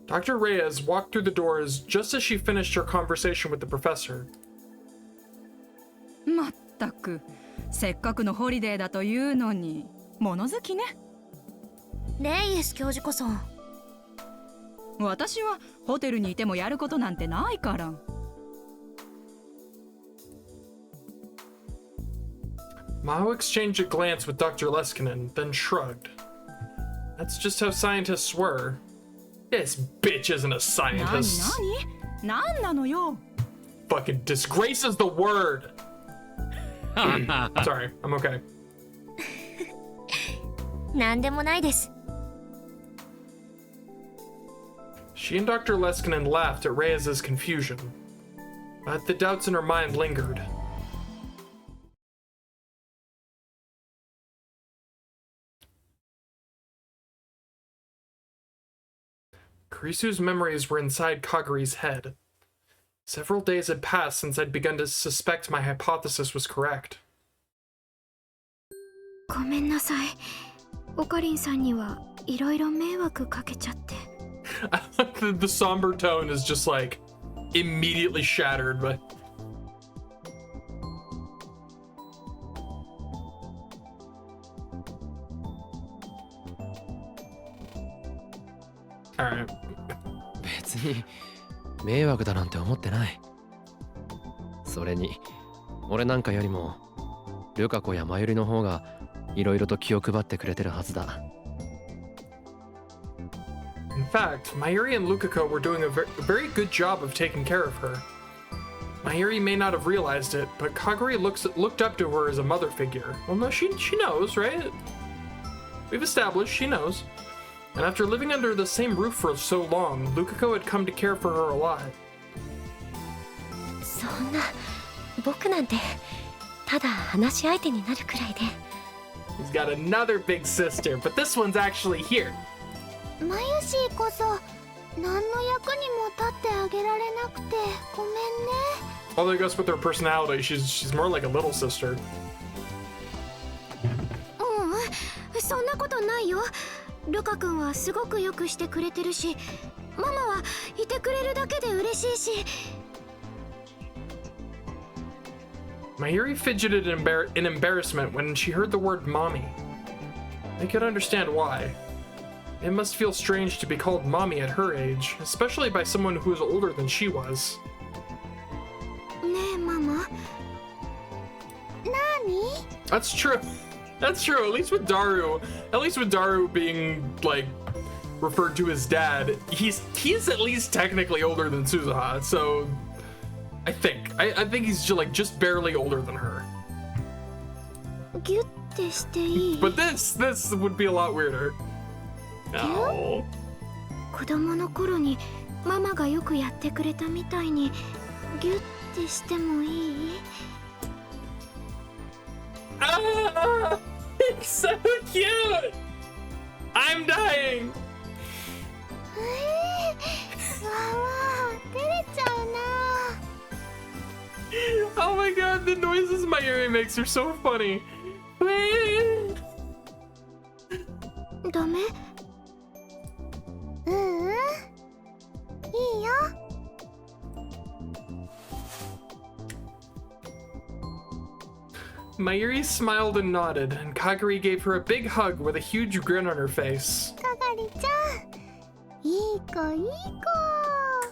Dr. Reyes walked through the doors just as she finished her conversation with the professor. まったく、せっかくのホリデーだというのに、物好きね。レイエス教授こそ。私はホテルにいてもやることなんてないから。Mao exchanged a glance with Dr. Leskinen, then shrugged. That's just how scientists were. This bitch isn't a scientist. 何なのよ。Fucking disgrace is the word. Sorry, I'm okay. なんでもないです。She and Dr. Leskinen laughed at Reyes' confusion, but the doubts in her mind lingered. Kurisu's memories were inside Kaguri's head. Several days had passed since I'd begun to suspect my hypothesis was correct. ごめんなさい。オカリンさんにはいろいろ迷惑かけちゃって。The somber tone is just like immediately shattered by. Alright. 別に迷惑だなんて思ってない。それに俺なんかよりもルカ子やマユリの方がいろいろと気を配ってくれてるはずだ。In fact, Mayuri and Lukako were doing a very good job of taking care of her. Mayuri may not have realized it, but Kaguri looked up to her as a mother figure. Well, no, she knows, right? We've established she knows. And after living under the same roof for so long, Lukako had come to care for her a lot. そんな、僕なんてただ話し相手になるくらいで。He's got another big sister, but this one's actually here. マユシーこそ何の役にも立ってあげられなくてごめんね。Although I guess with her personality, she's more like a little sister. そんなことないよ。ルカ君はすごくよくしてくれてるし、ママはいてくれるだけで嬉しいし。Mayuri fidgeted in embarrassment when she heard the word mommy. I could understand why. It must feel strange to be called mommy at her age, especially by someone who is older than she was. ねえママ。何？ That's true. That's true. At least with Daru being like referred to as dad, he's at least technically older than Suzuha. So I think he's just barely older than her. ギュッてしていい？ But this would be a lot weirder. No. 子供の頃にママがよくやってくれたみたいにギュッてしてもいい？ Ah, it's so cute. I'm dying. わわ、照れちゃうな。 Oh my god, the noises Mayuri makes are so funny. ダメ？いいよ。Mayuri smiled and nodded, and Kaguri gave her a big hug with a huge grin on her face. かがりちゃん、いい子いい子。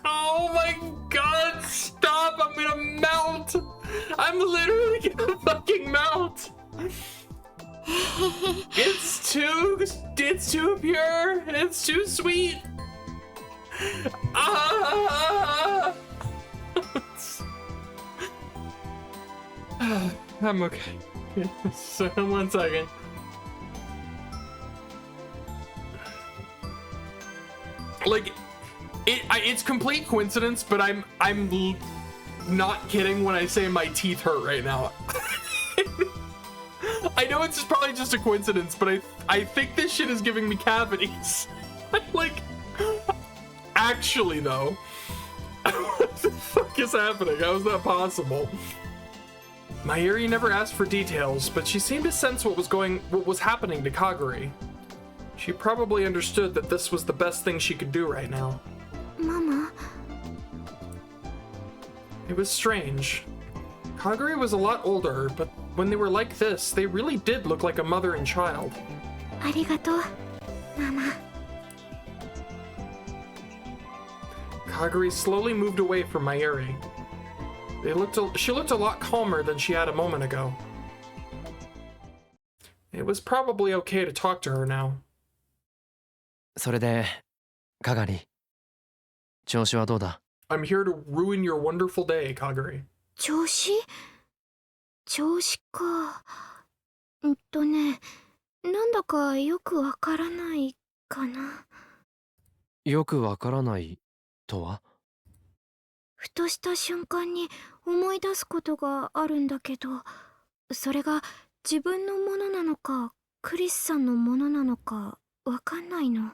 Oh my god, stop! I'm gonna melt! I'm literally gonna fucking melt! It's too pure! It's too sweet! Ah! I'm okay. So, 1 second. Like, it's complete coincidence, but I'm not kidding when I say my teeth hurt right now. I know it's probably just a coincidence, but I think this shit is giving me cavities. Like, actually though, what the fuck is happening? How is that possible? Mayuri never asked for details, but she seemed to sense what was happening to Kaguri. She probably understood that this was the best thing she could do right now. ママ It was strange. Kaguri was a lot older, but when they were like this, they really did look like a mother and child. ありがとうママ Kaguri slowly moved away from Mayuri. She looked a lot calmer than she had a moment ago. It was probably okay to talk to her now. それでかがり調子はどうだ？ I'm here to ruin your wonderful day, Kaguri. 調子かなんだかよくわからないかな。よくわからないとは？ふとした瞬間に思い出すことがあるんだけど、それが自分のものなのかクリスさんのものなのかわかんないの。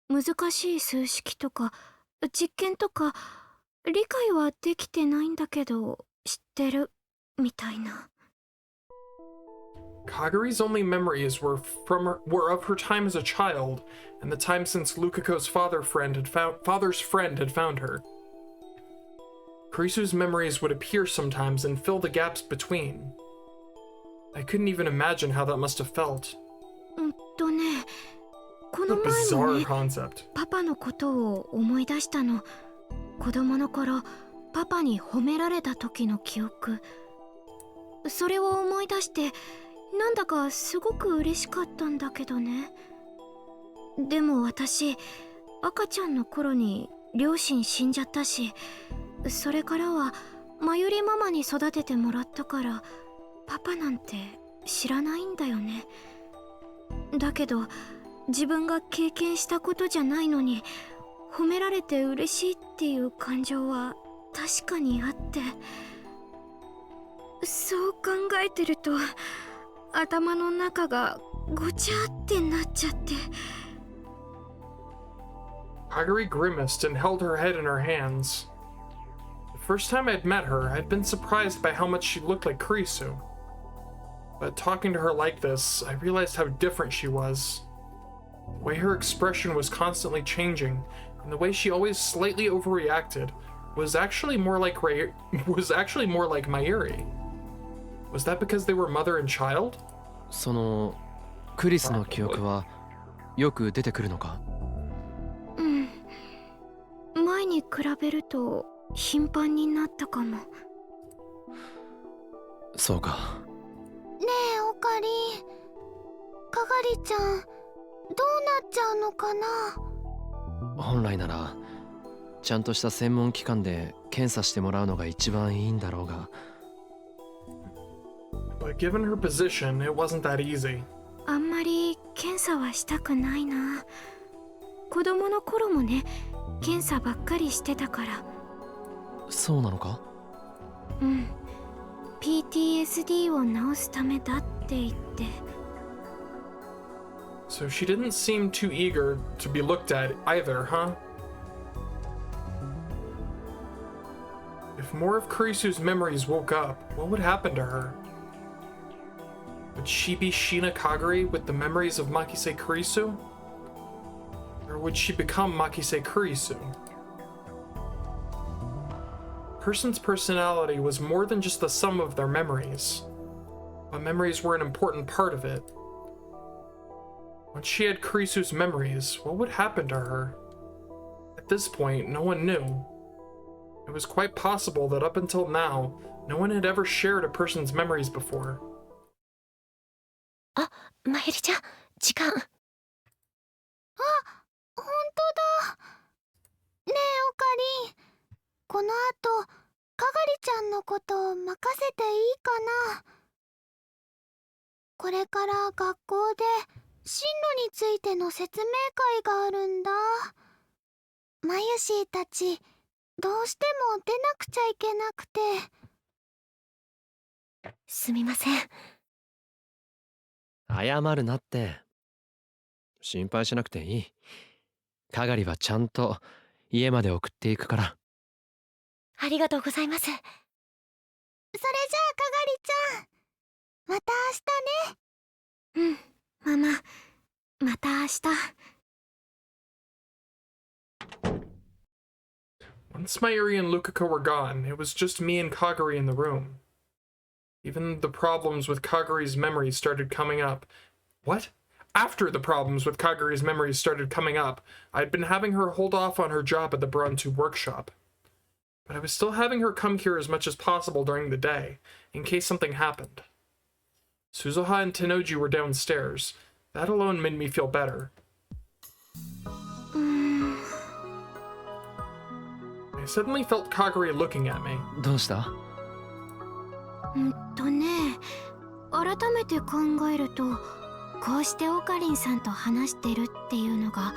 難しい数式とか実験とか理解はできてないんだけど知ってるみたいな。Kaguri's only memories were of her time as a child and the time since Lukako's father's friend had found her. Kurisu's memories would appear sometimes and fill the gaps between. I couldn't even imagine how that must have felt. こ What の a 前も bizarre ね、 concept. パパのことを思い出したの。子供の頃パパに褒められた時の記憶。それを思い出してなんだかすごく嬉しかったんだけどね。でも私赤ちゃんの頃に両親死んじゃったし、それからはまゆりママに育ててもらったからパパなんて知らないんだよね。だけど自分が経験したことじゃないのに褒められて嬉しいっていう感情は確かにあって、そう考えてると頭の中がごちゃってなっちゃって。 Kaguri grimaced and held her head in her hands. The first time I'd met her, I'd been surprised by how much she looked like Kurisu. But talking to her like this, I realized how different she was. The way her expression was constantly changing, and the way she always slightly overreacted, was actually more like Mayuri. Was that because they were mother and child? そのクリスの記憶はよく出てくるのか？うん、前に比べると頻繁になったかも。そうか。ねえおかり、かがりちゃんどうなっちゃうのかな。本来ならちゃんとした専門機関で検査してもらうのが一番いいんだろうが。But given her position, it wasn't that easy. あんまり検査はしたくないな。子供の頃もね、検査ばっかりしてたから。そうなのか？うん。PTSD を治すためだって言って。So she didn't seem too eager to be looked at either, huh? If more of Kurisu's memories woke up, what would happen to her? Would she be Shina Kaguri with the memories of Makise Kurisu? Or would she become Makise Kurisu? A person's personality was more than just the sum of their memories, but memories were an important part of it. Once she had Kurisu's memories, what would happen to her? At this point, no one knew. It was quite possible that up until now, no one had ever shared a person's memories before. あ、まゆりちゃん、時間。あ、ほんとだ。ねえおかり、この後かがりちゃんのこと任せていいかな。これから学校で進路についての説明会があるんだ。まゆしーたちどうしても出なくちゃいけなくて。すみません。謝るなって。心配しなくていい。かがりはちゃんと家まで送っていくから。ありがとうございます。それじゃあかがりちゃん、また明日ね。うん、ママ、また明日。Once Mayuri and Lukako were gone, it was just me and Kagari in the room. Even the problems with Kagari's memories started coming up. What? After the problems with Kagari's memories started coming up, I'd been having her hold off on her job at the Brontu workshop. But I was still having her come here as much as possible during the day, in case something happened. Suzuha and Tennoji were downstairs. That alone made me feel better. I suddenly felt Kagari looking at me. どうした？改めて考えると、こうしてオカリンさんと話してるっていうのが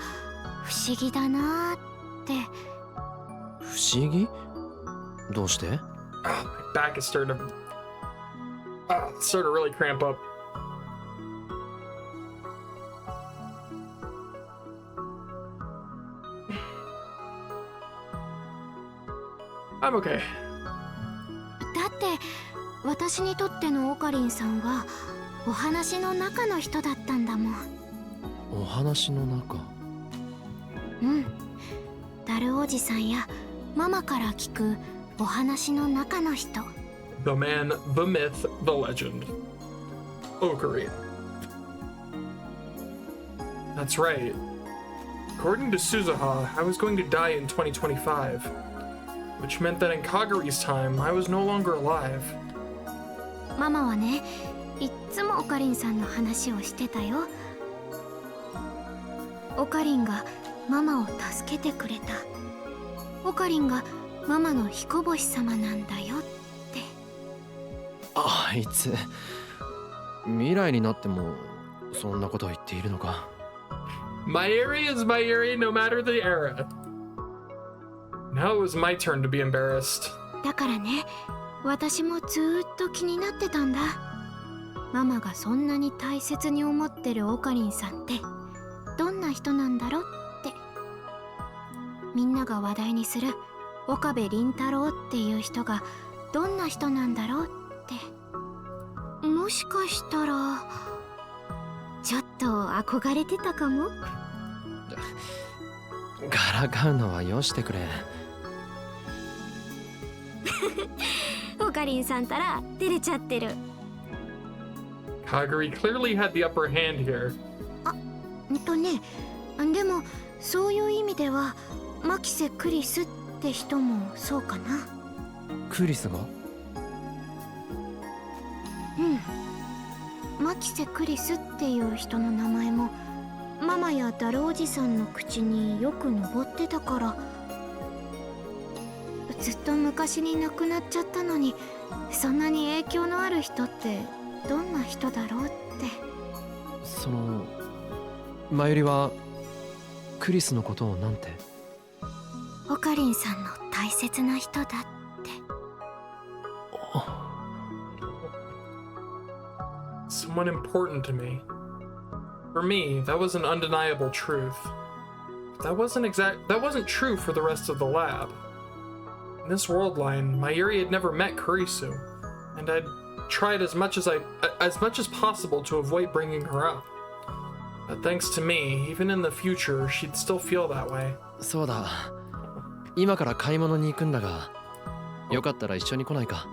不思議だなーって。不思議？どうして？ My back is starting to really cramp up. I'm okay. だって私にとってのオカリンさんはお話の中の人だったんだもん。お話の中？ダルおじさんやママから聞くお話の中の人。The man, the myth, the legend. Okari. That's right. According to Suzuha, I was going to die in 2025. Which meant that in Kagari's time, I was no longer alive. ママはね、いっつもオカリンさんの話をしてたよ。オカリンがママを助けてくれた。オカリンがママの彦星様なんだよって。あいつ、未来になってもそんなことを言っているのか。Mayuri is Mayuri no matter the era. Now it was my turn to be embarrassed. だからね、私もずーっと気になってたんだ。ママがそんなに大切に思ってるオカリンさんってどんな人なんだろうって。みんなが話題にする岡部倫太郎っていう人がどんな人なんだろうって。もしかしたらちょっと憧れてたかも。からかうのはよしてくれ。オカリンさんたら照れちゃってる。Kagari clearly had the upper hand here. でもそういう意味では牧瀬クリスって人もそうかな。クリスが？牧瀬クリスっていう人の名前もママやダルおじさんの口によく上ってたから。ずっと昔に亡くなっちゃったのにそんなに影響のある人ってどんな人だろうって。そのマユリはクリスのことをなんて？オカリンさんの大切な人だって。Someone important to me. For me, that was an undeniable truth. That wasn't true for the rest of the lab. In this world line, Mayuri had never met Kurisu, and I'd tried as much as possible to avoid bringing her up. But thanks to me, even in the future, she'd still feel that way. そうだ。今から買い物に行くんだが、よかったら一緒に来ないか？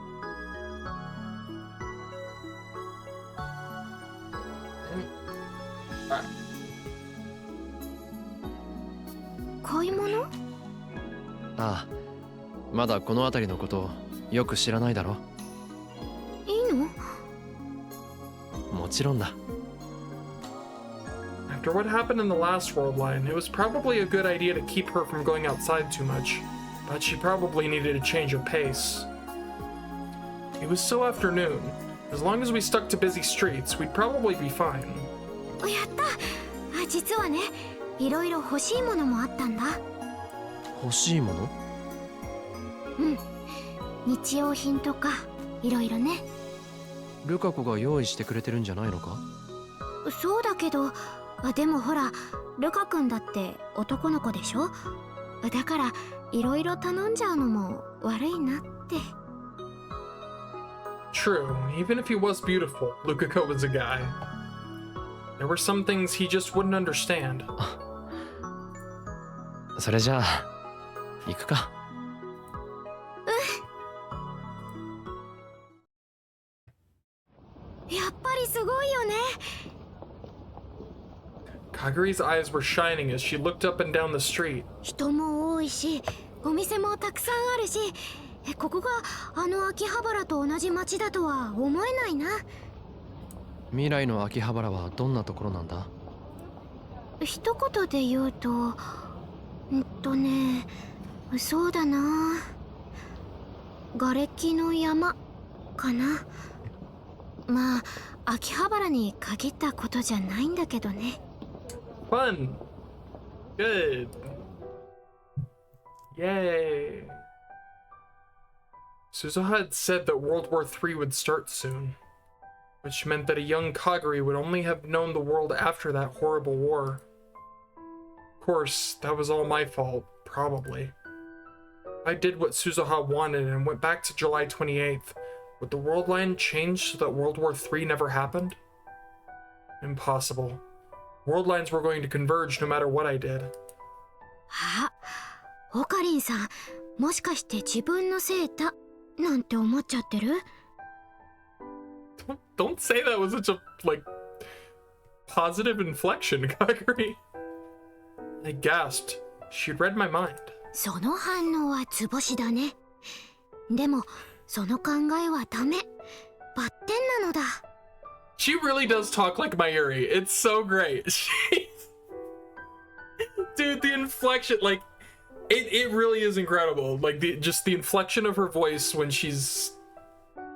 買い物？ああ、まだこの辺りのことよく知らないだろ？いいの？もちろんだ。After what happened in the last world line, it was probably a good idea to keep her from going outside too much, but she probably needed a change of pace. It was still afternoon. As long as we stuck to busy streets, we'd probably be fine. やった。実はね、いろいろ欲しいものもあったんだ。欲しいもの？日用品とかいろいろね。ルカ子が用意してくれてるんじゃないのか？そうだけど、でもほら、ルカ君だって男の子でしょ？だからいろいろ頼んじゃうのも悪いなって。True, even if he was beautiful, Lukako was a guy. There were some things he just wouldn't understand. それじゃあ行くか。やっぱりすごいよね。 Kaguri's eyes were shining as she looked up and down the street. 人も多いし、お店もたくさんあるし、ここがあの秋葉原と同じ街だとは思えないな。未来の秋葉原はどんなところなんだ？一言で言うと、そうだな。瓦礫の山かな。まあ、秋葉原に限ったことじゃないんだけどね。Fun! Good! Yay! Suzuha had said that World War III would start soon, which meant that a young Kaguri would only have known the world after that horrible war. Of course, that was all my fault, probably. I did what Suzuha wanted and went back to July 28th. Would the world line change so that World War III never happened? Impossible. World lines were going to converge no matter what I did. あ、オカリンさん、もしかして自分のせいだなんて思っちゃってる？ Don't say that with such a, like, positive inflection, Kaguri. I gasped. She'd read my mind. その反応は図星だね。でも、その考えはダメ。バッテンなのだ。She really does talk like Mayuri. It's so great. Dude, the inflection, like, it really is incredible. Like, just the inflection of her voice when she's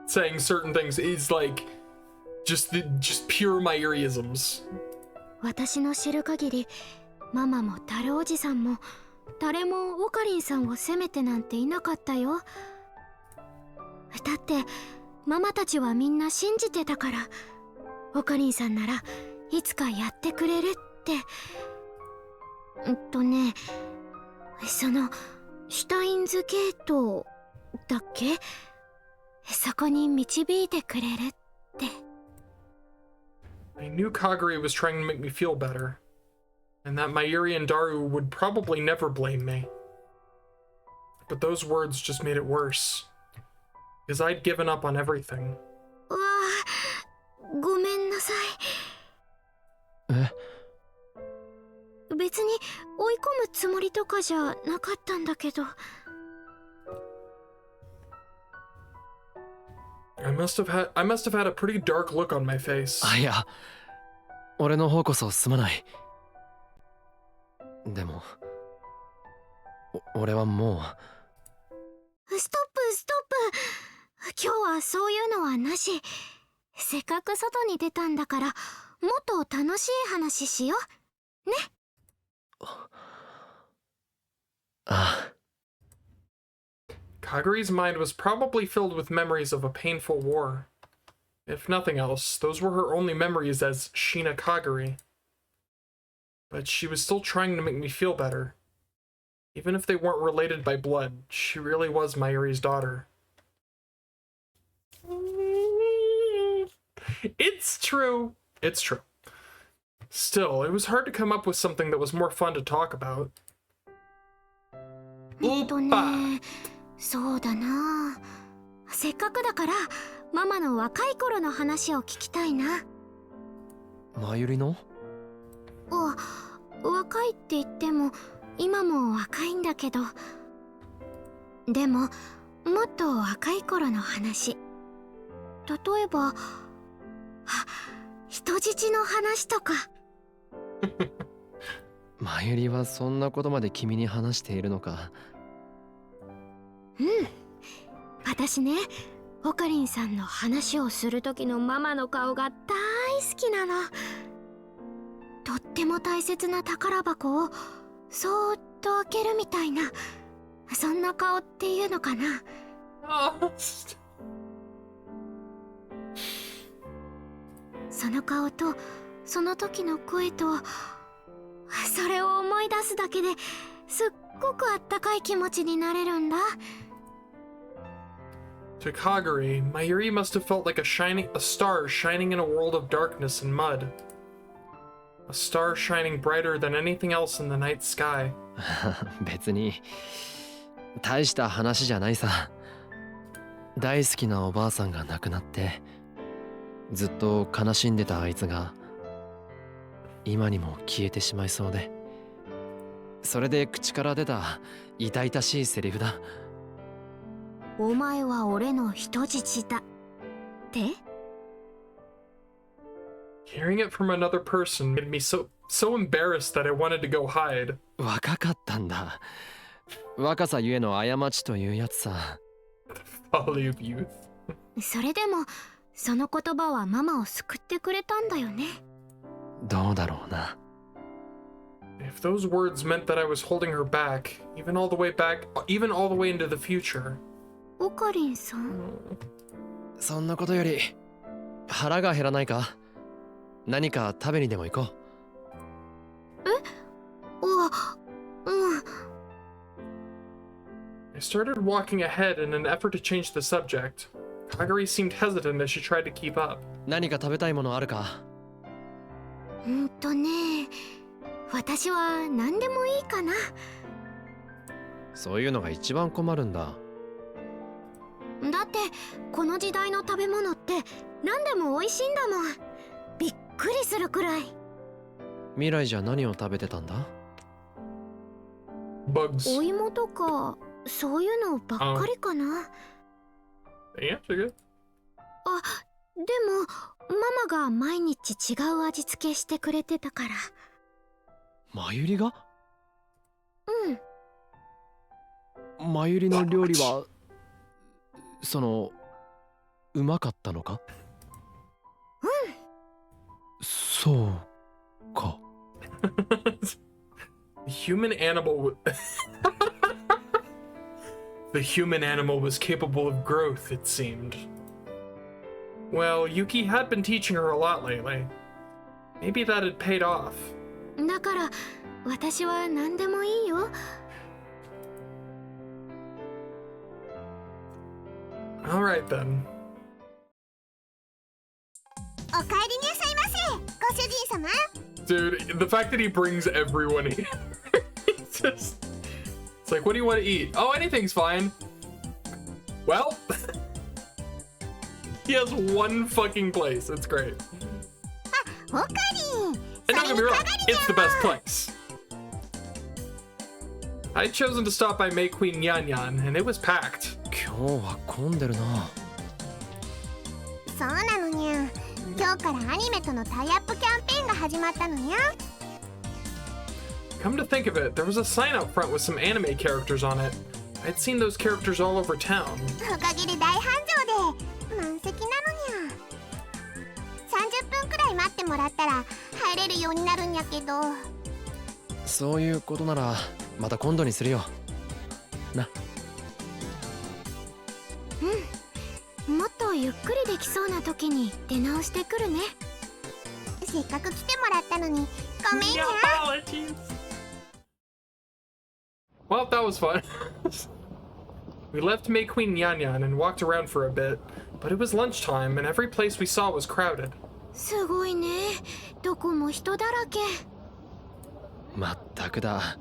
saying certain things is like, just pure Mayuri-isms. 私の知る限り、ママもタルおじさんも、誰もオカリンさんを責めてなんていなかったよ。だって、ママたちはみんな信じてたから。オカリンさんならいつかやってくれるって。そのシュタインズゲートだっけ？そこに導いてくれるって。I knew Kaguri was trying to make me feel better, and that Mayuri and Daru would probably never blame me. But those words just made it worse, because I'd given up on everything. わあ、ごめんなさい。別に追い込むつもりとかじゃなかったんだけど。I must have had a pretty dark look on my face. あ、いや、俺の方こそすまない。でも、俺はもう。ストップ。今日はそういうのはなし。せっかく外に出たんだから、もっと楽しい話しよう。ね。ああ。Kaguri's mind was probably filled with memories of a painful war. If nothing else, those were her only memories as Shina Kaguri. But she was still trying to make me feel better. Even if they weren't related by blood, she really was Mayuri's daughter. It's true. It's true. Still, it was hard to come up with something that was more fun to talk about. そうだな。せっかくだからママの若い頃の話を聞きたいな。マユリの？若いって言っても今も若いんだけど。でももっと若い頃の話。例えば、人質の話とか。マユリはそんなことまで君に話しているのか。うん。私ね、オカリンさんの話をする時のママの顔が大好きなの。とっても大切な宝箱をそーっと開けるみたいな、そんな顔っていうのかな。その顔とその時の声と、それを思い出すだけですっごくあったかい気持ちになれるんだ。To Kagari, Mayuri must have felt like a star shining in a world of darkness and mud. A star shining brighter than anything else in the night sky. 別に大した話じゃないさ。大好きなおばあさんが亡くなってずっと悲しんでたあいつが今にも消えてしまいそうで、それで口から出た痛々しいセリフだ。お前は俺の人質だって。 Hearing it from another person made me so embarrassed that I wanted to go hide. 若かったんだ。若さゆえの過ちというやつさ。Folly of youth. それでもその言葉はママを救ってくれたんだよね。どうだろうな。If those words meant that I was holding her back, even all the way into the future. オカリンさん。そんなことより腹が減らないか。何か食べにでも行こう。I started walking ahead in an effort to change the subject. Kagari seemed hesitant as she tried to keep up. 何か食べたいものあるか。私は何でもいいかな。そういうのが一番困るんだ。だってこの時代の食べ物って何でも美味しいんだもん。びっくりするくらい。未来じゃ何を食べてたんだ？ Bugs. お芋とかそういうのばっかりかな。Yeah, so good. あ、でもママが毎日違う味付けしてくれてたから。まゆりが？うん。まゆりの料理はうまかったのか？うん。そうか。The human animal was capable of growth, it seemed. Well, Yuki had been teaching her a lot lately. Maybe that had paid off. だから私は何でもいいよ。Alright then. お帰りなさいませ、ご主人様。 Dude, the fact that he brings everyone here. It's like, what do you want to eat? Oh, anything's fine. Well, he has one fucking place. It's great. おかりん。 And don't get me wrong, it's the best place. I'd chosen to stop by May Queen Yan Yan, and it was packed. 今日は混んでるな。そうなのにゃ。今日からアニメとのタイアップキャンペーンが始まったのにゃ。Come to think of it, there was a sign out front with some anime characters on it. I'd seen those characters all over town. おかげで大繁盛で満席なのにゃ。30分くらい待ってもらったら入れるようになるんやけど。そういうことならまた今度にするよ。な。うん。もっとゆっくりできそうな時に出直してくるね。せっかく来てもらったのにごめんね。Well, that was fun. We left May Queen Yan Yan and walked around for a bit, but it was lunchtime and every place we saw was crowded. すごいね。どこも人だらけ。まったくだ。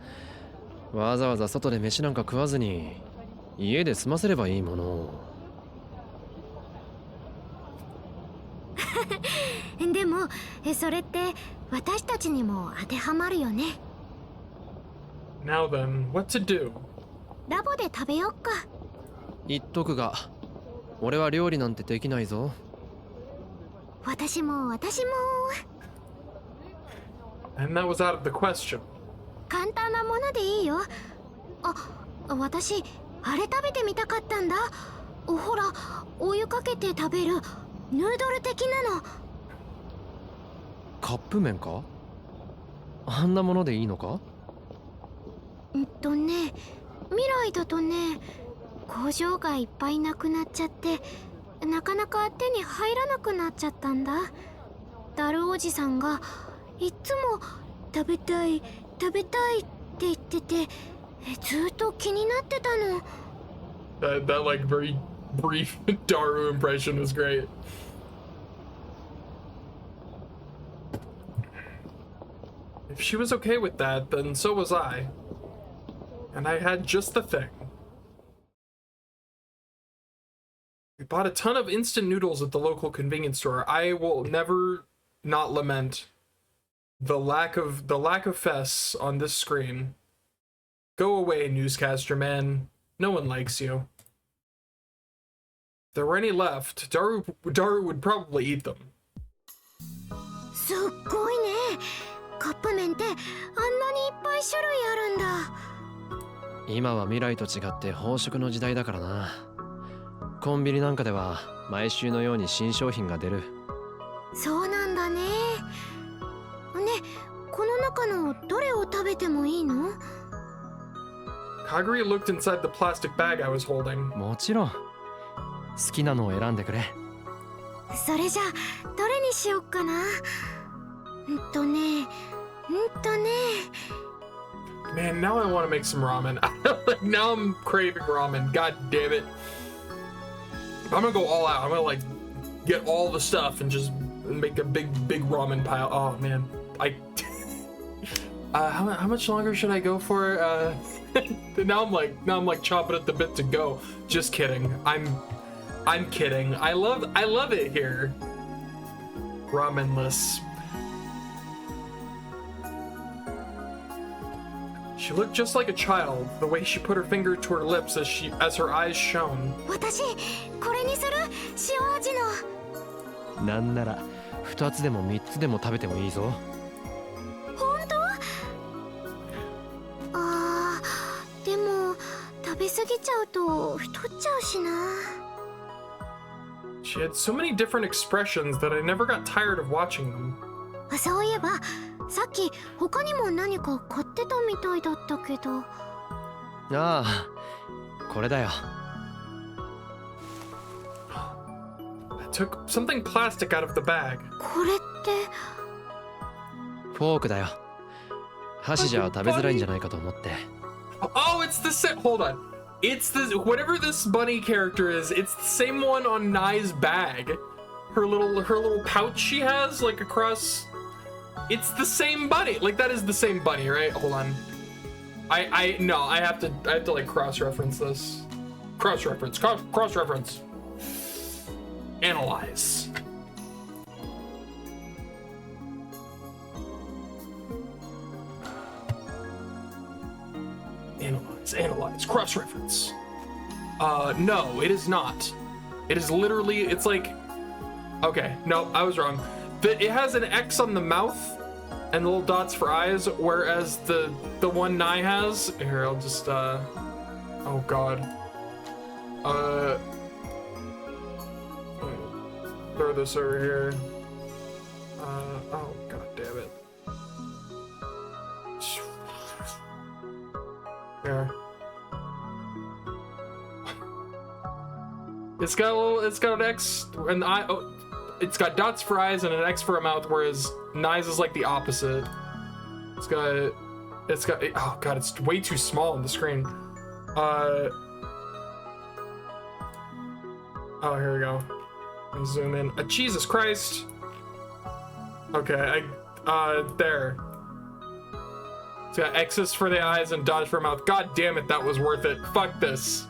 わざわざ外で飯なんか食わずに家で済ませればいいもの。でもそれって私たちにも当てはまるよね。Now then, what to do? ラボで食べよっか。言っとくが、俺は料理なんてできないぞ。私も。 And that was out of the question. 簡単なものでいいよ。あ、私あれ食べてみたかったんだ。ほら、お湯かけて食べるヌードル的なの。カップ麺か？あんなものでいいのか？未来だとね、工場がいっぱいなくなっちゃってなかなか手に入らなくなっちゃったんだ。ダルおじさんがいっつも食べたいって言ってて、ずっと気になってたの。That like very brief Daru impression was great. If she was okay with that, then so was I. And I had just the thing. We bought a ton of instant noodles at the local convenience store. I will never not lament the lack of fests on this screen. Go away, newscaster man. No one likes you. If there were any left, Daru would probably eat them. すっごいね。カップ麺ってあんなにいっぱい種類あるんだ。今は未来と違って飽食の時代だからな。コンビニなんかでは毎週のように新商品が出る。そうなんだね。ね、この中のどれを食べてもいいの？ Kagura looked inside the plastic bag I was holding. もちろん。好きなのを選んでくれ。それじゃあどれにしよっかな。Man, now I want to make some ramen. Now I'm craving ramen. God damn it. I'm gonna go all out. I'm gonna like get all the stuff and just make a big ramen pile. Oh man, how much longer should I go for? Now I'm like chomping at the bit to go. Just kidding. I'm kidding. I love it here. Ramenless. She looked just like a child, the way she put her finger to her lips as her eyes shone. 私これにする。塩味の。なんなら2つでも3つでも食べてもいいぞ。本当？でも食べ過ぎちゃうと太っちゃうしな。She had so many different expressions that I never got tired of watching them. そういえばさっき他にも何か買ってたみたいだったけど。ああ、これだよ。I took something plastic out of the bag. これって。フォークだよ。箸じゃ食べづらいんじゃないかと思って。Oh, it's the same. Hold on. It's the whatever this bunny character is. It's the same one on Nai's bag. Her little pouch she has like across. It's the same bunny. Like that is the same bunny, right? Hold on. I have to like cross-reference this. Cross-reference. Analyze. Analyze. Cross-reference. No, it is not. It is literally, it's like, okay, no, I was wrong. It has an X on the mouth and little dots for eyes, whereas the one Nai has, here, I'll just, oh god. Throw this over here. Oh god damn it. There. It's got an X and I. Oh, it's got dots for eyes and an X for a mouth, whereas Nai's is like the opposite. It's got. Oh god, it's way too small on the screen. Oh, here we go. Let me zoom in. Jesus Christ. Okay, there. It's got X's for the eyes and dots for a mouth. God damn it, that was worth it. Fuck this.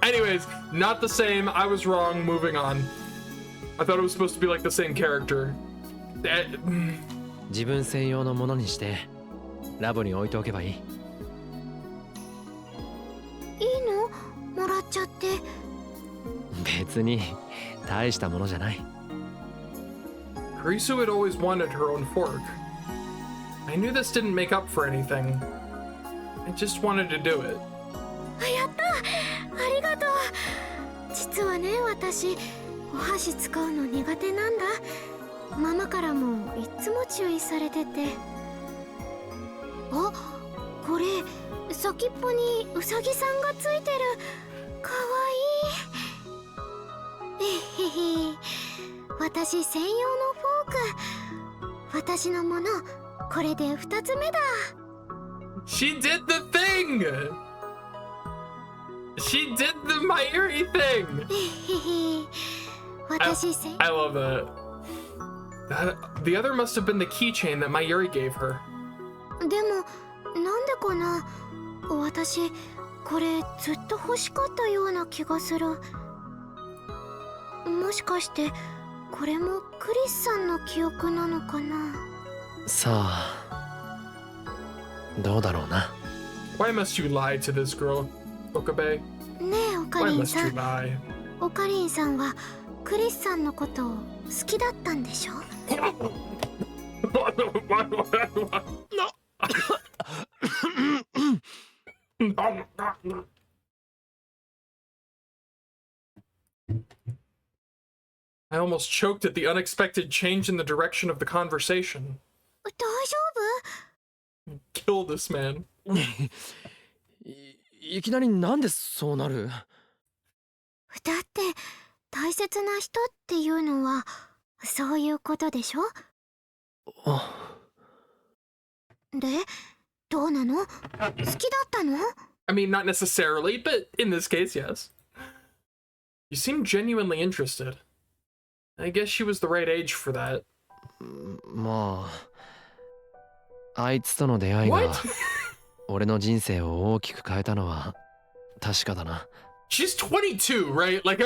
Anyways, not the same. I was wrong. Moving on. I thought it was supposed to be like the same character. 自分専用のものにしてラボに置いておけばいい。いいの？もらっちゃって。別に大したものじゃない。Karisu had always wanted her own fork. I knew this didn't make up for anything. I just wanted to do it. やった！ありがとう。実はね、私お箸使うの苦手なんだ。ママからもいつも注意されてて。あ、これ先っぽにウサギさんがついてる。かわいい。えへへ。私専用のフォーク。私のもの、これで2つ目だ。She did the thing! She did the Mayuri thing! 私せ I love that. The other must have been the keychain that Mayuri gave her. でもなんでかな、私これずっと欲しかったような気がする。もしかしてこれもクリスさんの記憶なのかな。さあどうだろうな。 Why must you lie to this girl, Okabe? ねえオカ Why リン must さ you ん、 lie? オカリンさんはクリスさんのことを好きだったんでしょ。I almost choked at the unexpected change in the direction of the conversation. 大丈 Kill this man. いきなりなんでそうなる？夫？だって大切な人っていうのはそういうことでしょ。でどうなの？好きだったの？ I mean, not necessarily, but in this case, yes. You seem genuinely interested. I guess she was the right age for that. まああいつとの出会いが What? 俺の人生を大きく変えたのは確かだな。 She's 22, right? Like,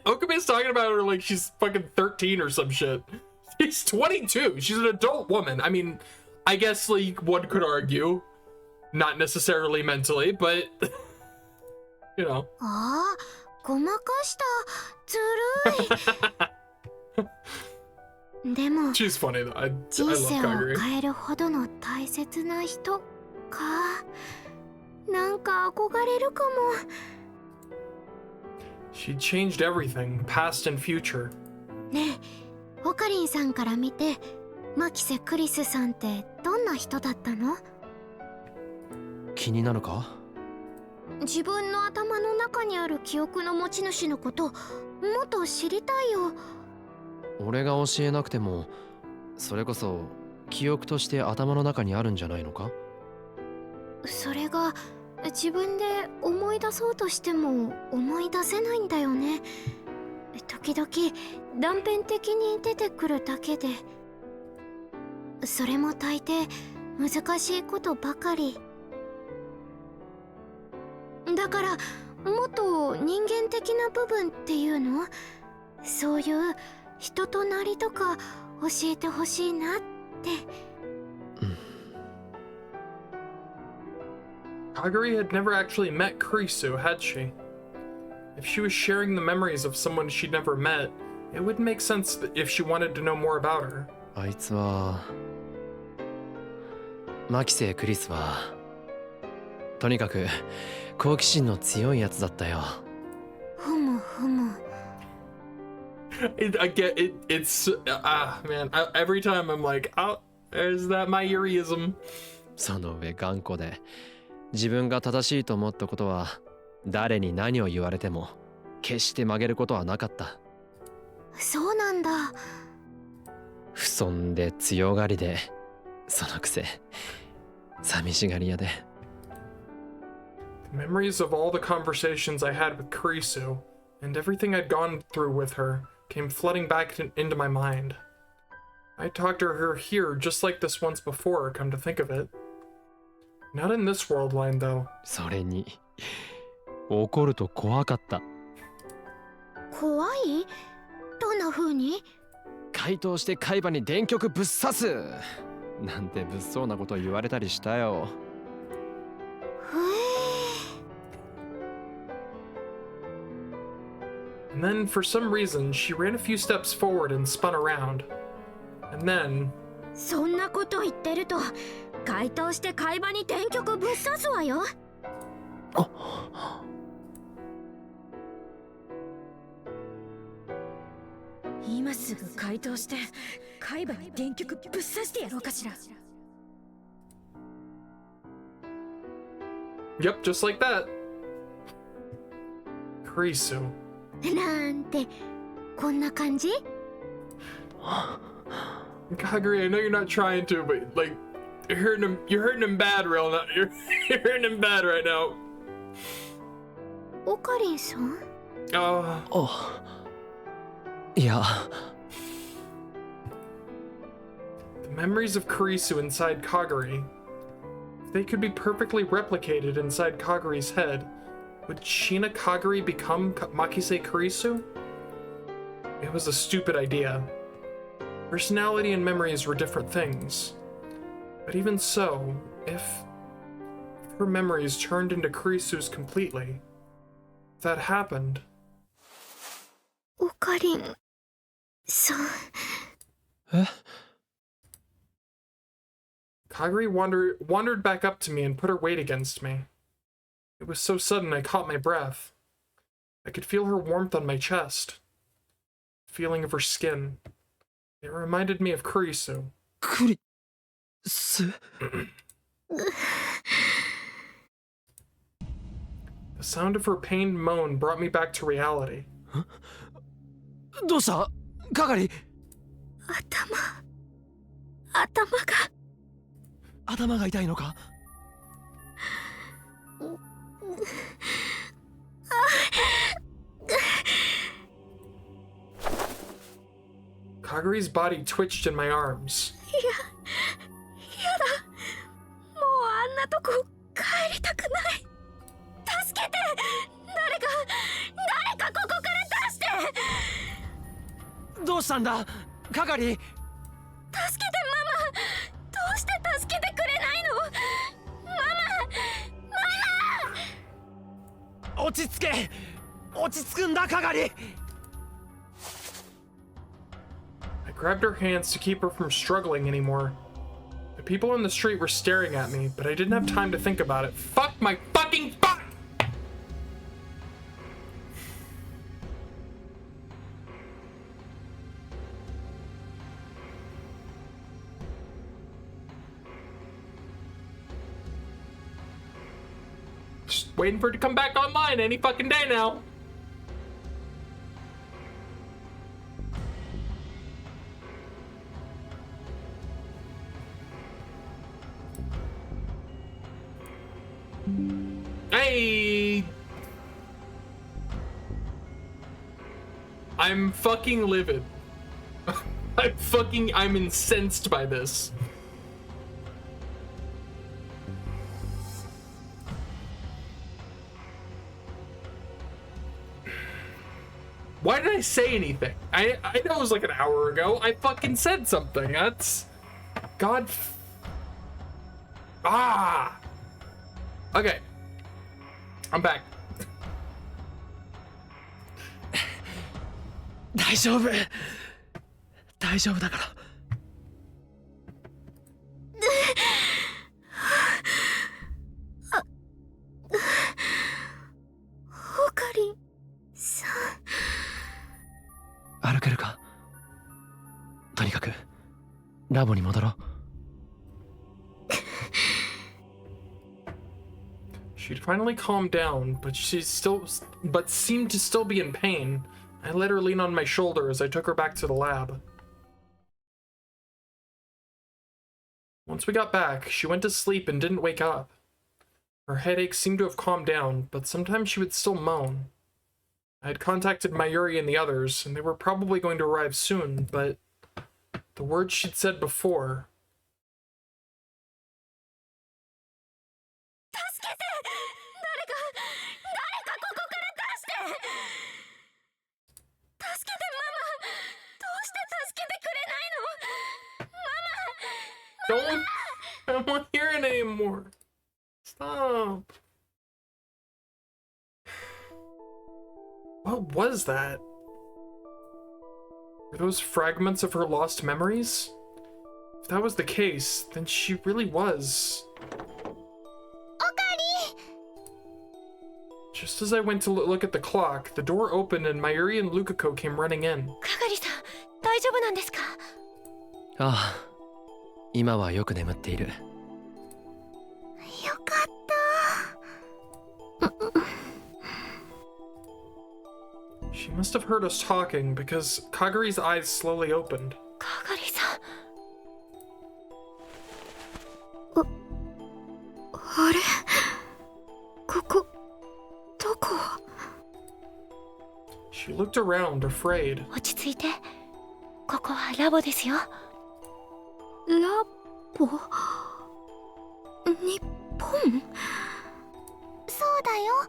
Okabe's talking about her like she's fucking 13 or some shit. She's 22. She's an adult woman. I mean, I guess, like, one could argue. Not necessarily mentally, but, you know. ああ、ごまかした。ずるい。でも She's funny, though. I 人 love 生を Kaguri. 変えるほどの大切な人か。なんか憧れるかも。She changed everything, past and future. ねえ、オカリンさんから見て、マキセ・クリスさんってどんな人だったの？気になるか？自分の頭の中にある記憶の持ち主のこと、もっと知りたいよ。俺が教えなくてもそれこそ記憶として頭の中にあるんじゃないのか？それが自分で思い出そうとしても思い出せないんだよね。時々断片的に出てくるだけで、それも大抵難しいことばかり。だからもっと人間的な部分っていうの、そういう人となりとか教えてほしいなって。Kaguri had never actually met Kurisu, had she? If she was sharing the memories of someone she'd never met, it would make sense if she wanted to know more about her. あいつはマキセ・クリスはとにかく好奇心の強いやつだったよ。ふむふむ。I get it. It's man. Every time I'm like, oh, there's that Mayuriism. その上頑固で自分が正しいと思ったことは誰に何を言われても決して曲げることはなかった。そうなんだ。不遜で強がりで、そのくせ寂しがり屋で。 The memories of all the conversations I had with Kurisu and everything I'd gone through with her came flooding back into my mind. I talked to her here just like this once before, come to think of it. Not in this world line, though. それに怒ると怖かった。怖い？どんな風に？回答して海馬に電極ぶっ刺すなんて物騒なこと言われたりしたよ。And then, for some reason, she ran a few steps forward and spun around. And then... そんなこと言ってると回答して海馬に電極ぶっ刺すわよ。今すぐ回答して海馬に電極ぶっ刺してやろうかしら。 Yep, just like that. Kurisu. なんてこんな感じ？ Kaguri, I know you're not trying to, but like you're hurting him bad, real now. You're hurting him bad right now. オカリンさん？あ、いや。The memories of Kurisu inside Kagari. If they could be perfectly replicated inside Kagari's head, would Shina Kagari become Makise Kurisu? It was a stupid idea. Personality and memories were different things. But even so, if her memories turned into Kurisu's completely, if that happened... オカリンさん。え？ Kagari wandered back up to me and put her weight against me. It was so sudden I caught my breath. I could feel her warmth on my chest. The feeling of her skin. It reminded me of Kurisu. Kurisu? The sound of her pained moan brought me back to reality. どうした？かがり。頭が痛いのか？ Kagari's body twitched in my arms. やだ。もうあんなとこ帰りたくない。助けて。誰かここから出して。どうしたんだ？かがり。助けてママ。どうして助けてくれないの？ママ。落ち着け。落ち着くんだ、かがり。 I grabbed her hands to keep her from struggling anymore. The people in the street were staring at me, but I didn't have time to think about it. Fuck my fucking fuck! Just waiting for it to come back online any fucking day now. Hey! I'm fucking livid. I'm incensed by this. Why did I say anything? I know it was like an hour ago. I fucking said something. That's... God... Ah! Okay. I'm back. 大丈夫。大丈夫だから。オカリンさん。歩けるか？とにかくラボに戻ろう。 She'd finally calmed down, but seemed to still be in pain. I let her lean on my shoulder as I took her back to the lab. Once we got back, she went to sleep and didn't wake up. Her headache seemed to have calmed down, but sometimes she would still moan. I had contacted Mayuri and the others, and they were probably going to arrive soon, but the words she'd said before... Don't... I don't want to hear it anymore. Stop. What was that? Were those fragments of her lost memories? If that was the case, then she really was... Okari! Just as I went to look at the clock, the door opened and Mayuri and Lukako came running in. Kagari-san, 大丈夫なんですか？ああ、今はよく眠っている。よかった。She must have heard us talking because Kagari's eyes slowly opened. かがりさん。あれ？ここどこ？ She looked around, afraid. 落ち着いて。ここはラボですよ。ラボ？日本？そうだよ。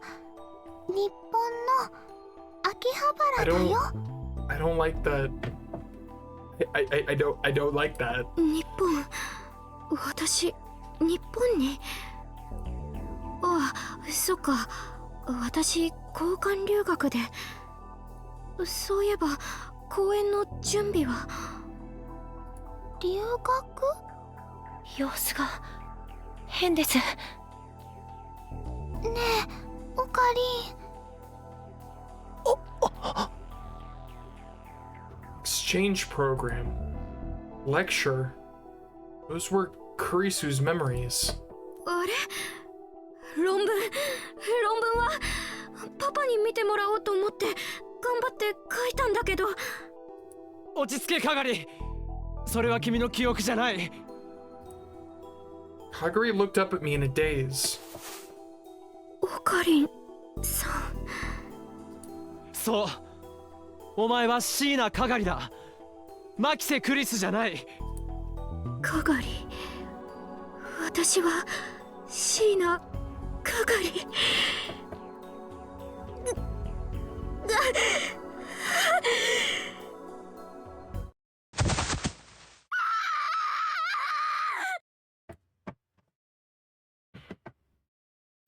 日本の秋葉原だよ。I don't like that. I don't like that. 日本。私、日本に。ああ、そっか。私、交換留学で。そういえば、公演の準備は。留学？様子が変です。ねえ、おかりん。Exchange program. Lecture. Those were Kurisu's memories. あれ？論文はパパに見てもらおうと思って頑張って書いたんだけど。落ち着け係。それは君の記憶じゃない。Kaguri looked up at me in a daze. おかりんさん。そう。お前は椎名係だ。牧瀬クリスじゃない。係。私は椎名係。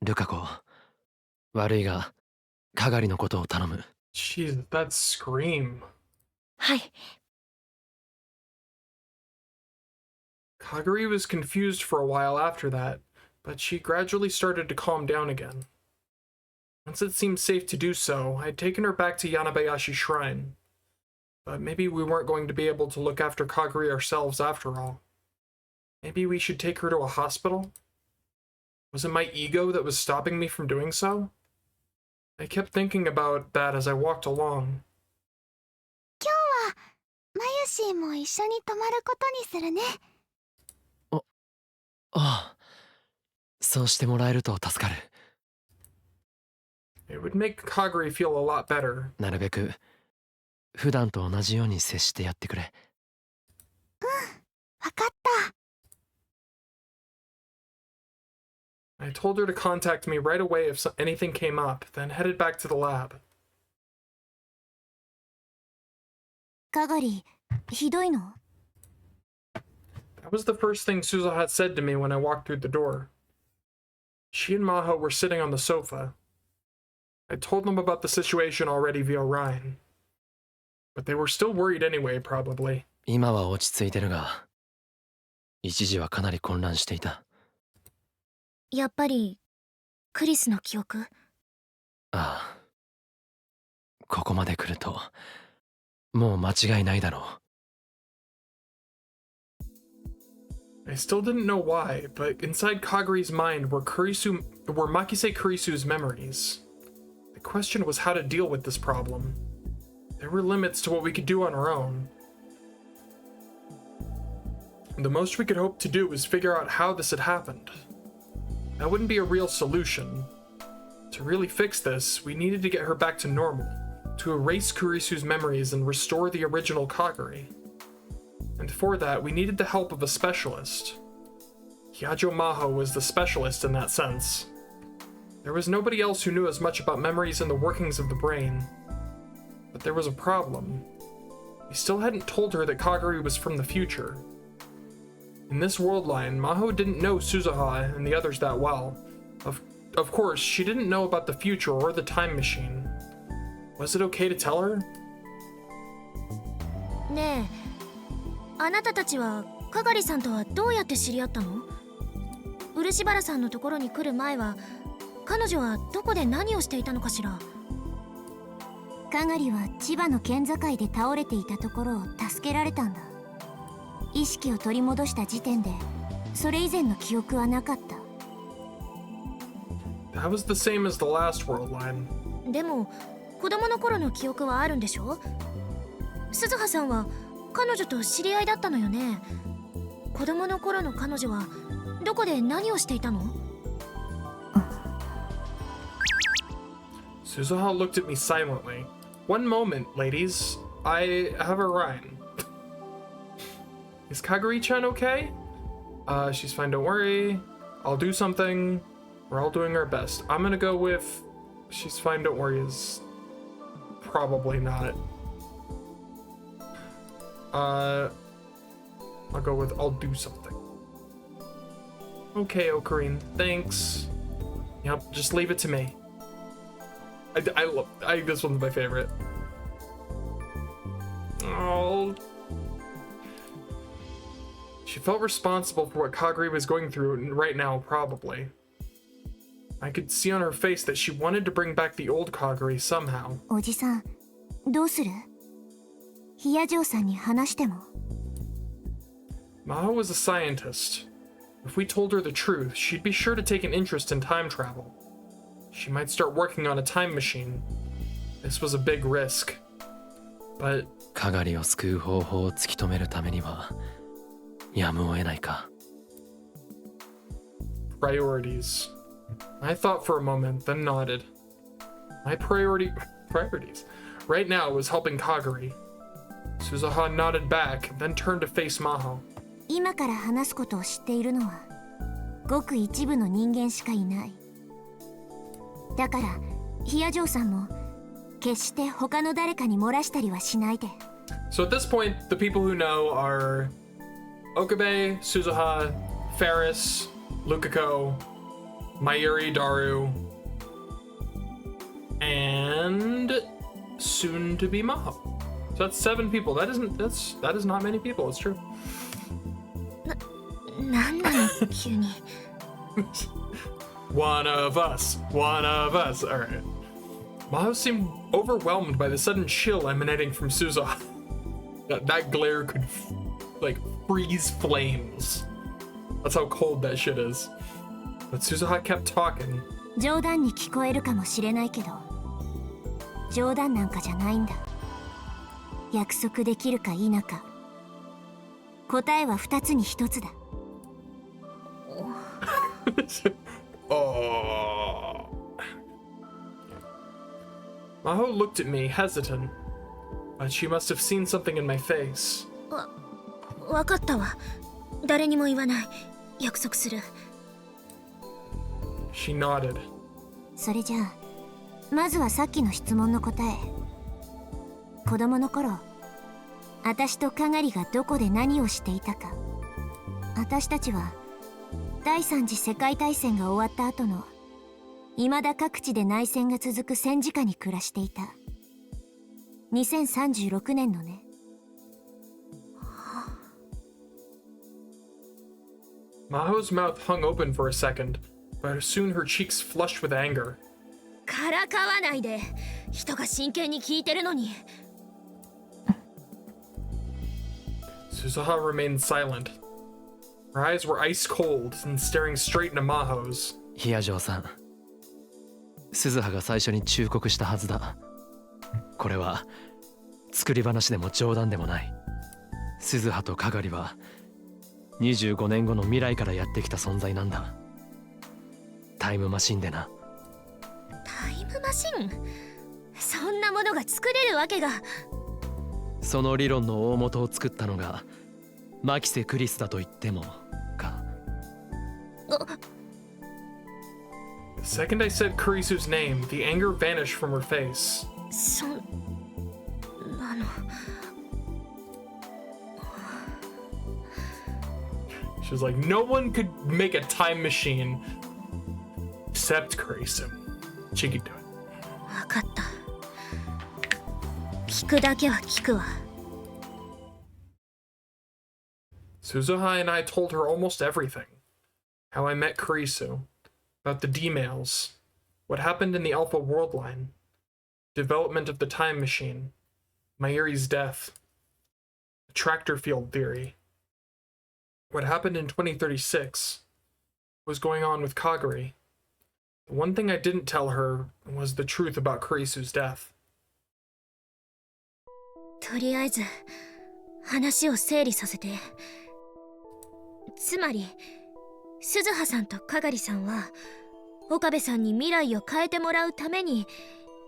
ルカ子、悪いが係のことを頼む。Jeez, that scream. はい。Kaguri was confused for a while after that, but she gradually started to calm down again. Once it seemed safe to do so, I'd taken her back to Yanabayashi Shrine. But maybe we weren't going to be able to look after Kaguri ourselves after all. Maybe we should take her to a hospital? Was it my ego that was stopping me from doing so? I kept thinking about that as I walked along. 今日はマユシーも一緒に泊まることにするね。ああ、そうしてもらえると助かる。It would make Kaguri feel a lot better. なるべく普段と同じように接してやってくれ。わかった。I told her to contact me right away if anything came up, then headed back to the lab. 係、ひどいの？ That was the first thing Suzuha said to me when I walked through the door. She and Maho were sitting on the sofa. I told them about the situation already via Ryan. But they were still worried anyway, probably. 今は落ち着いてるが、一時はかなり混乱していた。やっぱりクリスの記憶？ああ。ここまで来ると、もう間違いないだろう。I still didn't know why, but inside Kaguri's mind were Makise Kurisu's memories. The question was how to deal with this problem. There were limits to what we could do on our own. The most we could hope to do was figure out how this had happened. That wouldn't be a real solution. To really fix this, we needed to get her back to normal, to erase Kurisu's memories and restore the original Kaguri. And for that, we needed the help of a specialist. Hyajo Maho was the specialist in that sense. There was nobody else who knew as much about memories and the workings of the brain. But there was a problem. We still hadn't told her that Kaguri was from the future. In this world line, Maho didn't know Suzuha and the others that well. Of course, she didn't know about the future or the time machine. Was it okay to tell her? ねえ、あなたたちは係さんとはどうやって知り合ったの？漆原さんのところに来る前は彼女はどこで何をしていたのかしら？係は千葉の県境で倒れていたところを助けられたんだ。意識を取り戻した時点でそれ以前の記憶はなかった。That was the same as the last world line. でも子供の頃の記憶はあるんでしょ？鈴葉さんは彼女と知り合いだったのよね。子供の頃の彼女はどこで何をしていたの？ Suzuha looked at me silently. One moment, ladies. I have a rhyme. Is Kaguri-chan okay? She's fine, don't worry. I'll do something. We're all doing our best. I'm gonna go with she's fine, don't worry is probably not. I'll go with I'll do something. Okay, Ocarine, thanks. Yep, just leave it to me. I this one's my favorite. Oh. She felt responsible for what Kaguri was going through right now, probably. I could see on her face that she wanted to bring back the old Kaguri somehow. おじさん、どうする？ヒヤジョーさんに話しても。Maho was a scientist. If we told her the truth, she'd be sure to take an interest in time travel. She might start working on a time machine. This was a big risk. But かがりを救う方法を突き止めるためにはやむを得ないか。priorities. I thought for a moment, then nodded. My priorities right now was helping Kaguri. Suzuha nodded back, then turned to face Maho. 今から話すことを知っているのはごく一部の人間しかいない。だからヒヤジョーさんも決して他の誰かに漏らしたりはしないで。So at this point, the people who know are Okabe, Suzuha, Ferris, Lukako, Mayuri, Daru, and soon to be Maho. So that's 7 people. That is not many people. It's true. なんなの急に。One of us. All right. Maho seemed overwhelmed by the sudden chill emanating from Suzuha. That glare could like freeze flames. That's how cold that shit is. But Suzuha kept talking. 冗談に聞こえるかもしれないけど、冗談なんかじゃないんだ。約束できるか否か。答えは2つに1つだ。Oh. Maho looked at me, hesitant, but she must have seen something in my face. わかったわ。誰にも言わない。約束する。She nodded. それじゃあ、まずはさっきの質問の答え。子供の頃、私とかがりがどこで何をしていたか。私たちは第三次世界大戦が終わった後の未だ各地で内戦が続く戦時下に暮らしていた。2036年のね。Maho's mouth hung open for a second, but soon her cheeks flushed with anger. からかわないで。人が真剣に聞いてるのに。Suzuha remained silent. Her eyes were ice cold and staring straight into Maho's. ヒヤジョーさん、鈴葉が最初に忠告したはずだ。これは作り話でも冗談でもない。鈴葉とかがりは25年後の未来からやってきた存在なんだ。タイムマシンでな。タイムマシン？そんなものが作れるわけが。その理論の大元を作ったのがマキセ・クリスだと言ってもか。The second I said Kurisu's name, the anger vanished from her face. そんなの。She was like, no one could make a time machine except Kurisu. She could do it. わかった。聞くだけは聞くわ。Suzuha and I told her almost everything. How I met Kurisu, about the D-mails, what happened in the Alpha World Line, development of the time machine, Mayuri's death, the tractor field theory, what happened in 2036, what was going on with Kaguri. The one thing I didn't tell her was the truth about Kurisu's death. とりあえず話を整理させて。つまり鈴葉さんとかがりさんは岡部さんに未来を変えてもらうために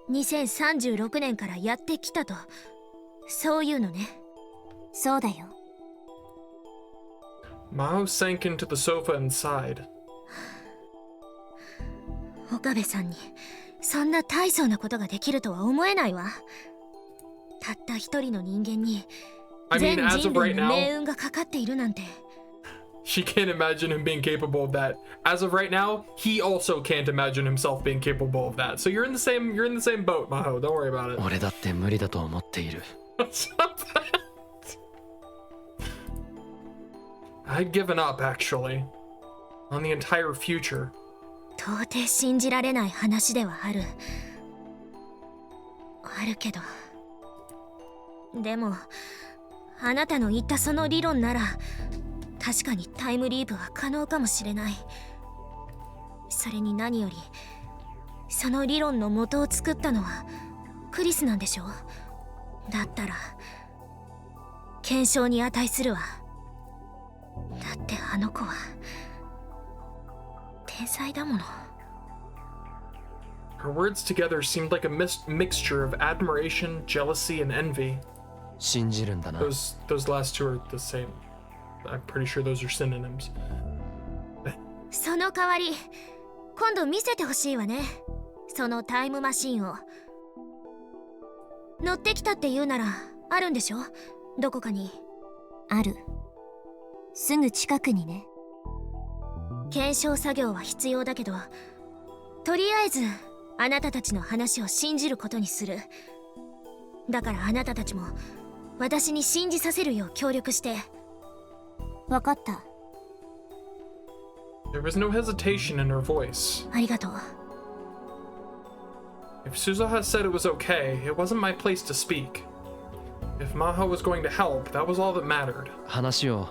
2036年からやってきたと、そういうのね。そうだよ。Mao sank into the sofa and sighed. 岡部さんにそんな大層なことができるとは思えないわ。たった一人の人間に I mean, 全 as 人 of 類 right の now, 命運がかかっているなんて。she can't imagine him being capable of that. As of right now, he also can't imagine himself being capable of that. So you're in the same boat, Maho. Don't worry about it. 俺だって無理だと思っている。I'd given up, actually, on the entire future. 到底信じられない話ではあるけど、でもあなたの言ったその理論なら確かにタイムリープは可能かもしれない。それに何よりその理論の元を作ったのはクリスなんでしょ。だったら検証に値するわ。だってあの子は天才だもの。Her words together seemed like a mixture of admiration, jealousy, and envy. 信じるんだな。Those last two are the same. I'm pretty sure those are synonyms. その代わり今度見せてほしいわね。そのタイムマシンを。乗ってきたって言うならあるんでしょ、どこかに。ある。すぐ近くにね。検証作業は必要だけど、とりあえずあなたたちの話を信じることにする。だからあなたたちも私に信じさせるよう協力して。わかった。There was no hesitation in her voice. ありがとう。If Suzuha said it was okay, it wasn't my place to speak. If Maho was going to help, that was all that mattered. 話を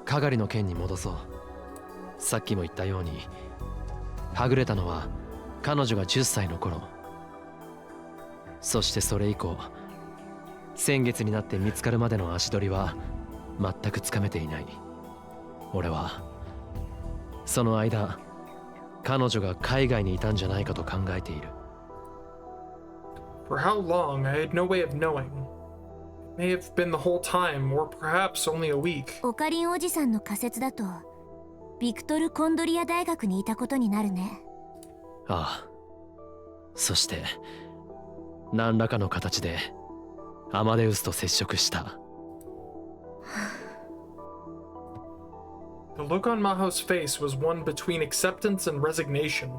かがりの件に戻そう。さっきも言ったように、はぐれたのは彼女が10歳の頃。そしてそれ以降、先月になって見つかるまでの足取りは全くつかめていない。俺はその間、彼女が海外にいたんじゃないかと考えている。For how long, I had no way of knowing. It may have been the whole time, or perhaps only a week. オカリンおじさんの仮説だと、ビクトル・コンドリア大学にいたことになるね。ああ。そして、何らかの形でアマデウスと接触した。The look on Maho's face was one between acceptance and resignation.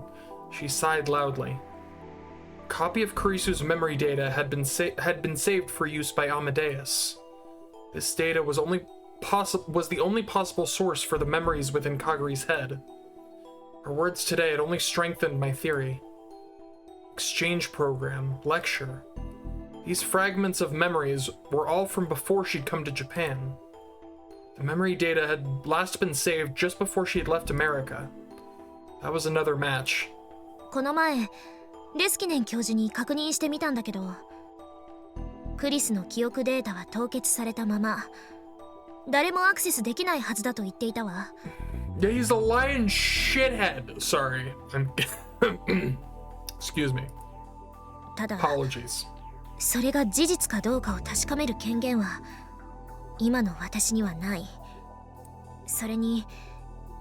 She sighed loudly. A copy of Kurisu's memory data had been saved for use by Amadeus. This data was the only possible source for the memories within Kaguri's head. Her words today had only strengthened my theory. Exchange program, lecture. These fragments of memories were all from before she'd come to Japan. The memory data had last been saved just before she had left America. That was another match. この前レスキネン教授に確認してみたんだけど、クリスの記憶データは凍結されたまま誰もアクセスできないはずだと言っていたわ。Yeah, he's a lying shithead. Sorry. Excuse me. ただ Apologies. それが事実かどうかを確かめる権限は今の私にはない。それに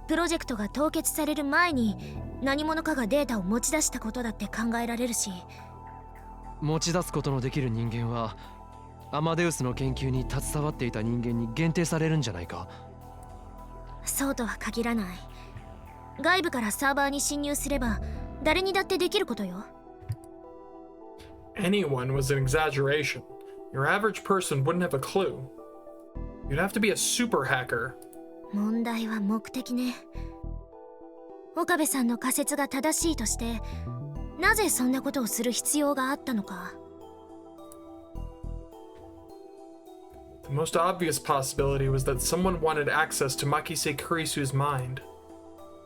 プロジェクトが凍結される前に何者かがデータを持ち出したことだって考えられるし。持ち出すことのできる人間はアマデウスの研究に携わっていた人間に限定されるんじゃないか。そうとは限らない。外部からサーバーに侵入すれば誰にだってできることよ。Anyone was an exaggeration. Your average person wouldn't have a clue. You'd have to be a super hacker. 問題は目的ね。岡部さんの仮説が正しいとしてなぜそんなことをする必要があったのか。The most obvious possibility was that someone wanted access to Makise Kurisu's mind.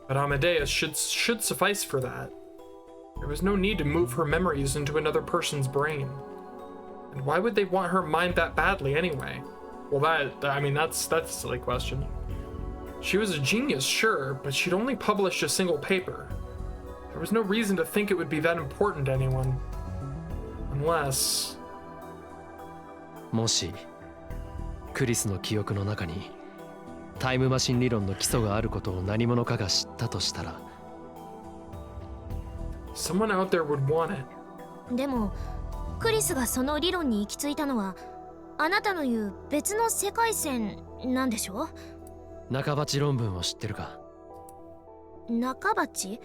But Amadeus should suffice for that. There was no need to move her memories into another person's brain. And why would they want her mind that badly anyway? Well, that's a silly question. She was a genius, sure, but she'd only published a single paper. There was no reason to think it would be that important to anyone. Unless... もしクリスの記憶の中にタイムマシン理論の基礎があることを何者かが知ったとしたら someone out there would want it. でもクリスがその理論に行き着いたのはあなたの言う別の世界線なんでしょ？中鉢論文を知ってるか？中鉢？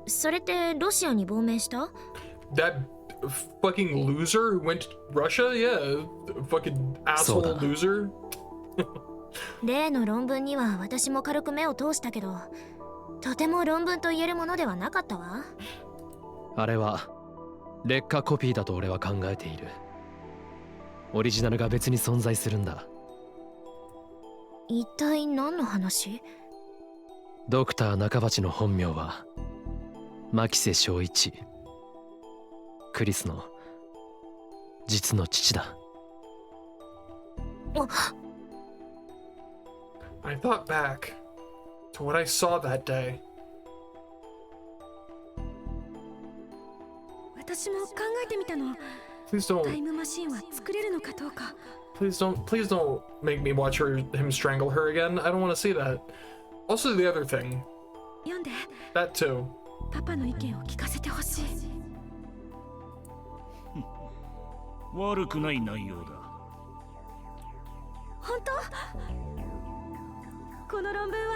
それってロシアに亡命した？ That fucking loser who went to Russia? Yeah, fucking asshole loser. 例の論文には私も軽く目を通したけど、とても論文と言えるものではなかったわ。あれは劣化コピーだと俺は考えている。オリジナルが別に存在するんだ。一体何の話？ドクター中鉢の本名は牧瀬正一。クリスの実の父だ。I thought back to what I saw that day. 私も考えてみたの。 Please タイ don't, ムマシンは作れるのかどうか。 please don't make me watch him strangle her again. I don't want to see that. Also, the other thing, 読んで。 that too. パパの意見を聞かせてほしい。悪くない内容だ。本当？この論文は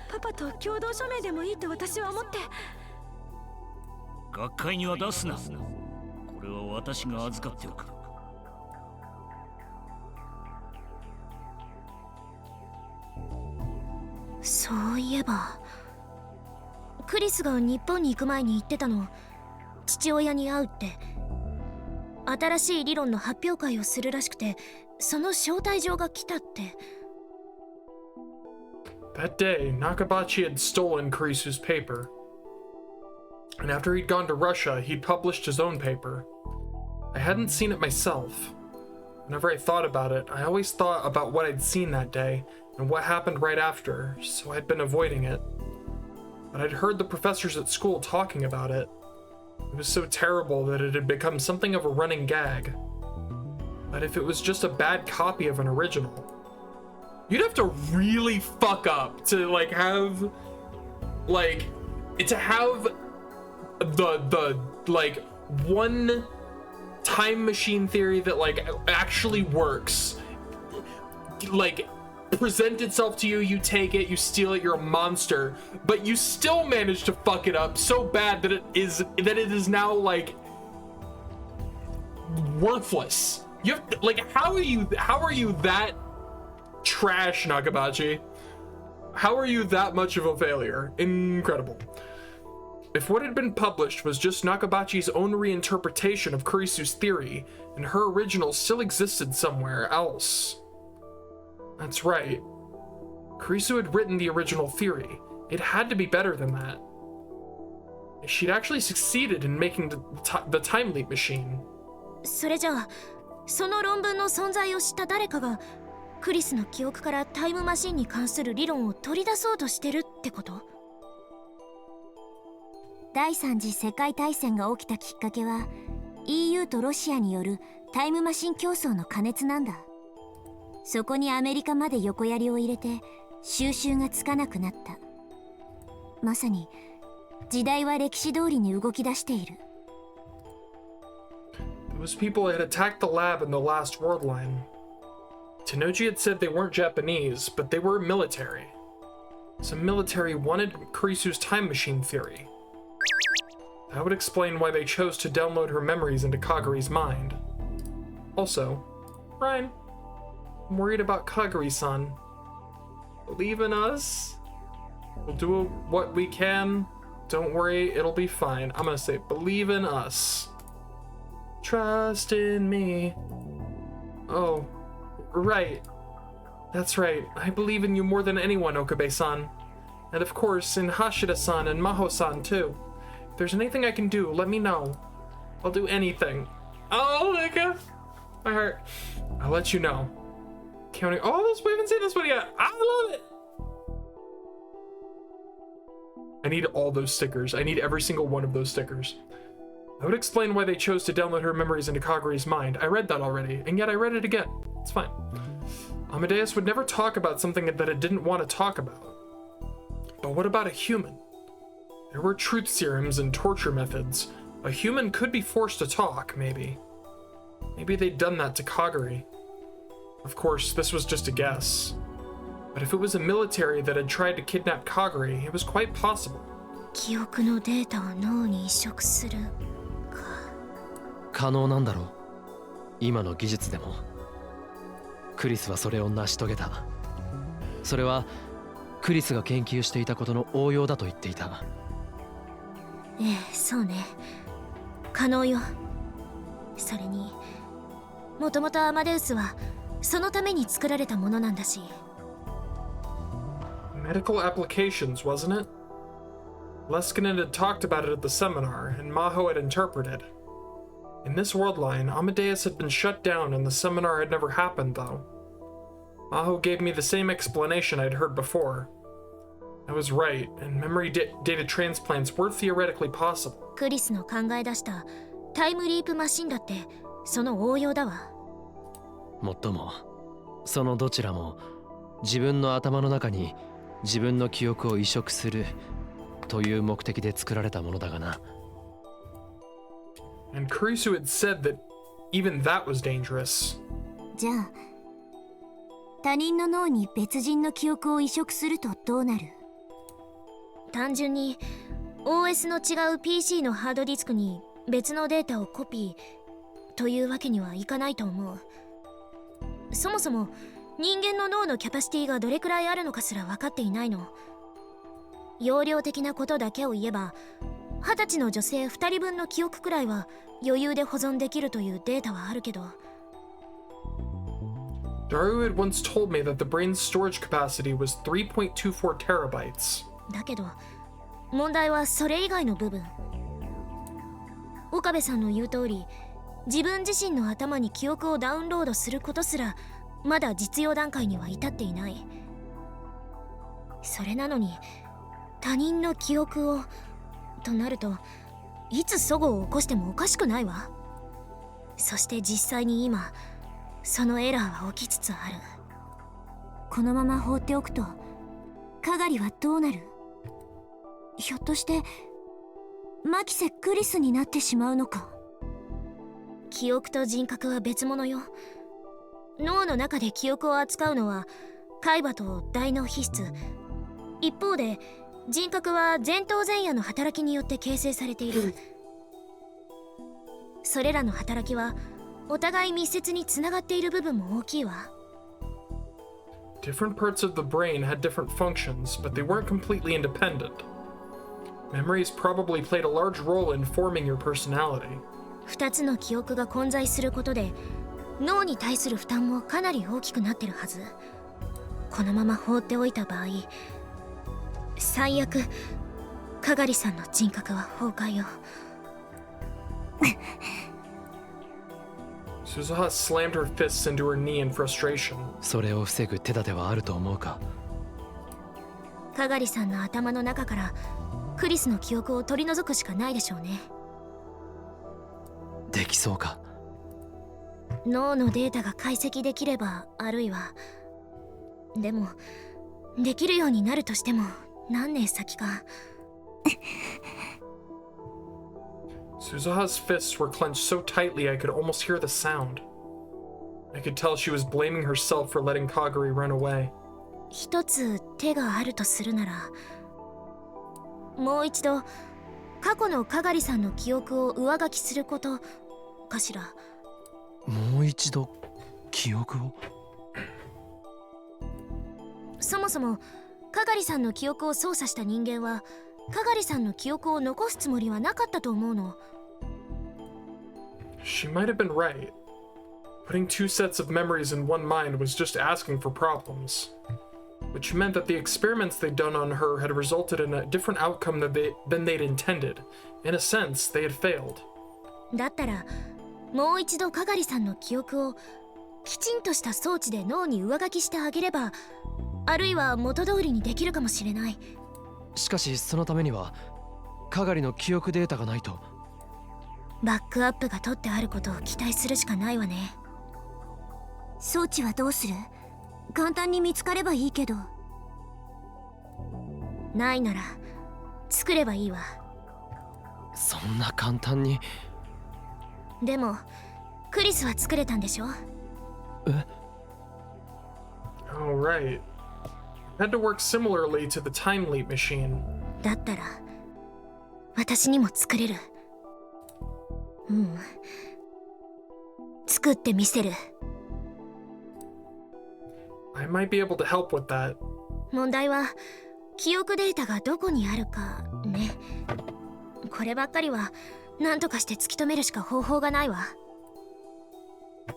パパと共同署名でもいいと私は思って。学会には出すな。これは私が預かっておく。そういえばクリスが日本に行く前に言ってたの、父親に会うって。新しい理論の発表会をするらしくて、その招待状が来たって。That day, Nakabachi had stolen Kurisu's paper. And after he'd gone to Russia, he'd published his own paper. I hadn't seen it myself. Whenever I thought about it, I always thought about what I'd seen that day and what happened right after, so I'd been avoiding it. But I'd heard the professors at school talking about it. It was so terrible that it had become something of a running gag. But if it was just a bad copy of an original, you'd have to really fuck up to have the one time machine theory that actually works, present itself to you, you take it, you steal it, you're a monster, but you still manage to fuck it up so bad that it is now worthless. You have to, how are you that trash, Nakabachi? How are you that much of a failure? Incredible. If what had been published was just Nakabachi's own reinterpretation of Kurisu's theory, and her original still existed somewhere else. That's right. Kurisu had written the original theory. It had to be better than that. She'd actually succeeded in making the time leap machine. それじゃあ、その論文の存在を知った誰かがクリスの記憶からタイムマシンに関する理論を取り出そうとしてるってこと？第三次世界大戦が起きたきっかけは EU とロシアによるタイムマシン競争の過熱なんだ。そこにアメリカまで横槍を入れて収拾がつかなくなった。まさに時代は歴史通りに動き出している。Those people had attacked the lab in the last world line. Tenoji had said they weren't Japanese, but they were military. Some military wanted Kurisu's time machine theory. That would explain why they chose to download her memories into Kaguri's mind. Also, Ryan, I'm worried about Kaguri-san. Believe in us. We'll do what we can. Don't worry, it'll be fine. I'm gonna say, believe in us. Trust in me. Oh, right. That's right. I believe in you more than anyone, Okabe-san. And of course, in Hashida-san and Maho-san too. If there's anything I can do, let me know. I'll do anything. Oh my god. My heart. I'll let you know. Counting. Oh, we haven't seen this one yet. I love it. I need all those stickers. I need every single one of those stickers. That would explain why they chose to download her memories into Kaguri's mind. I read that already, and yet I read it again. It's fine. Amadeus would never talk about something that it didn't want to talk about. But what about a human? There were truth serums and torture methods. A human could be forced to talk, maybe. Maybe they'd done that to Kaguri. Of course, this was just a guess. But if it was a military that had tried to kidnap Kaguri, it was quite possible. 記憶のデータを脳に移植するか。可能なんだろう。今の技術でも。クリスはそれを成し遂げた。それはクリスが研究していたことの応用だと言っていた。ええ、そうね。可能よ。それにもともとアマデウスはそのために作られたものなんだし。Medical applications, wasn't it? Leskinen had talked about it at the seminar, and Maho had interpreted. In this world line, Amadeus had been shut down and the seminar had never happened, though. Maho gave me the same explanation I'd heard before. I was right, and memory data transplants were theoretically possible. クリスの考え出したタイムリープマシンだってその応用だわ。もっとも、そのどちらも自分の頭の中に自分の記憶を移植するという目的で作られたものだがな。And Kurisu had said that even that was dangerous. じゃあ他人の脳に別人の記憶を移植するとどうなる？単純に OS の違う PC のハードディスクに別のデータをコピーというわけにはいかないと思う。そもそも人間の脳のキャパシティがどれくらいあるのかすら分かっていないの。容量的なことだけを言えば20歳の女性2人分の記憶くらいは余裕で保存できるというデータはあるけど。Daru had once told me that the brain's storage capacity was 3.24 terabytes. だけど問題はそれ以外の部分。岡部さんの言う通り自分自身の頭に記憶をダウンロードすることすらまだ実用段階には至っていない。それなのに他人の記憶をとなるといつ齟齬を起こしてもおかしくないわ。そして実際に今そのエラーは起きつつある。このまま放っておくとカガリはどうなる？ひょっとしてマキセ・クリスになってしまうのか？記憶と人格は別物よ。脳の中で記憶を扱うのは海馬と大脳皮質。一方で人格は前頭前野の働きによって形成されている。それらの働きはお互い密接につながっている部分も大きいわ。Different parts of the brain had different functions, but they weren't completely independent. Memories probably played a large role in forming your personality. 2つの記憶が混在することで脳に対する負担もかなり大きくなってるはず。このまま放っておいた場合、最悪カガリさんの人格は崩壊よ。Suzuha slammed her fists into her knee in frustration. それを防ぐ手立てはあると思うか？カガリさんの頭の中からクリスの記憶を取り除くしかないでしょうね。できそうか？脳のデータが解析できれば、あるいはでもできるようになるとしても何年先か。Suzuha's fists were clenched so tightly I could almost hear the sound. I could tell she was blaming herself for letting Kaguri run away. 一つ手があるとするなら、もう一度過去のカガリさんの記憶を上書きすることかしら。もう一度記憶を？そもそもカガリさんの記憶を操作した人間はカガリさんの記憶を残すつもりはなかったと思うの。She might have been right. Putting two sets of memories in one mind was just asking for problems. Which meant that the experiments they'd done on her had resulted in a different outcome than they'd intended. In a sense, they had failed. だったらもう一度カガリさんの記憶をきちんとした装置で脳に上書きしてあげれば、あるいは元通りにできるかもしれない。しかしそのためにはカガリの記憶データがないと。バックアップが取ってあることを期待するしかないわね。装置はどうする？簡単に見つかればいいけど。ないなら作ればいいわ。そんな簡単に。でもクリスは作れたんでしょ？え？ Oh, right. Had to work similarly to the time leap machine. だったら私にも作れる。うん。作ってみせる。I might be able to help with that. 問題は記憶データがどこにあるかね。こればっかりは何とかして突き止めるしか方法がないわ。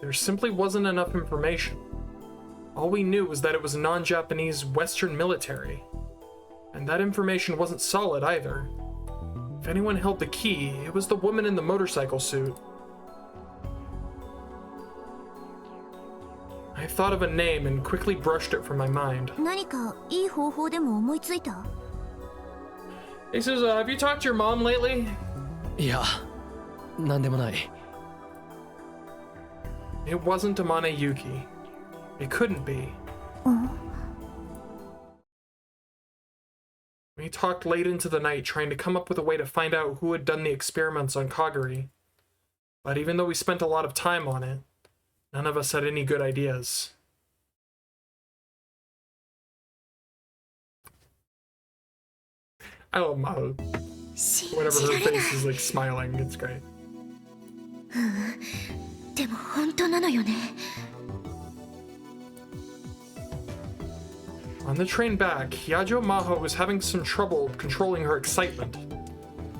There simply wasn't enough information. All we knew was that it was non-Japanese Western military. And that information wasn't solid either. If anyone held the key, it was the woman in the motorcycle suit. I thought of a name and quickly brushed it from my mind. 何かいい方法でも思いついた？ Hey Suza, have you talked to your mom lately? いや、なんでもない。It wasn't Amane Yuki. It couldn't be. We talked late into the night trying to come up with a way to find out who had done the experiments on Kagari. But even though we spent a lot of time on it, none of us had any good ideas. I love Maho. Whenever her face is like smiling, it's great. でも本当なのよね。On the train back, Hyajo Maho was having some trouble controlling her excitement.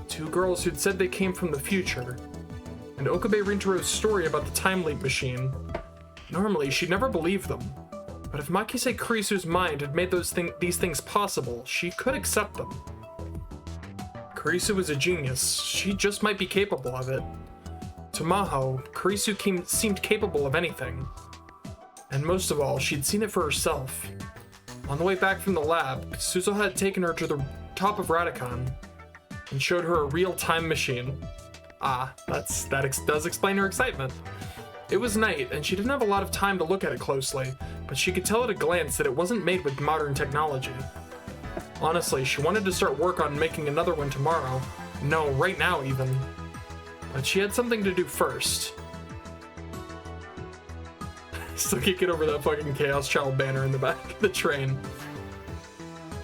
Two girls who'd said they came from the future, and Okabe Rintaro's story about the time leap machine. Normally, she'd never believe them, but if Makise Kurisu's mind had made these things possible, she could accept them. Kurisu was a genius. She just might be capable of it. To Maho, Kurisu seemed capable of anything. And most of all, she'd seen it for herself. On the way back from the lab, Suzuha had taken her to the top of Radicon and showed her a real time machine. Ah, that does explain her excitement. It was night, and she didn't have a lot of time to look at it closely, but she could tell at a glance that it wasn't made with modern technology. Honestly, she wanted to start work on making another one tomorrow. No, right now even. But she had something to do first. Still can't get over that fucking Chaos Child banner in the back of the train.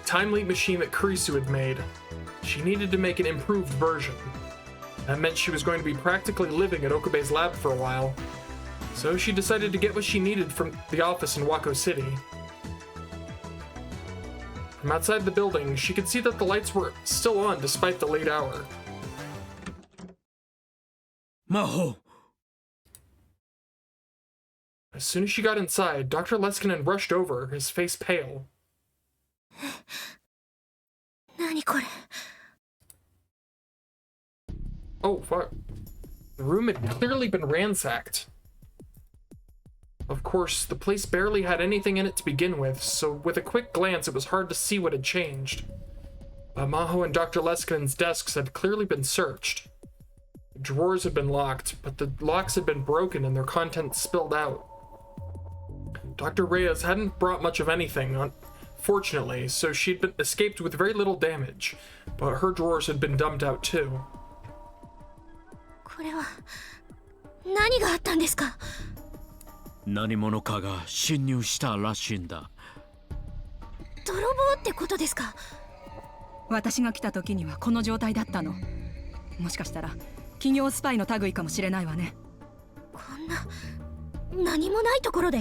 Time leap machine that Kurisu had made. She needed to make an improved version. That meant she was going to be practically living at Okabe's lab for a while. So she decided to get what she needed from the office in Wako City. From outside the building, she could see that the lights were still on despite the late hour. Maho! As soon as she got inside, Dr. Leskinen rushed over, his face pale. 何これ? Oh, fuck. The room had clearly been ransacked. Of course, the place barely had anything in it to begin with, so with a quick glance it was hard to see what had changed. But Maho and Dr. Leskinen's desks had clearly been searched. The drawers had been locked, but the locks had been broken and their contents spilled out. Dr. Reyes hadn't brought much of anything, fortunately, so she'd escaped with very little damage, but her drawers had been dumped out too. これは何があったんですか? 何者かが侵入したらしいんだ。泥棒ってことですか? 私が来た時にはこの状態だったの。もしかしたら企業スパイの類かもしれないわね。こんな何もないところで。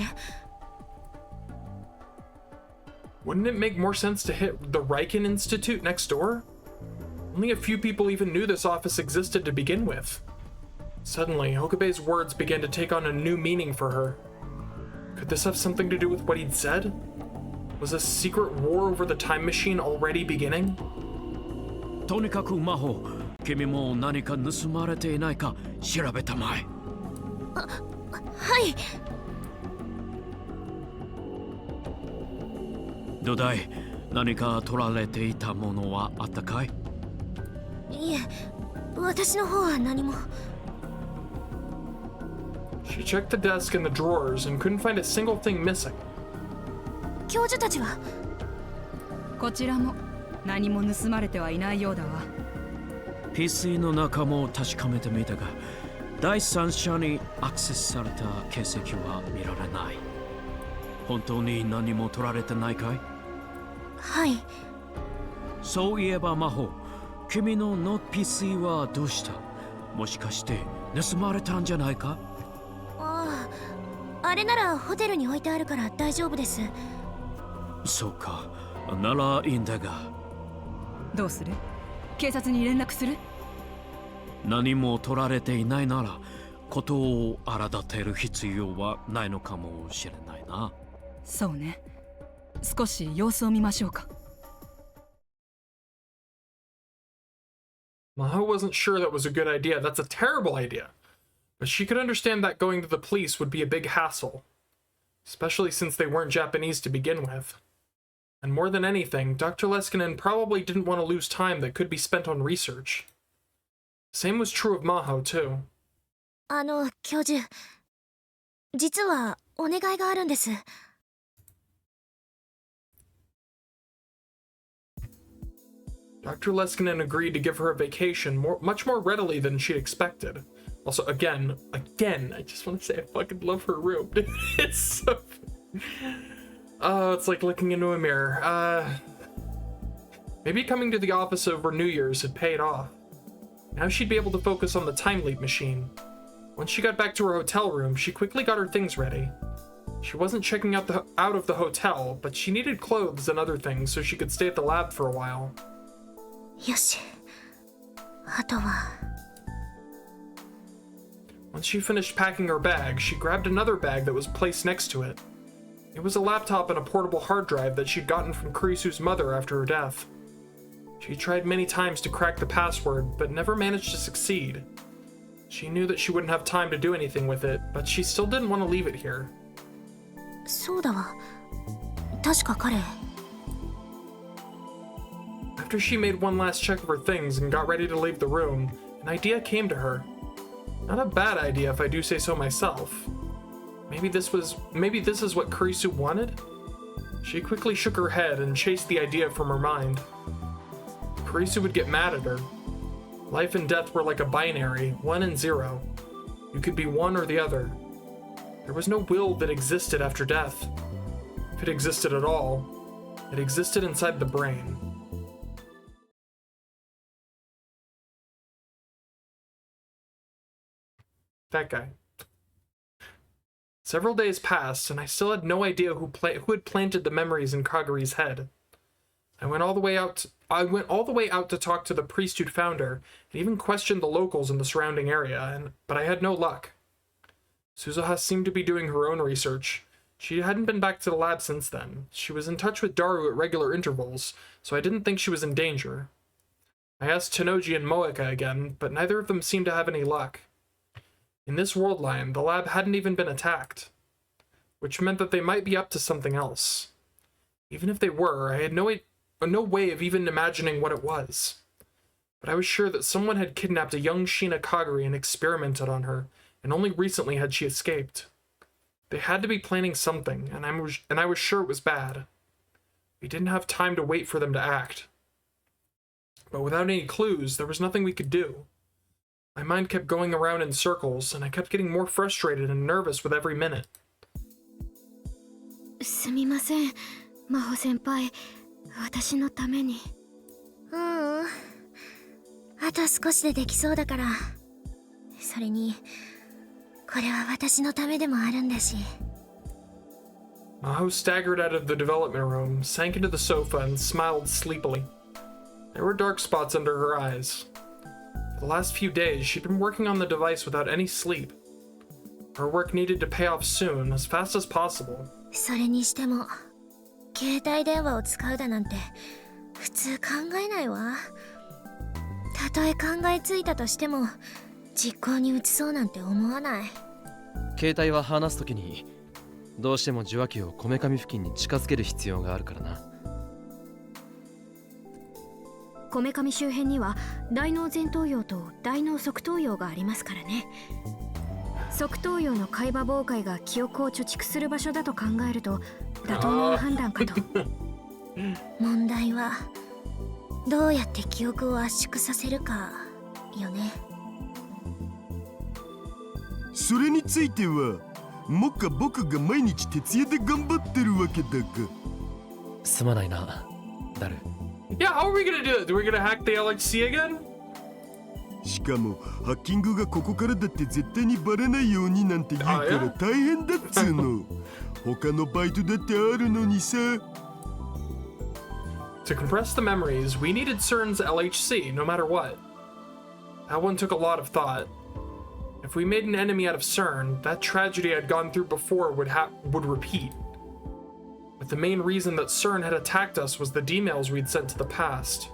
Wouldn't it make more sense to hit the Riken Institute next door? Only a few people even knew this office existed to begin with. Suddenly, Okabe's words began to take on a new meaning for her. Could this have something to do with what he'd said? Was a secret war over the time machine already beginning? とにかくマホ、君も何か盗まれていないか調べたまえ。はい。どうだい、何か取られていたものはあったかい？いえ、私の方は何も。She checked the desk and the drawers and couldn't find a single thing missing. 教授たちは？こちらも何も盗まれてはいないようだわ。PC の中も確かめてみたが、第三者にアクセスされた形跡は見られない。本当に何も取られてないかい？はい。そういえば魔法、君のノート PC はどうした？もしかして盗まれたんじゃないか？ああ、あれならホテルに置いてあるから大丈夫です。そうか、ならいいんだが。どうする？警察に連絡する？何も取られていないなら、ことを荒立てる必要はないのかもしれないな。そうね。少し様子を見ましょうか。Maho wasn't sure that was a good idea. That's a terrible idea. But she could understand that going to the police would be a big hassle, especially since they weren't Japanese to begin with. And more than anything, Dr. Leskinen probably didn't want to lose time that could be spent on research. Same was true of Maho, too. 教授、実はお願いがあるんです。Dr. Leskinen agreed to give her a vacation much more readily than she'd expected. Also, again, I just want to say I fucking love her room. It's so... Oh, it's like looking into a mirror. Maybe coming to the office over New Year's had paid off. Now she'd be able to focus on the time leap machine. Once she got back to her hotel room, she quickly got her things ready. She wasn't checking out of the hotel, but she needed clothes and other things so she could stay at the lab for a while. よし。あとは。Once she finished packing her bag, she grabbed another bag that was placed next to it. It was a laptop and a portable hard drive that she'd gotten from Kurisu's mother after her death. She tried many times to crack the password, but never managed to succeed. She knew that she wouldn't have time to do anything with it, but she still didn't want to leave it here. そうだわ。確か彼。After she made one last check of her things and got ready to leave the room, an idea came to her. Not a bad idea if I do say so myself. Maybe this is what Kurisu wanted? She quickly shook her head and chased the idea from her mind. Kurisu would get mad at her. Life and death were like a binary, 1 and 0. You could be one or the other. There was no will that existed after death. If it existed at all, it existed inside the brain. That guy. Several days passed, and I still had no idea who had planted the memories in Kaguri's head. I went all the way out to talk to the priest who'd found her, and even questioned the locals in the surrounding area, but I had no luck. Suzuha seemed to be doing her own research. She hadn't been back to the lab since then. She was in touch with Daru at regular intervals, so I didn't think she was in danger. I asked Tenoji and Moeka again, but neither of them seemed to have any luck. In this world line, the lab hadn't even been attacked, which meant that they might be up to something else. Even if they were, I had no way of even imagining what it was. But I was sure that someone had kidnapped a young Shina Kaguri and experimented on her, and only recently had she escaped. They had to be planning something, and I was sure it was bad. We didn't have time to wait for them to act. But without any clues, there was nothing we could do. My mind kept going around in circles, and I kept getting more frustrated and nervous with every minute. すみません、真帆先輩。私のために。あと少しでできそうだから。それに、これは私のためでもあるんだし。Maho staggered out of the development room, sank into the sofa, and smiled sleepily. There were dark spots under her eyes. For the last few days, she'd been working on the device without any sleep. Her work needed to pay off soon, as fast as possible. それにしても、携帯電話を使うだなんて普通考えないわ。たとえ考えついたとしても実行に移そうなんて思わない。携帯は離すときにどうしても受話器をこめかみ付近に近づける必要があるからな。こめかみ周辺には大脳前頭葉と大脳側頭葉がありますからね。側頭葉の海馬妨害が記憶を貯蓄する場所だと考えると妥当な判断かと。問題はどうやって記憶を圧縮させるかよね。それについてはもっか僕が毎日徹夜で頑張ってるわけだが。すまないな、ダル。Yeah, how are we gonna do it? Do we gonna hack the LHC again? しかもハッキングがここからだって絶対にバレないようになんて言うから大変だっつうの。他のバイトだってあるのにさ。To compress the memories, we needed CERN's LHC, no matter what. That one took a lot of thought. If we made an enemy out of CERN, that tragedy I'd gone through before would repeat. But the main reason that CERN had attacked us was the D-mails we'd sent to the past.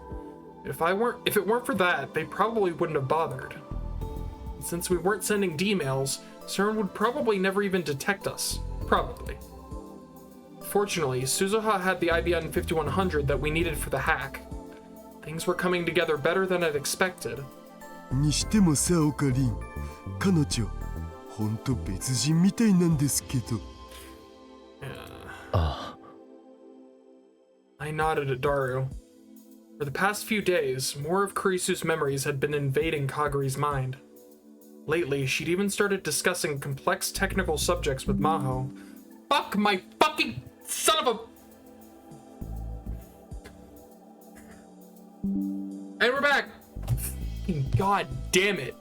If it weren't for that, they probably wouldn't have bothered. And since we weren't sending D-mails, CERN would probably never even detect us. Probably. Fortunately, Suzuha had the IBM 5100 that we needed for the hack. Things were coming together better than I'd expected. にしてもさ、オカリン、彼女、ほんと別人みたいなんですけど。I nodded at Daru. For the past few days, more of Kurisu's memories had been invading Kaguri's mind. Lately, she'd even started discussing complex technical subjects with Maho. Fuck my fucking son of a... And we're back! God damn it.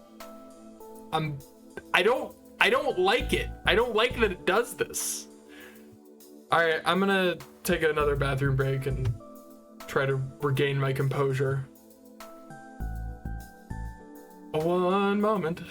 I don't like it. I don't like that it does this. Alright, I'm gonna take another bathroom break and try to regain my composure. One moment.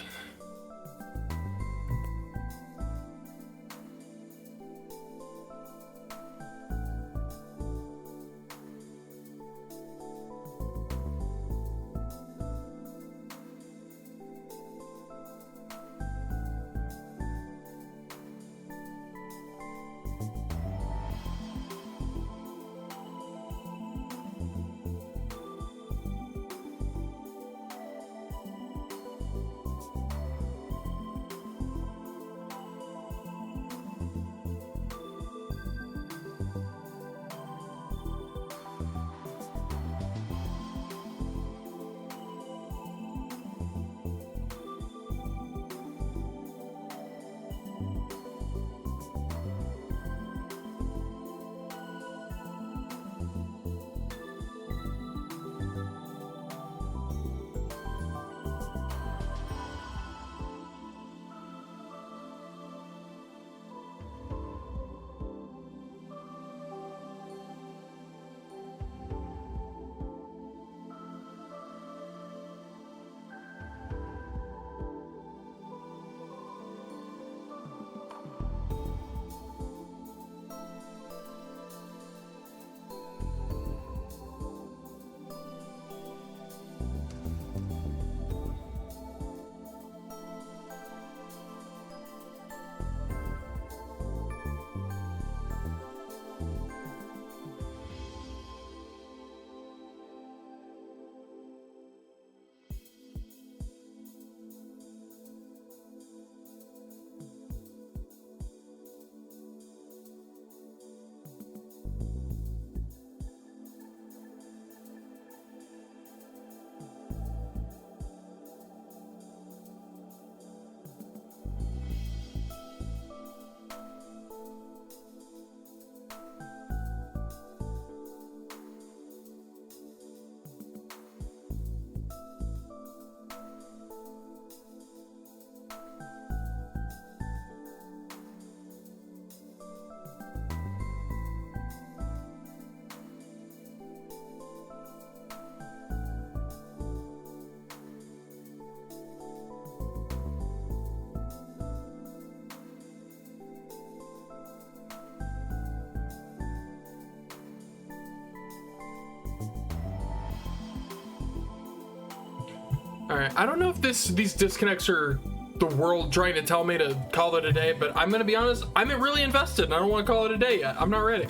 Alright, I don't know if these disconnects are the world trying to tell me to call it a day, but I'm gonna be honest, I'm really invested and I don't want to call it a day yet. I'm not ready.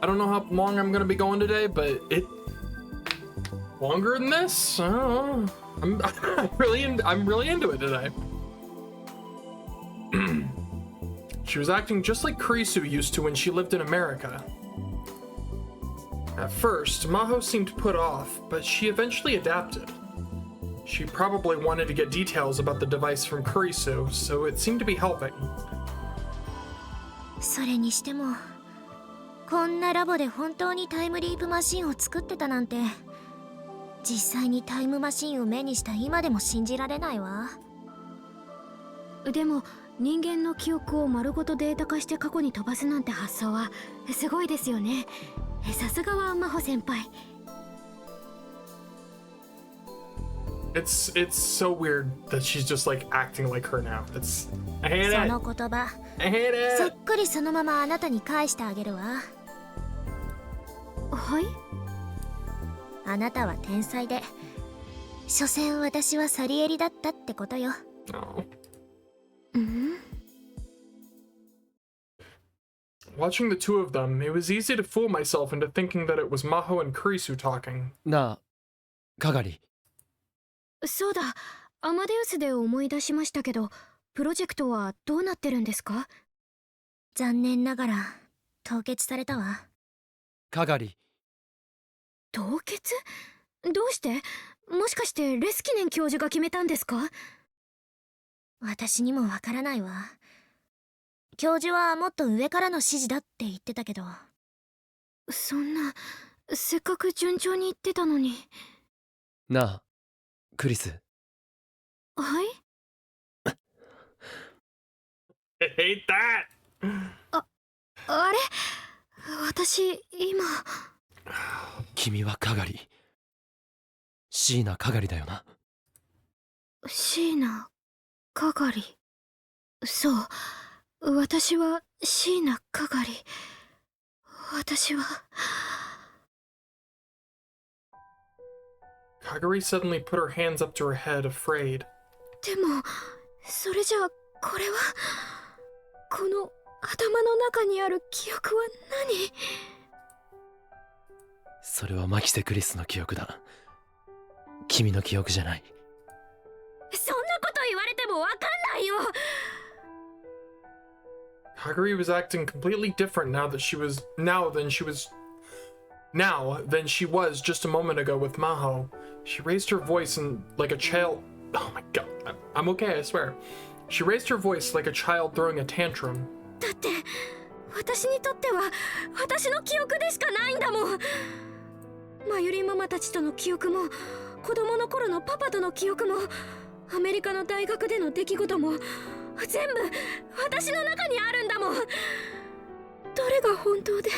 I don't know how long I'm gonna be going today, but it... longer than this? I don't know. I'm really into it today. She was acting just like Kurisu used to when she lived in America. At first, Maho seemed put off, but she eventually adapted. She probably wanted to get details about the device from Kurisu, so it seemed to be helping. それにしてもこんなラボで本当にタイムリープマシンを作ってたなんて実際にタイムマシンを目にした今でも信じられないわ。でも人間の記憶を丸ごとデータ化して過去に飛ばすなんて発想はすごいですよね。さすがは真帆先輩。It's so weird that she's just like acting like her now. I hate it. その言葉 I hate it. そっくりそのままあなたに返してあげるわ。はい。あなたは天才で所詮私はサリエリだったってことよ。Oh. うん。Watching the two of them, it was easy to fool myself into thinking that it was Maho and Kurisu talking. なあ、かがり。そうだ、アマデウスで思い出しましたけど、プロジェクトはどうなってるんですか？残念ながら凍結されたわ。かがり。凍結？どうして？もしかしてレスキネン教授が決めたんですか？私にもわからないわ。教授はもっと上からの指示だって言ってたけど。そんな、せっかく順調に言ってたのに。なあ、クリス。はい？ I hate that! あれ？私、今。君はかがり。椎名かがりだよな。椎名かがり。そう。私は椎名かがり。私は。Kagari suddenly put her hands up to her head, afraid. でも、それじゃあ、これは。この頭の中にある記憶は何？それはマキセクリスの記憶だ。君の記憶じゃない。そんなこと言われてもわかんないよ。Kagari was acting completely different now than she was just a moment ago with Maho. She raised her voice and like a child. Oh my god, I'm okay, I swear. She raised her voice like a child throwing a tantrum. だって私にとっては私の記憶でしかないんだもん。マユリンママたちとの記憶も子供の頃のパパとの記憶もアメリカの大学での出来事も全部私の中にあるんだもん。どれが本当で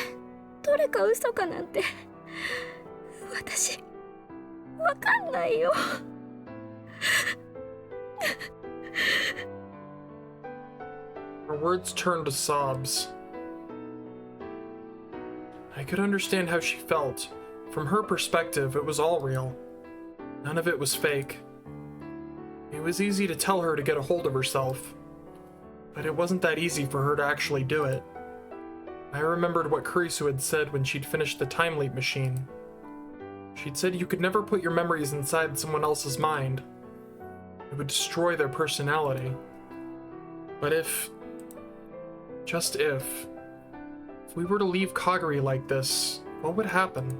どれか嘘かなんて私わかんないよ。Her words turned to sobs. I could understand how she felt. From her perspective, it was all real. None of it was fake. It was easy to tell her to get a hold of herself, but it wasn't that easy for her to actually do it. I remembered what Kurisu had said when she'd finished the time leap machine. She'd said you could never put your memories inside someone else's mind. It would destroy their personality. But just if we were to leave Kagari like this, what would happen?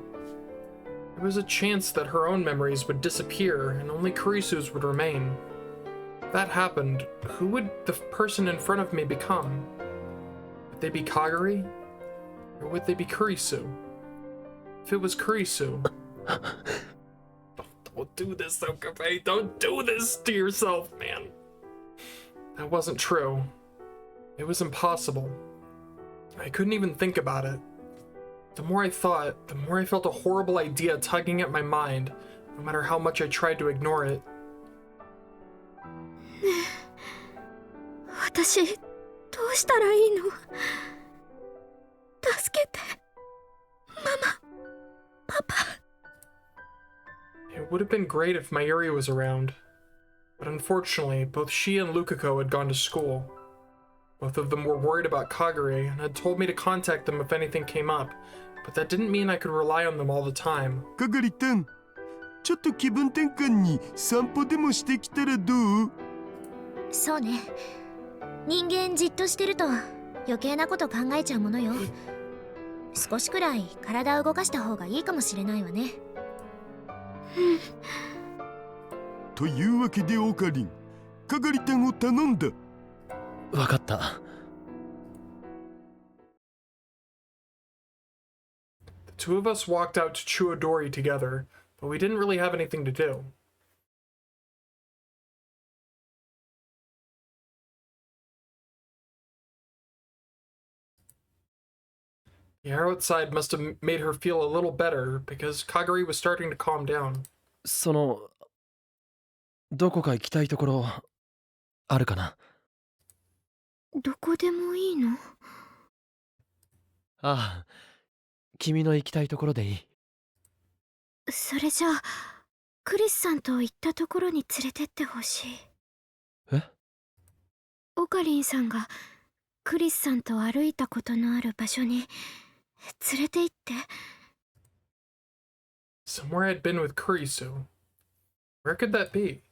There was a chance that her own memories would disappear and only Kurisu's would remain. If that happened, who would the person in front of me become? Would they be Kagari? Or would they be Kurisu? If it was Kurisu... Don't do this, Okabe. Don't do this to yourself, man. That wasn't true. It was impossible. I couldn't even think about it. The more I thought, the more I felt a horrible idea tugging at my mind, no matter how much I tried to ignore it. 私、どうしたらいいの？助けて。ママ、パパ。It would have been great if Mayuri was around, but unfortunately, both she and Lukako had gone to school. Both of them were worried about Kagari and had told me to contact them if anything came up, but that didn't mean I could rely on them all the time. かがりたん、ちょっと気分転換に散歩でもしてきたらどう？そうね。人間じっとしてると余計なこと考えちゃうものよ。少しくらい体を動かした方がいいかもしれないわね。というわけでオカリン、係店を頼んだ。わかった。The two of us walked out to Chuodori together, but we didn't really have anything to do. The air outside must have made her feel a little better, because Kagari was starting to calm down. どこか行きたいところあるかな？どこでもいいの？ああ、君の行きたいところでいい。それじゃあクリスさんと行ったところに連れてってほしい。え？オカリンさんがクリスさんと歩いたことのある場所に連れて行って。Somewhere I'd been with Kurisu. Where could that be?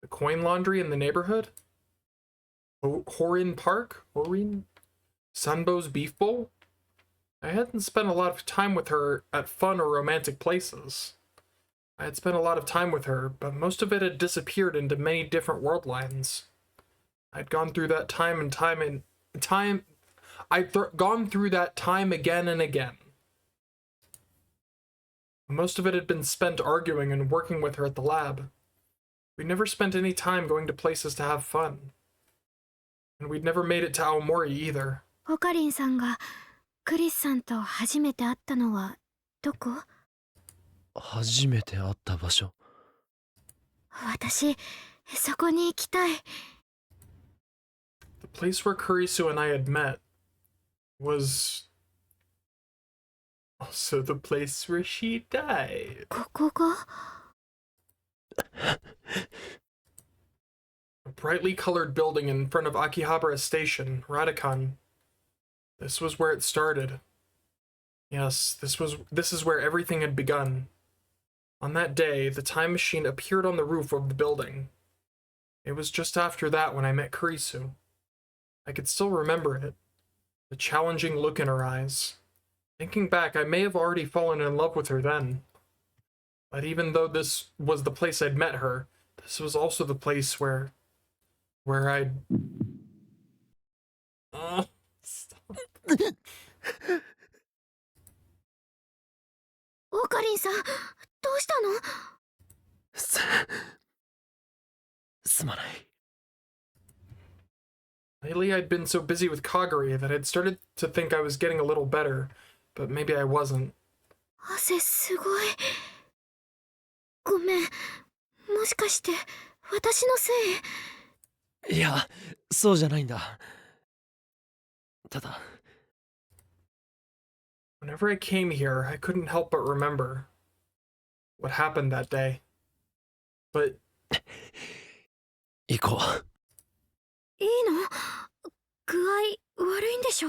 The coin laundry in the neighborhood? Horin Park? Horin? Sunbo's Beef Bowl? I hadn't spent a lot of time with her at fun or romantic places. I had spent a lot of time with her, but most of it had disappeared into many different world lines. I'd gone through that gone through that time again and again. Most of it had been spent arguing and working with her at the lab. We never spent any time going to places to have fun. And we'd never made it to Aomori either. オカリンさんがクリスさんと初めて会ったのはどこ？初めて会った場所。私、そこに行きたい。The place where Kurisu and I had met was also the place where she died. ここがA brightly colored building in front of Akihabara Station, Radikan. This was where it started. Yes, this is where everything had begun. On that day, the time machine appeared on the roof of the building. It was just after that when I met Kurisu. I could still remember it. The challenging look in her eyes. Thinking back, I may have already fallen in love with her then. But even though this was the place I'd met her, this was also the place where I'd... stop. オカリンさん、どうしたの？すまない。Lately, I'd been so busy with Kagari that I'd started to think I was getting a little better, but maybe I wasn't. 汗すごい。ごめん。もしかして私のせい？いや、そうじゃないんだ。ただ。Whenever I came here, I couldn't help but remember what happened that day. But 行こう。いいの？具合悪いんでしょ？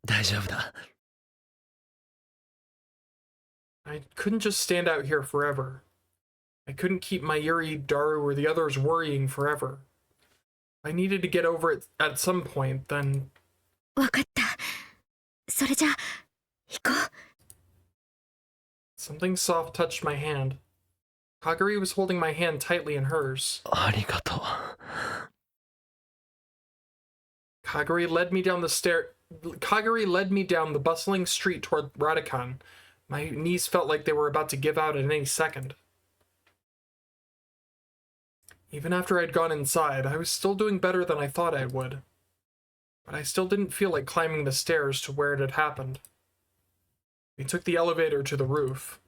大丈夫だ。I couldn't just stand out here forever. I couldn't keep Mayuri, Daru, or the others worrying forever. I needed to get over it at some point, then... わかった。それじゃあ、行こう。Something soft touched my hand. Kagari was holding my hand tightly in hers. ありがとう。Kagari led me down the bustling street toward Radikan. My knees felt like they were about to give out at any second. Even after I'd gone inside, I was still doing better than I thought I would. But I still didn't feel like climbing the stairs to where it had happened. We took the elevator to the roof.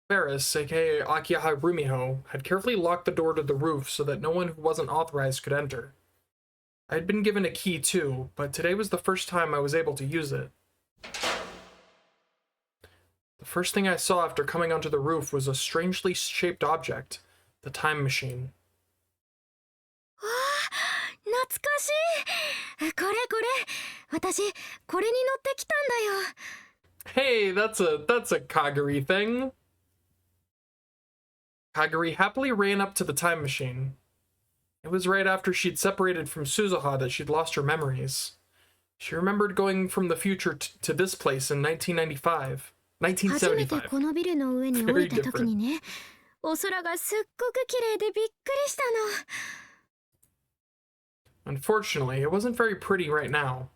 Ferris, aka Akiha Rumiho, had carefully locked the door to the roof so that no one who wasn't authorized could enter. I had been given a key too, but today was the first time I was able to use it. The first thing I saw after coming onto the roof was a strangely shaped object, the time machine. 懐かしい。これ。私、これに乗ってきたんだよ。Hey, that's a Kagari thing. Kagari happily ran up to the time machine. It was right after she'd separated from Suzuha that she'd lost her memories. She remembered going from the future to this place in 1995. 1975. このビルの上に降りた時にね、お空がすっごく綺麗でびっくりしたの。 Unfortunately, it wasn't very pretty right now.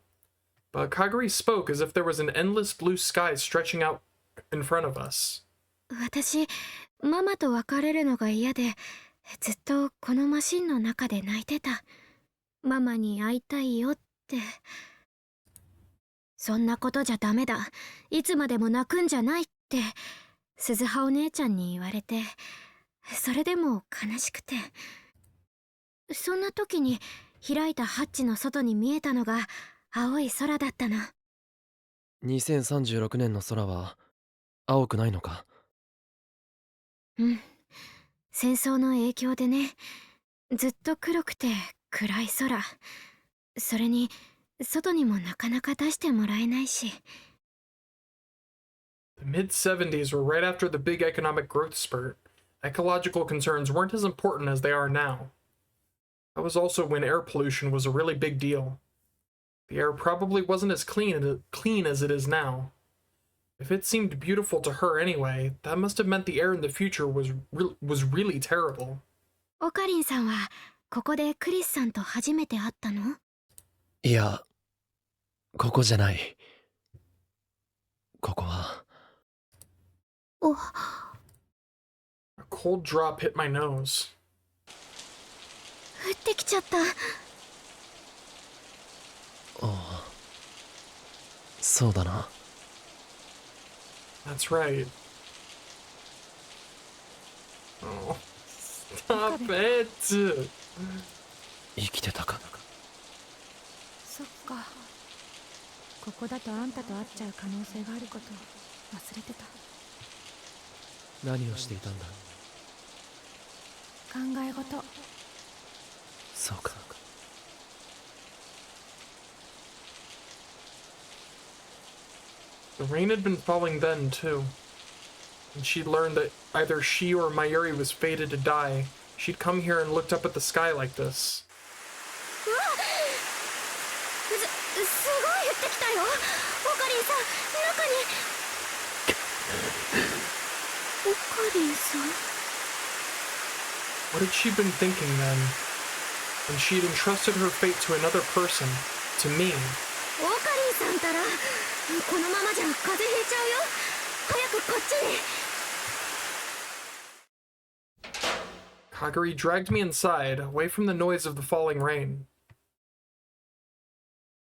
But Kaguri spoke as if there was an endless blue sky stretching out in front of us. 私、ママと別れるのが嫌で、ずっとこのマシンの中で泣いてた。ママに会いたいよって。そんなことじゃダメだ。いつまでも泣くんじゃないって、鈴葉お姉ちゃんに言われて、それでも悲しくて。そんな時に開いたハッチの外に見えたのが青い空だったの。2036年の空は青くないのか？うん。戦争の影響でね、ずっと黒くて暗い空。それに外にもなかなか出してもらえないし。The mid-70s were right after the big economic growth spurt. Ecological concerns weren't as important as they are now. That was also when air pollution was a really big deal. The air probably wasn't as clean as it is now. If it seemed beautiful to her anyway, that must have meant the air in the future was really terrible. オカリンさんはここでクリスさんと初めて会ったの？いや、ここじゃない。ここは。お。A cold drop hit my nose. 降ってきちゃった。ああ、そうだな。That's right. Oh, stop it! 生きてたか。そっか。ここだとあんたと会っちゃう可能性があること忘れてた。何をしていたんだ？考え事。そうか。The rain had been falling then, too. And she'd learned that either she or Mayuri was fated to die. She'd come here and looked up at the sky like this. うわ！すごい降ってきたよ。オカリンさん、中に。オカリンさん？ What had she been thinking then? When she'd entrusted her fate to another person, to me. オカリンさんったら、このままじゃ風邪ひいちゃうよ。早くこっちに。Kaguri dragged me inside, away from the noise of the falling rain.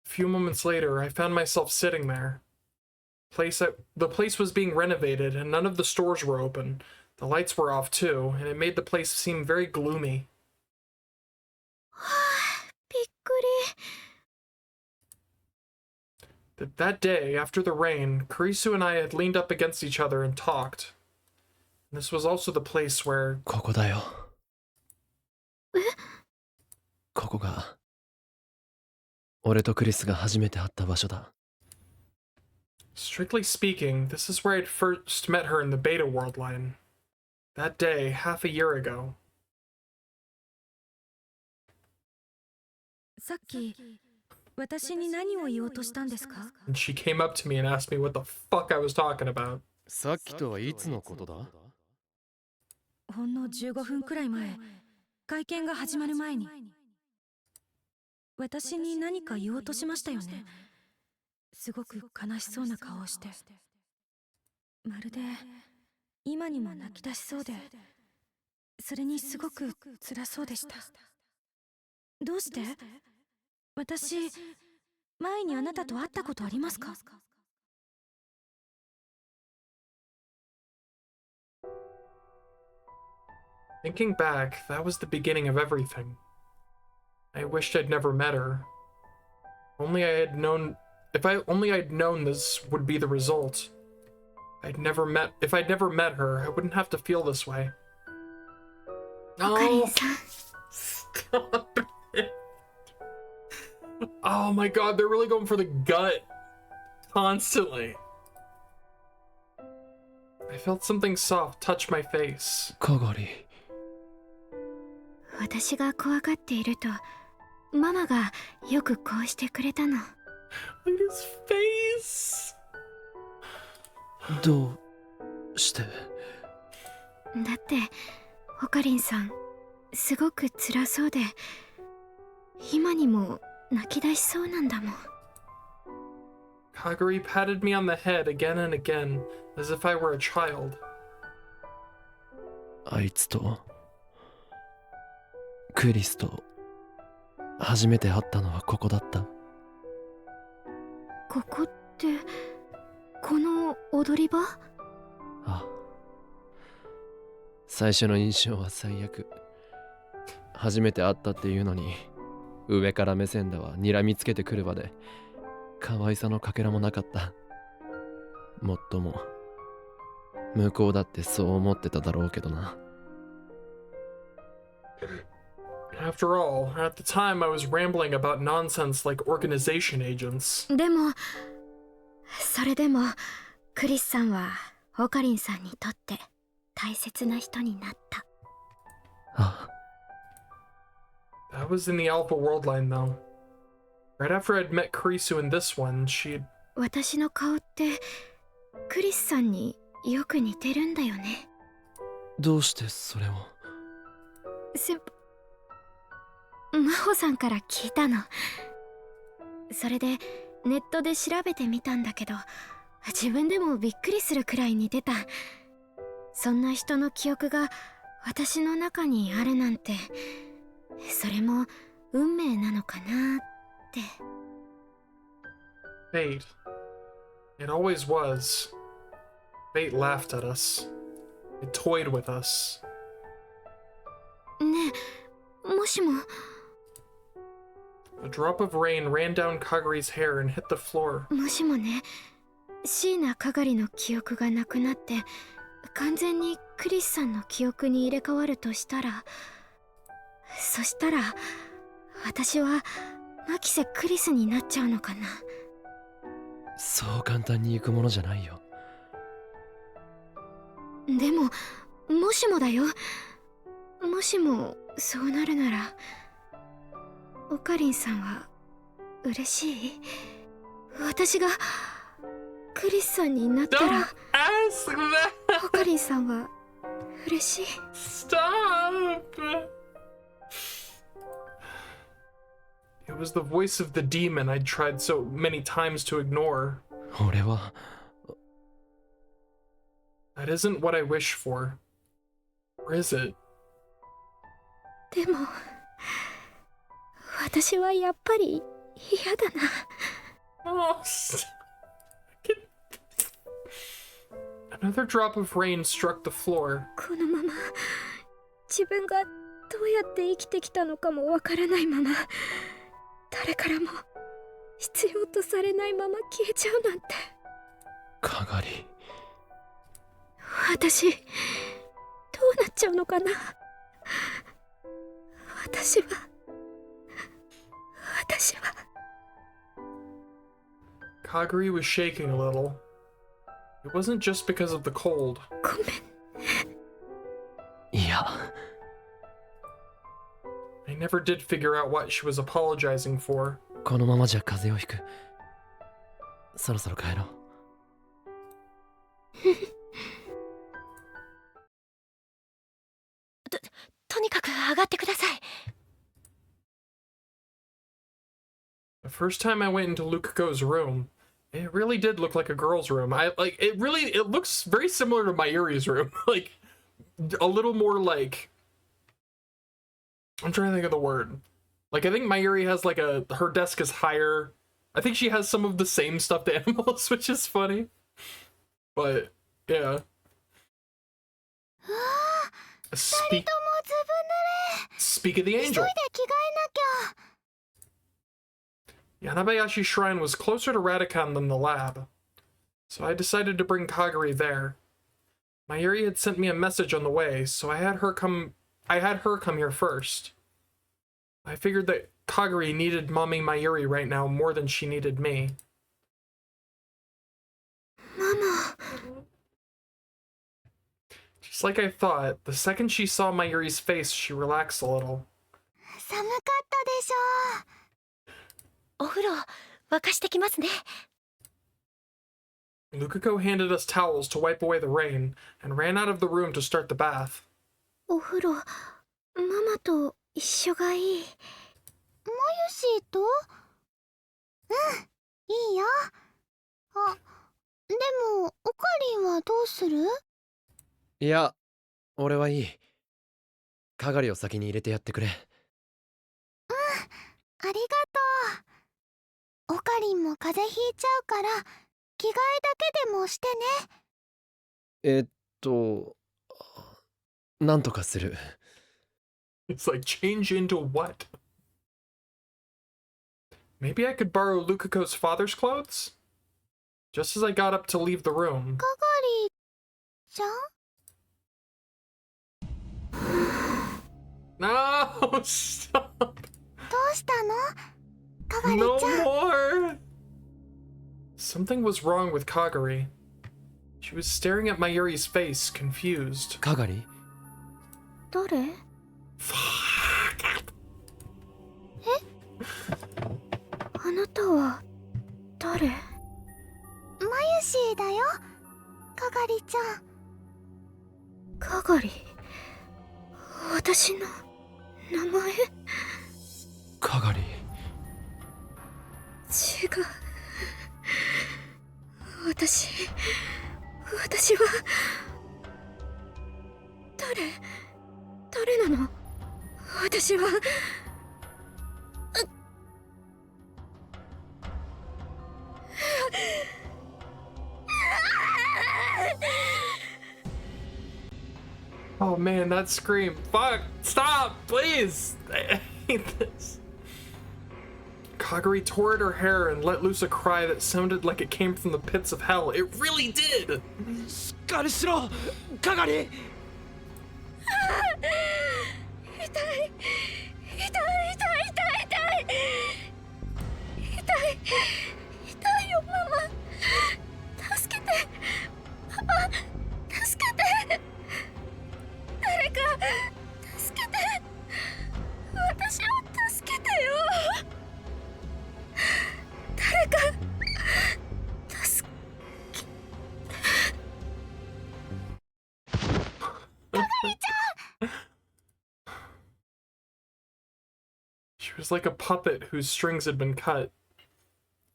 A few moments later, I found myself sitting there. The place was being renovated, and none of the stores were open. The lights were off too, and it made the place seem very gloomy. びっくり。 That day, after the rain, Kurisu and I had leaned up against each other and talked. And this was also the place where... ここだよ。ここが俺とクリスが初めて会った場所だ。Strictly speaking, this is where I'd first met her in the Beta World line. That day, half a year ago. さっき私に何を言おうとしたんですか？ And she came up to me and asked me what the fuck I was talking about. さっきとはいつのことだ？ほんの15分くらい前、会見が始まる前に。私に何か言おうとしましたよね。すごく悲しそうな顔をして。まるで今にも泣き出しそうで、それにすごく辛そうでした。どうして？私、前にあなたと会ったことありますか？ Thinking back, that was the beginning of everything. I wished I'd never met her. Only I had known... Only I'd known this would be the result. If I'd never met her, I wouldn't have to feel this way. No! Stop it! Oh my god, they're really going for the gut. Constantly. I felt something soft touch my face. かがり。私が怖がっているとママがよくこうしてくれたの。 Look at his face. どうして？だってオカリンさんすごく辛そうで今にも泣き出しそうなんだもん。 Kaguri patted me on the head again and again, as if I were a child. あいつとクリスと初めて会ったのはここだった。ここってこの踊り場？ああ、最初の印象は最悪。初めて会ったっていうのに上から目線だわ、睨みつけてくる場で可愛さのかけらもなかった。もっとも向こうだってそう思ってただろうけどな。After all, at the time I was rambling about nonsense like organization agents. でもそれでもクリスさんはオカリンさんにとって大切な人になった。ああ。 That was in the Alpha World line though. Right after I'd met Kurisu in this one, she'd... 私の顔ってクリスさんによく似てるんだよね。どうしてそれを？真帆さんから聞いたの。それでネットで調べてみたんだけど自分でもびっくりするくらい似てた。そんな人の記憶が私の中にあるなんて、それも運命なのかなって。 Fate. It always was. Fate laughed at us. It toyed with us. ねえ、もしも。 A drop of rain ran down Kaguri's hair and hit the floor. もしもね、椎名かがりの記憶がなくなって完全にクリスさんの記憶に入れ替わるとしたら、そしたら私は牧瀬クリスになっちゃうのかな。そう簡単にいくものじゃないよ。でももしもだよ、もしもそうなるならオカリンさんは嬉しい？私がクリスさんになったらオカリンさんは嬉しい？ Stop! It was the voice of the demon I'd tried so many times to ignore. 俺は That isn't what I wish for. Or is it? でも私はやっぱり嫌だな。 Oh, Another drop of rain struck the floor. このまま自分がどうやって生きてきたのかもわからないまま、誰からも必要とされないまま消えちゃうなんて。かがり、私どうなっちゃうのかな。私は Kaguri was shaking a little. It wasn't just because of the cold. ごめん。いや、 I never did figure out what she was apologizing for. このままじゃ風邪をひく。そろそろ帰ろう。とにかく上がってください。 The first time I went into Lukako's room, it really did look like a girl's room. It looks very similar to Mayuri's room. Like, a little more like, I'm trying to think of the word. Like, I think Mayuri has like her desk is higher. I think she has some of the same stuffed animals, which is funny. But, yeah. Speak of the angel. Yanabayashi Shrine was closer to Radican than the lab, so I decided to bring Kaguri there. Mayuri had sent me a message on the way, so I had her come here first. I figured that Kaguri needed Mommy Mayuri right now more than she needed me. Mama. She Just like I thought, the second she saw Mayuri's face, she relaxed a little. 寒かったでしょ。お風呂沸かしてきますね。 Lukako handed us towels to wipe away the rain and ran out of the room to start the bath. お風呂、ママと一緒がいい。マユシーと？うん、いいよ。あ、でも、オカリンはどうする？いや、俺はいい。かがりを先に入れてやってくれ。うん、ありがとう。オカリンも風邪ひいちゃうから、着替えだけでもしてね。なんとかする。It's like change into what? Maybe I could borrow Lukako's father's clothes? Just as I got up to leave the room. かがりちゃん？ No! Stop! どうしたの？かがり No ちゃん。 more! Something was wrong with Kagari. She was staring at Mayuri's face, confused. かがり？誰？ Fuck! あなたは誰？マユシーだよ、かがりちゃん。かがり、私の名前？かがり。違う。私は誰なの？私はOh man, that scream. Fuck! Stop! Please! I hate this. Kagari tore at her hair and let loose a cry that sounded like it came from the pits of hell. It really did! しっかりしろ、かがり。痛いよ、ママ。助けて、パパ、助けて。誰か助けて。私を助けてよ。誰か助け。かがりちゃん。 She was like a puppet whose strings had been cut.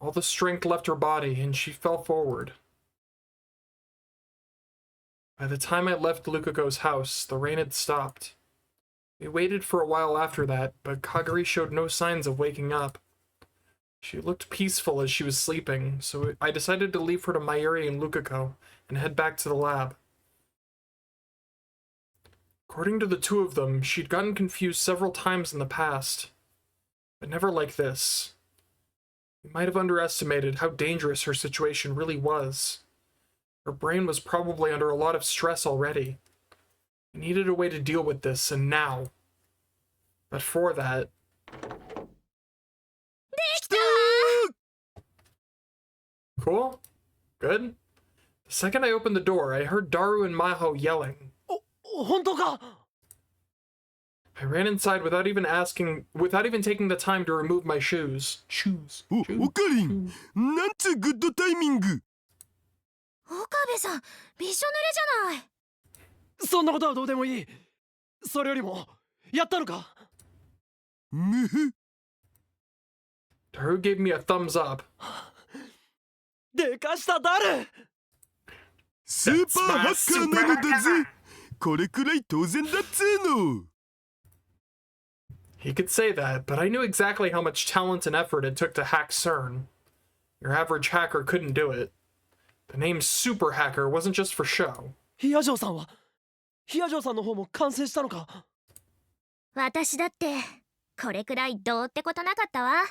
All the strength left her body, and she fell forward. By the time I left Lukako's house, the rain had stopped. We waited for a while after that, but Kagari showed no signs of waking up. She looked peaceful as she was sleeping, so I decided to leave her to Mayuri and Lukako and head back to the lab. According to the two of them, she'd gotten confused several times in the past, but never like this. We might have underestimated how dangerous her situation really was. Her brain was probably under a lot of stress already. We needed a way to deal with this, and now. But for that... Cool? Good? The second I opened the door, I heard Daru and Maho yelling. 本当か？ I ran inside without even taking the time to remove my shoes. Shoes. お、オカリン、なんつうグッドタイミング。岡部さん、びしょ濡れじゃない。そんなことはどうでもいい。それよりも、やったのか？むふ。Daru gave me a thumbs up. でかしたダル。スーパーハッカーなのだぜ。これくらい当然だっつーの。He could say that, but I knew exactly how much talent and effort it took to hack CERN. Your average hacker couldn't do it. The name Super Hacker wasn't just for show. ヒアジョーさんは？ヒアジョーさんの方も完成したのか？私だってこれくらいどうってことなかったわ。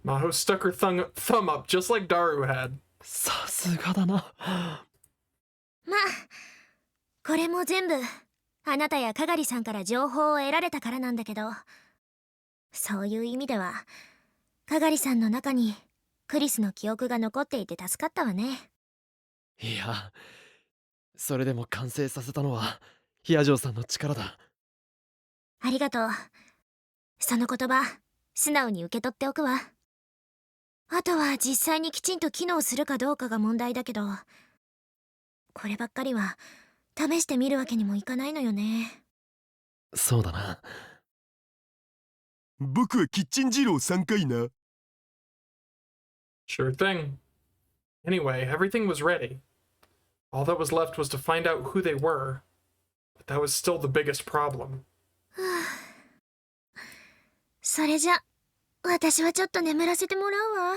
Maho stuck her thumb up just like Daru had. さすがだな。まあ、これも全部あなたやかがりさんから情報を得られたからなんだけど、そういう意味ではかがりさんの中にクリスの記憶が残っていて助かったわね。いや、それでも完成させたのはヒアジョーさんの力だ。ありがとう。その言葉素直に受け取っておくわ。あとは実際にきちんと機能するかどうかが問題だけど、こればっかりは試してみるわけにもいかないのよね。そうだな。僕はキッチン二郎3回な。Sure thing. Anyway, everything was ready. All that was left was to find out who they were. But that was still the biggest problem. それじゃ私はちょっと眠らせてもらうわ。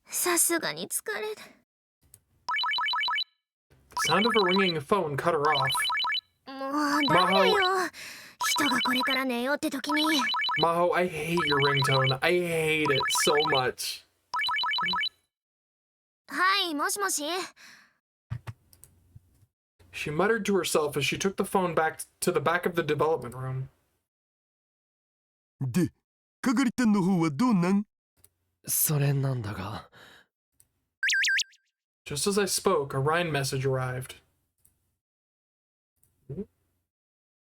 さすがに疲れる。The sound of a ringing phone cut her off. もうダメよ。人がこれから寝ようって時に。Maho, I hate your ringtone. I hate it so much. はい、もしもし。She muttered to herself as she took the phone back to the back of the development room. で、かがりたんの方はどうなん？それなんだが。Just as I spoke, a Rhine message arrived.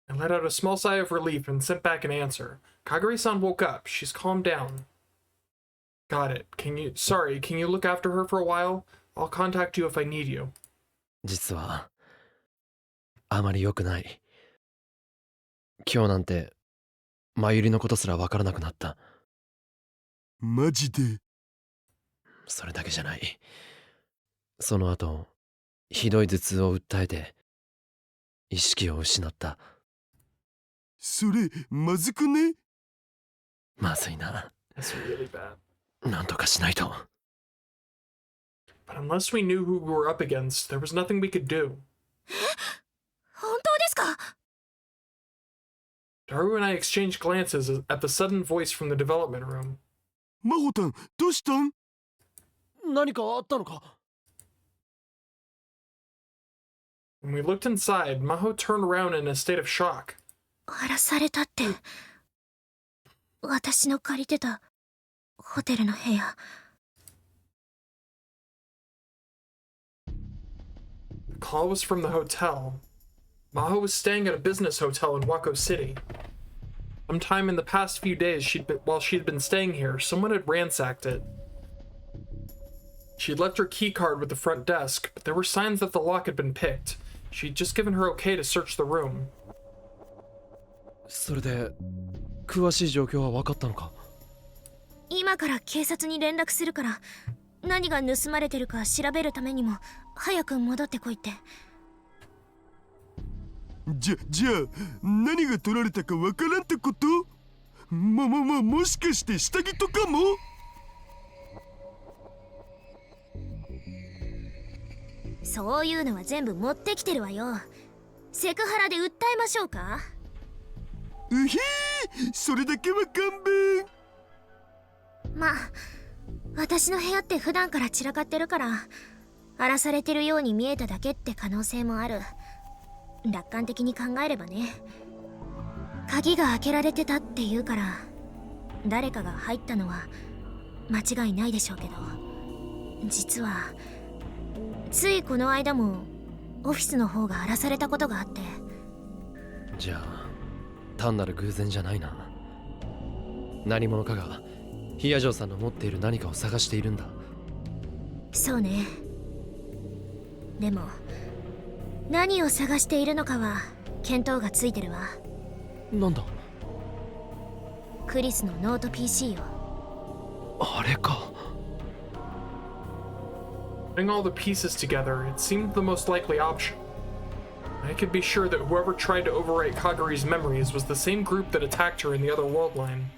I let out a small sigh of relief and sent back an answer. Kagari-san woke up. She's calmed down. Got it. Can you look after her for a while? I'll contact you if I need you. 実はあまり良くない。今日なんて真由里のことすら分からなくなった。マジで？それだけじゃない。その後ひどい頭痛を訴えて意識を失った。それまずくね？まずいな。That's really bad. なんとかしないと。But unless we knew who we were up against, there was nothing we could do. 本当ですかDaru and I exchanged glances at the sudden voice from the development room. 真帆たん、どうしたん？何かあったのか？ When we looked inside, Maho turned around in a state of shock. 荒らされたって、私の借りてたホテルの部屋。The call was from the hotel. Maho was staying at a business hotel in Wako City. Sometime in the past few days, while she'd been staying here, someone had ransacked it. She'd left her key card with the front desk, but there were signs that the lock had been picked. She'd just given her okay to search the room. それで詳しい状況は分かったのか？今から警察に連絡するから、何が盗まれてるか調べるためにも早く戻ってこいって。じゃあ何が取られたかわからんってこと？もしかして下着とかも？そういうのは全部持ってきてるわよ。セクハラで訴えましょうか？うひー、それだけは勘弁。まあ私の部屋って普段から散らかってるから荒らされてるように見えただけって可能性もある。楽観的に考えればね。鍵が開けられてたっていうから誰かが入ったのは間違いないでしょうけど、実はついこの間もオフィスの方が荒らされたことがあって。じゃあ単なる偶然じゃないな。何者かがヒアジョーさんの持っている何かを探しているんだ。そうね。でも何を探しているのかは見当がついてるわ。なんだ？クリスのノート PC よ。あれか。Putting all the pieces together, it seemed the most likely option. I could be sure that whoever tried to overwrite Kagari's memories was the same group that attacked her in the other world line.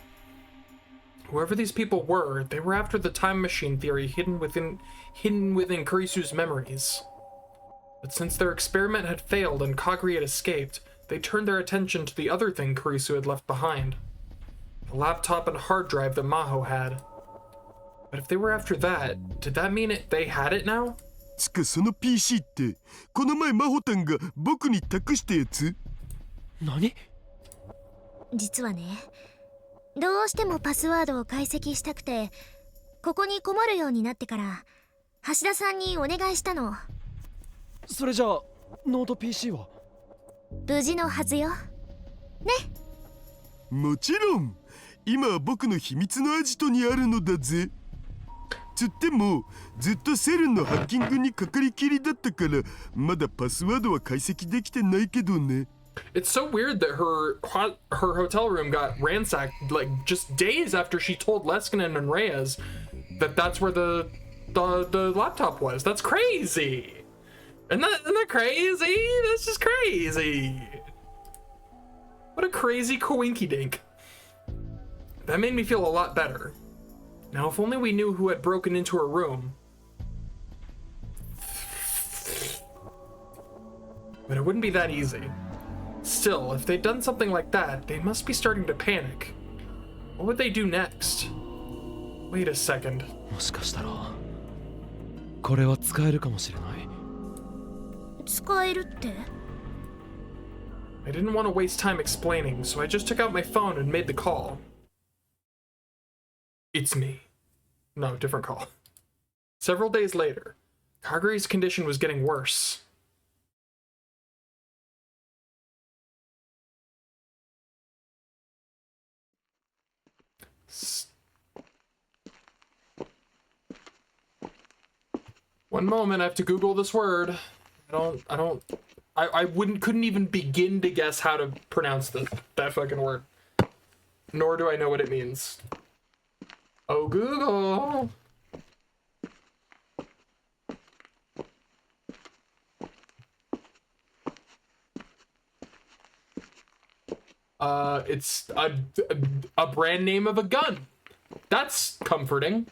Whoever these people were, they were after the time machine theory hidden within Kurisu's memories. But since their experiment had failed and Kagari had escaped, they turned their attention to the other thing Kurisu had left behind. The laptop and hard drive that Maho had. But if they were after that, did that mean they had it now? つかその PC ってこの前真帆たんが僕に託したやつ？何？実はね、どうしてもパスワードを解析したくてここにこもるようになってから橋田さんにお願いしたの。それじゃあノート PC は無事のはずよ。もちろん今は僕の秘密のアジトにあるのだぜ。つってもずっとセルンのハッキングにかかりきりだったからまだパスワードは解析できてないけどね。It's so weird that her hotel room got ransacked like just days after she told Leskinen and Reyes that that's where the laptop was. That's crazy. Isn't that crazy? That's just crazy. What a crazy coinky dink. That made me feel a lot better. Now, if only we knew who had broken into her room. But it wouldn't be that easy. Still, if they'd done something like that, they must be starting to panic. What would they do next? Wait a second. もしかしたらこれは使えるかもしれない。使えるって？ I didn't want to waste time explaining, so I just took out my phone and made the call. It's me. No, different call. Several days later, Kaguri's condition was getting worse. One moment, I have to Google this word. I couldn't even begin to guess how to pronounce that fucking word. Nor do I know what it means. Oh, Google. It's a brand name of a gun. That's comforting.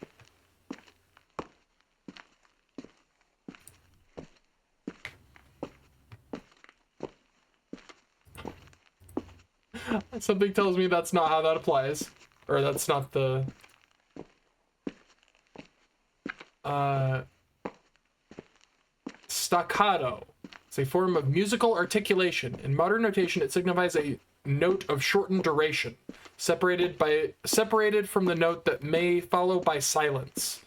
Something tells me that's not how that applies. Or that's not the... Staccato. It's a form of musical articulation. In modern notation, it signifies a note of shortened duration, separated from the note that may follow by silence.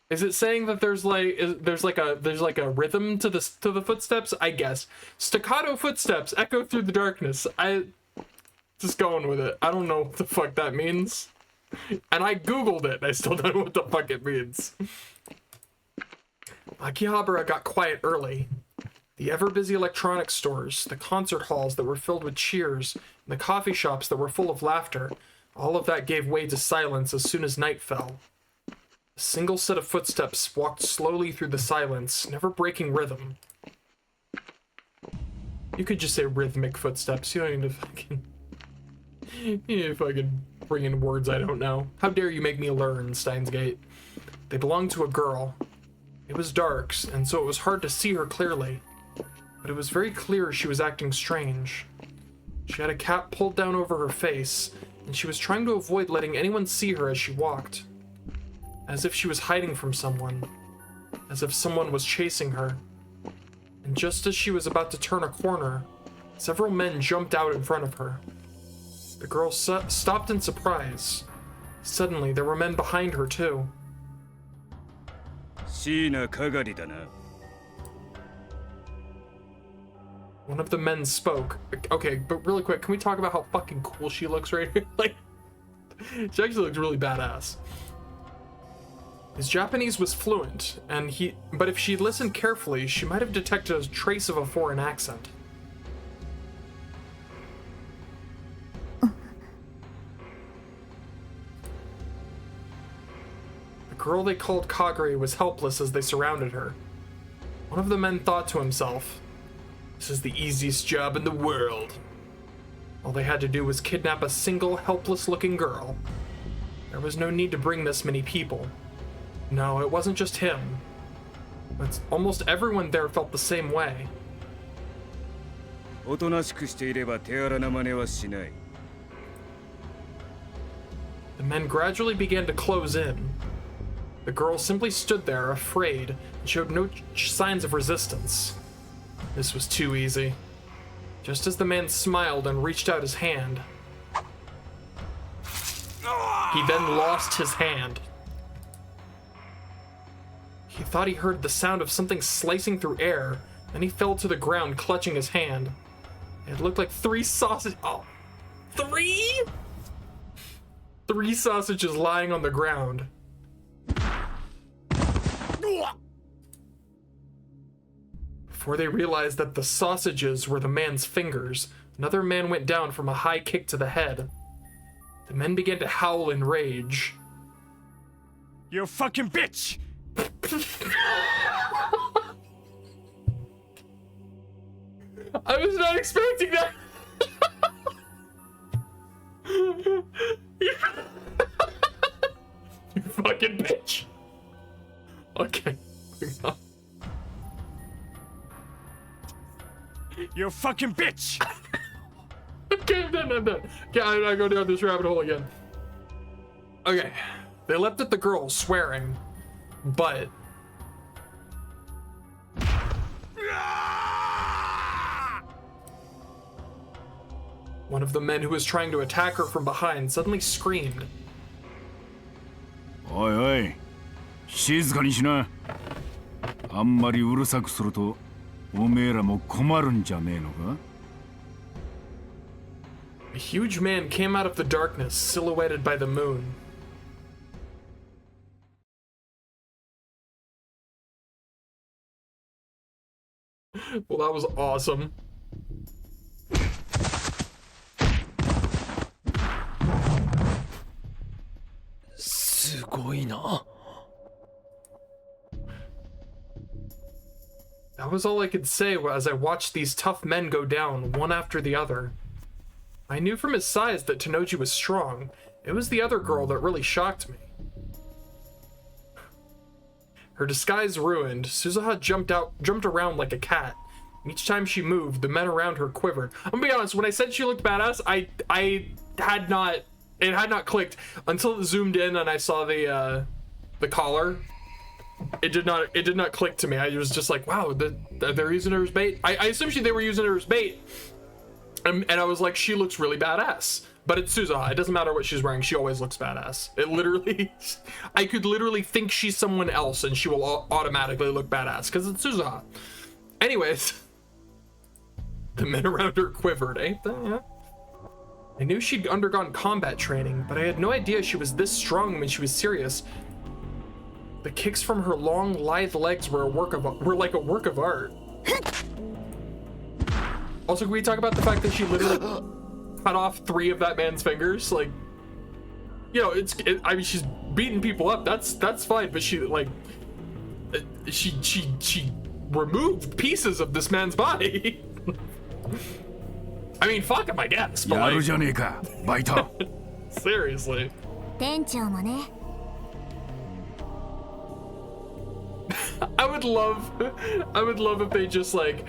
Is it saying that there's like a rhythm to the footsteps? I guess staccato footsteps echo through the darkness. I just going with it. I don't know what the fuck that means, and I googled it. I still don't know what the fuck it means. Akihabara got quiet early. The ever-busy electronics stores, the concert halls that were filled with cheers, and the coffee shops that were full of laughter, all of that gave way to silence as soon as night fell. A single set of footsteps walked slowly through the silence, never breaking rhythm. You could just say rhythmic footsteps. You don't need to fucking... You need to fucking bring in words I don't know. How dare you make me learn, Steins Gate. They belonged to a girl. It was dark, and so it was hard to see her clearly. But it was very clear she was acting strange. She had a cap pulled down over her face, and she was trying to avoid letting anyone see her as she walked. As if she was hiding from someone. As if someone was chasing her. And just as she was about to turn a corner, several men jumped out in front of her. The girl stopped in surprise. Suddenly, there were men behind her, too. One of the men spoke. Okay, but really quick, can we talk about how fucking cool she looks right here? Like, she actually looks really badass. His Japanese was fluent, but if she'd listened carefully, she might have detected a trace of a foreign accent. The girl they called Kagure was helpless as they surrounded her. One of the men thought to himself, "This is the easiest job in the world." All they had to do was kidnap a single, helpless-looking girl. There was no need to bring this many people. No, it wasn't just him. But almost everyone there felt the same way. The men gradually began to close in. The girl simply stood there, afraid, and showed no signs of resistance. This was too easy. Just as the man smiled and reached out his hand, he then lost his hand. He thought he heard the sound of something slicing through air, then he fell to the ground, clutching his hand. It looked like 3 sausages. Oh, 3? 3 sausages lying on the ground. Before they realized that the sausages were the man's fingers, another man went down from a high kick to the head. The men began to howl in rage. You fucking bitch! I was not expecting that. You fucking bitch. Okay. You fucking bitch! Okay, I'm done. Okay, I'm not going down this rabbit hole again. Okay. They leapt at the girl, swearing, but... One of the men who was trying to attack her from behind suddenly screamed. Oi, oi. 静かにしな。あんまりうるさくすると、おめえらも困るんじゃねえのか? A huge man came out of the darkness, silhouetted by the moon. Well, that was awesome. That was all I could say as I watched these tough men go down, one after the other. I knew from his size that Tanoji was strong. It was the other girl that really shocked me. Her disguise ruined, Suzuha jumped around like a cat. Each time she moved, the men around her quivered. I'm gonna be honest, when I said she looked badass, it had not clicked until it zoomed in and I saw the collar. It did not click to me. I was just like, wow, they're using her as bait. I assumed they were using her as bait. And I was like, she looks really badass. But it's Suzuha. It doesn't matter what she's wearing. She always looks badass. It literally... I could literally think she's someone else and she will automatically look badass because it's Suzuha. Anyways. The men around her quivered, ain't they? Yeah. I knew she'd undergone combat training, but I had no idea she was this strong when she was serious. The kicks from her long, lithe legs were like a work of art. Also, can we talk about the fact that she literally cut off 3 of that man's fingers? Like, you know, I mean, she's beating people up. That's fine, but she removed pieces of this man's body. I mean, fuck him, I guess. But like, seriously. 店長もね。I would love if they just like,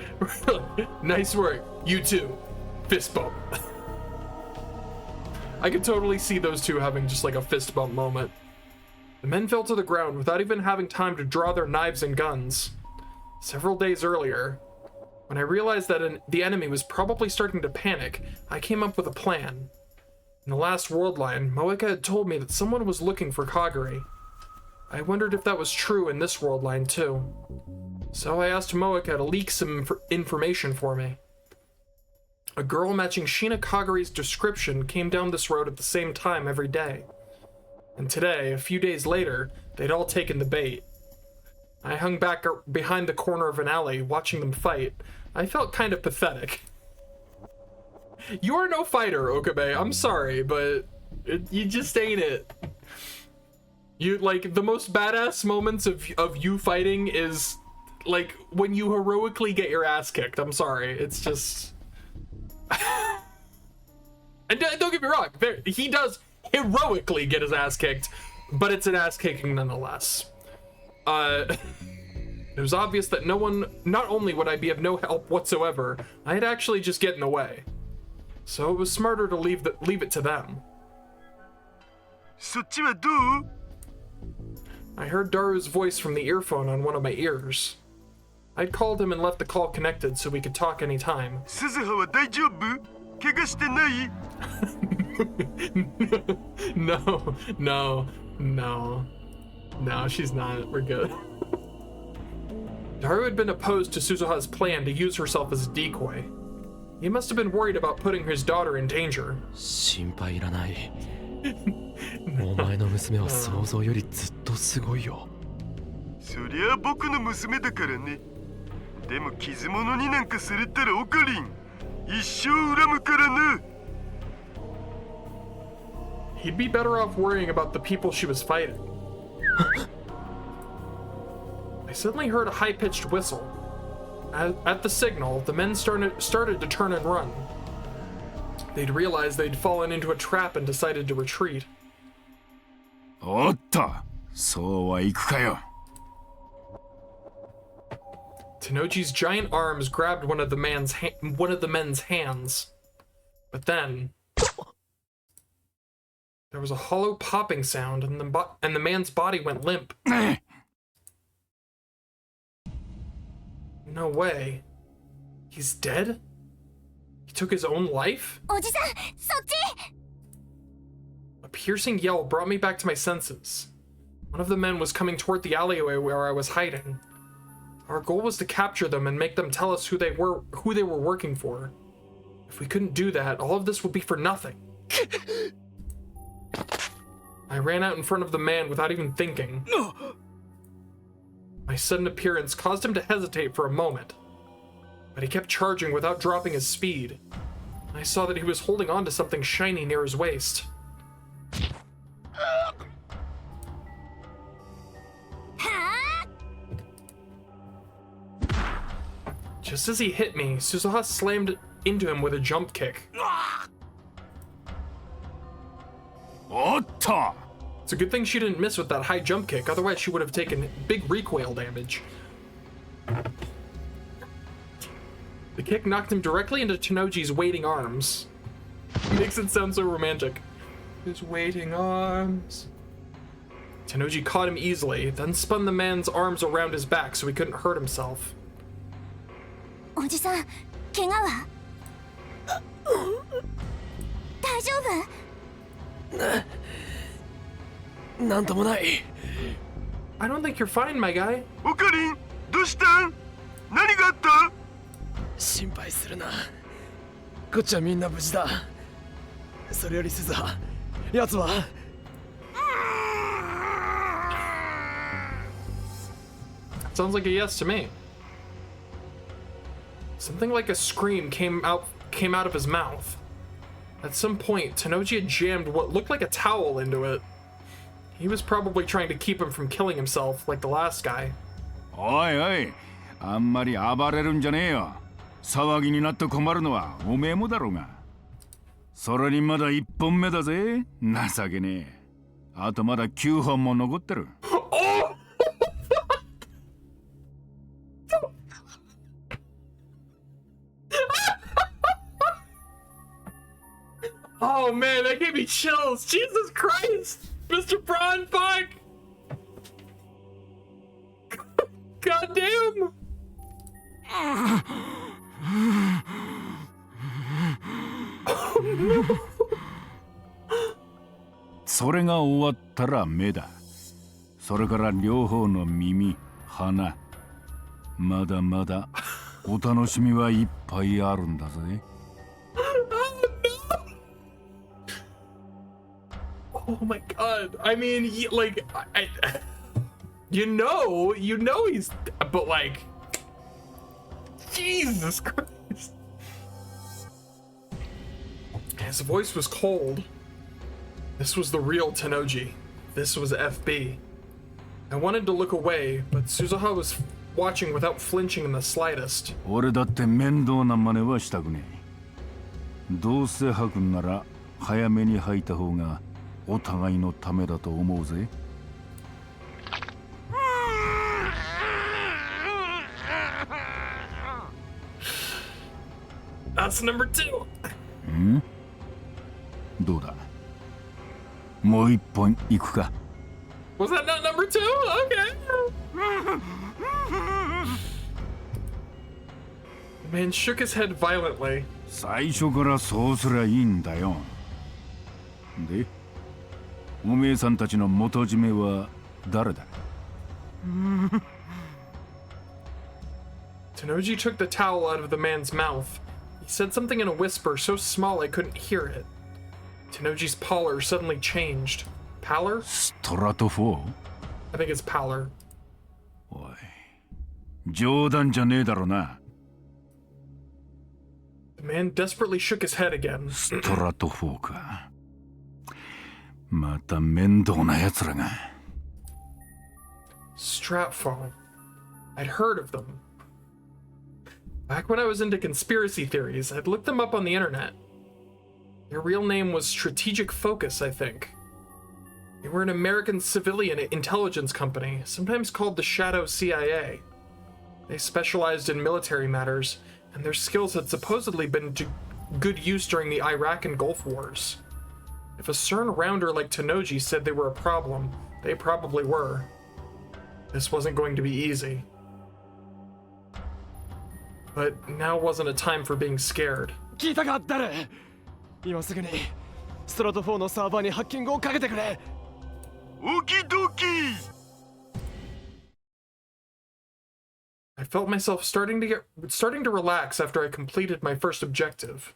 nice work, you too, fist bump. I could totally see those two having just like a fist bump moment. The men fell to the ground without even having time to draw their knives and guns. Several days earlier, when I realized that the enemy was probably starting to panic, I came up with a plan. In the last world line, Moeka had told me that someone was looking for Kagari. I wondered if that was true in this world line too. So I asked Moeka to leak some information for me. A girl matching Shina Kagari's description came down this road at the same time every day. And today, a few days later, they'd all taken the bait. I hung back behind the corner of an alley, watching them fight. I felt kind of pathetic. You are no fighter, Okabe. I'm sorry, but you just ain't it. You, like, the most badass moments of you fighting is, like, when you heroically get your ass kicked. I'm sorry. It's just... And don't get me wrong, he does heroically get his ass kicked, but it's an ass kicking nonetheless. It was obvious that not only would I be of no help whatsoever, I'd actually just get in the way. So it was smarter to leave it to them. I heard Daru's voice from the earphone on one of my ears. I'd called him and left the call connected so we could talk anytime. No, she's not. We're good. Daru had been opposed to Suzuha's plan to use herself as a decoy. He must have been worried about putting his daughter in danger. 心配いらない。お前の娘は想像よりずっとすごいよ。そりゃ僕の娘だからね。でも傷物になんかされたらオカリン一生恨むからな。He'd be better off worrying about the people she was fighting. I suddenly heard a high-pitched whistle. At the signal, the men started to turn and run. They'd realized they'd fallen into a trap and decided to retreat. おっと、そうはいくかよ。Tenoji's giant arms grabbed one of the men's hands. But then there was a hollow popping sound and the man's body went limp. No way. He's dead? He took his own life? おじさん、そっち! A piercing yell brought me back to my senses. One of the men was coming toward the alleyway where I was hiding. Our goal was to capture them and make them tell us who they were working for. If we couldn't do that, all of this would be for nothing. I ran out in front of the man without even thinking. My sudden appearance caused him to hesitate for a moment, but he kept charging without dropping his speed. I saw that he was holding on to something shiny near his waist. Just as he hit me, Suzuha slammed into him with a jump kick. It's a good thing she didn't miss with that high jump kick, otherwise she would have taken big recoil damage. The kick knocked him directly into Tenoji's waiting arms. Makes it sound so romantic. His waiting arms. Tenoji caught him easily, then spun the man's arms around his back so he couldn't hurt himself. おじさん、怪我は大丈夫? なんともない。I don't think you're fine, my guy. オカリン、どうしたん？何があった？心配するな。こっちはみんな無事だ。それより鈴葉、奴はSounds like a yes to me. Something like a scream came out of his mouth. At some point, Tenoji had jammed what looked like a towel into it. He was probably trying to keep him from killing himself, like the last guy. おいおい、あんまり暴れるんじゃねえよ。騒ぎになって困るのはおめえもだろうが。それにまだ1本目だぜ。情けねえ。あとまだ9本も残ってる。Oh man, that gave me chills. Jesus Christ! Mr. Braun, fuck! God damn! Oh no! それが終わったら目だ。それから両方の耳、鼻。まだまだお楽しみはいっぱいあるんだぜ。Oh my god. I mean, like, you know he's, but like, Jesus Christ. His voice was cold. This was the real Tenoji. This was FB. I wanted to look away, but Suzuha was watching without flinching in the slightest. 俺だって面倒な真似はしたくねえ。どうせ吐くんなら早めに吐いた方がお互いのためだと思うぜ。That's number 2. ん？どうだ？もう一本行くか。Was that not number 2? Okay. The man shook his head violently. 最初からそうすりゃいいんだよ。で、おめえさんたちの元締めは誰だ？ Tennoji took the towel out of the man's mouth. He said something in a whisper so small I couldn't hear it. Tennoji's pallor suddenly changed. Pallor? Strato ？I think it's pallor. おい、冗談じゃねえだろな。The man desperately shook his head again. ストラト4か。また面倒な奴らが。Stratphone. I'd heard of them. Back when I was into conspiracy theories, I'd looked them up on the internet. Their real name was Strategic Focus, I think. They were an American civilian intelligence company, sometimes called the Shadow CIA. They specialized in military matters, and their skills had supposedly been to good use during the Iraq and Gulf Wars. If a CERN rounder like Tennoji said they were a problem, they probably were. This wasn't going to be easy. But now wasn't a time for being scared. 聞いたか誰？今すぐにストラト4のサーバーにハッキングをかけてくれ。Okie dokie! I felt myself starting to relax after I completed my first objective.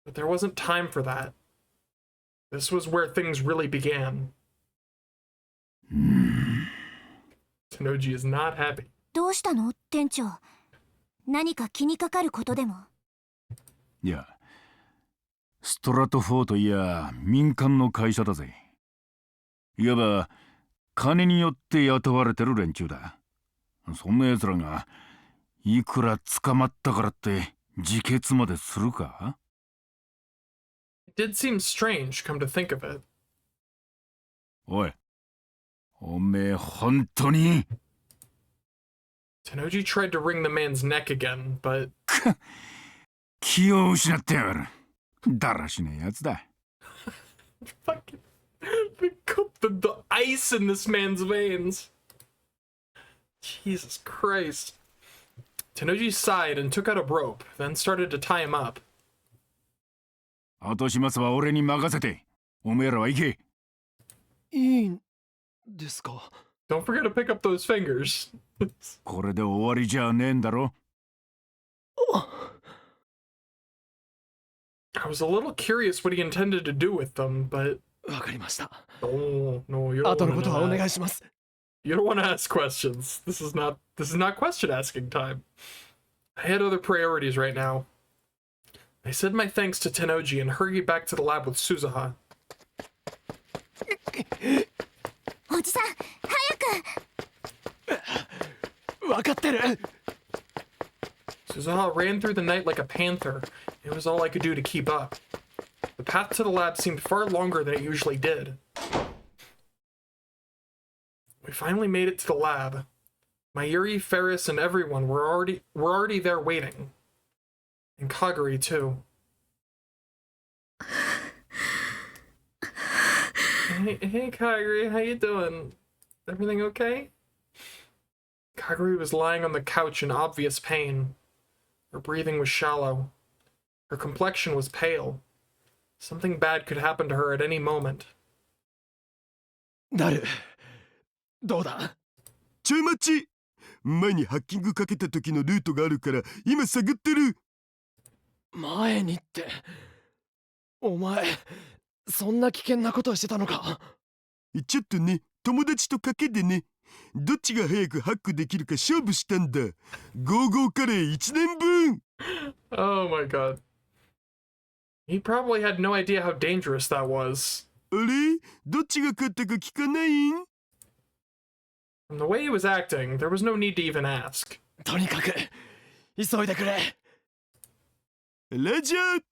But there wasn't time for that. This was where things really began. Tennoji is not happy. どうしたの、店長？何か気にかかることでも？いや、ストラト4といや民間の会社だぜ。いわば金によって雇われてる連中だ。そんな奴らがいくら捕まったからって自決までするか？ It did seem strange, come to think of it. おい、おめえ本当にTennoji tried to wring the man's neck again, but 気を失ってやがる。だらしねえやつだ。fucking the ice in this man's veins. Jesus Christ. Tennoji sighed and took out a rope, then started to tie him up. 後始末は俺に任せて。おめえらは行け。いいんですか？ Don't forget to pick up those fingers. これで終わりじゃねえんだろ。I was a little curious what he intended to do with them, but わかりました。 no, you don't 後の want こ to とは know お願 that. いします。 You don't want to ask questions. This is not question asking time. I had other priorities right now. I said my thanks to Tennoji and hurried back to the lab with Suzuha. おじさん、早く！わかってる。 Suzuha ran through the night like a panther. It was all I could do to keep up. The path to the lab seemed far longer than it usually did. We finally made it to the lab. Mayuri, Ferris, and everyone were already there waiting. And Kaguri, too. Hey Kaguri, how you doing? Everything okay? Kaguri was lying on the couch in obvious pain. Her breathing was shallow. Her complexion was pale. Something bad could happen to her at any moment. なる。どうだ？ちょい待ち。前にハッキングかけた時のルートがあるから今探ってる。前にって。お前、そんな危険なことをしてたのか？ちょっとね、友達と賭けでね。どっちが早くハックできるか勝負したんだ。ゴーゴーカレー1年分。Oh my god. He probably had no idea how dangerous that was. あれ？どっちが勝ったか聞かないん？ From the way he was acting, there was no need to even ask. とにかく、急いでくれ。ラジャー。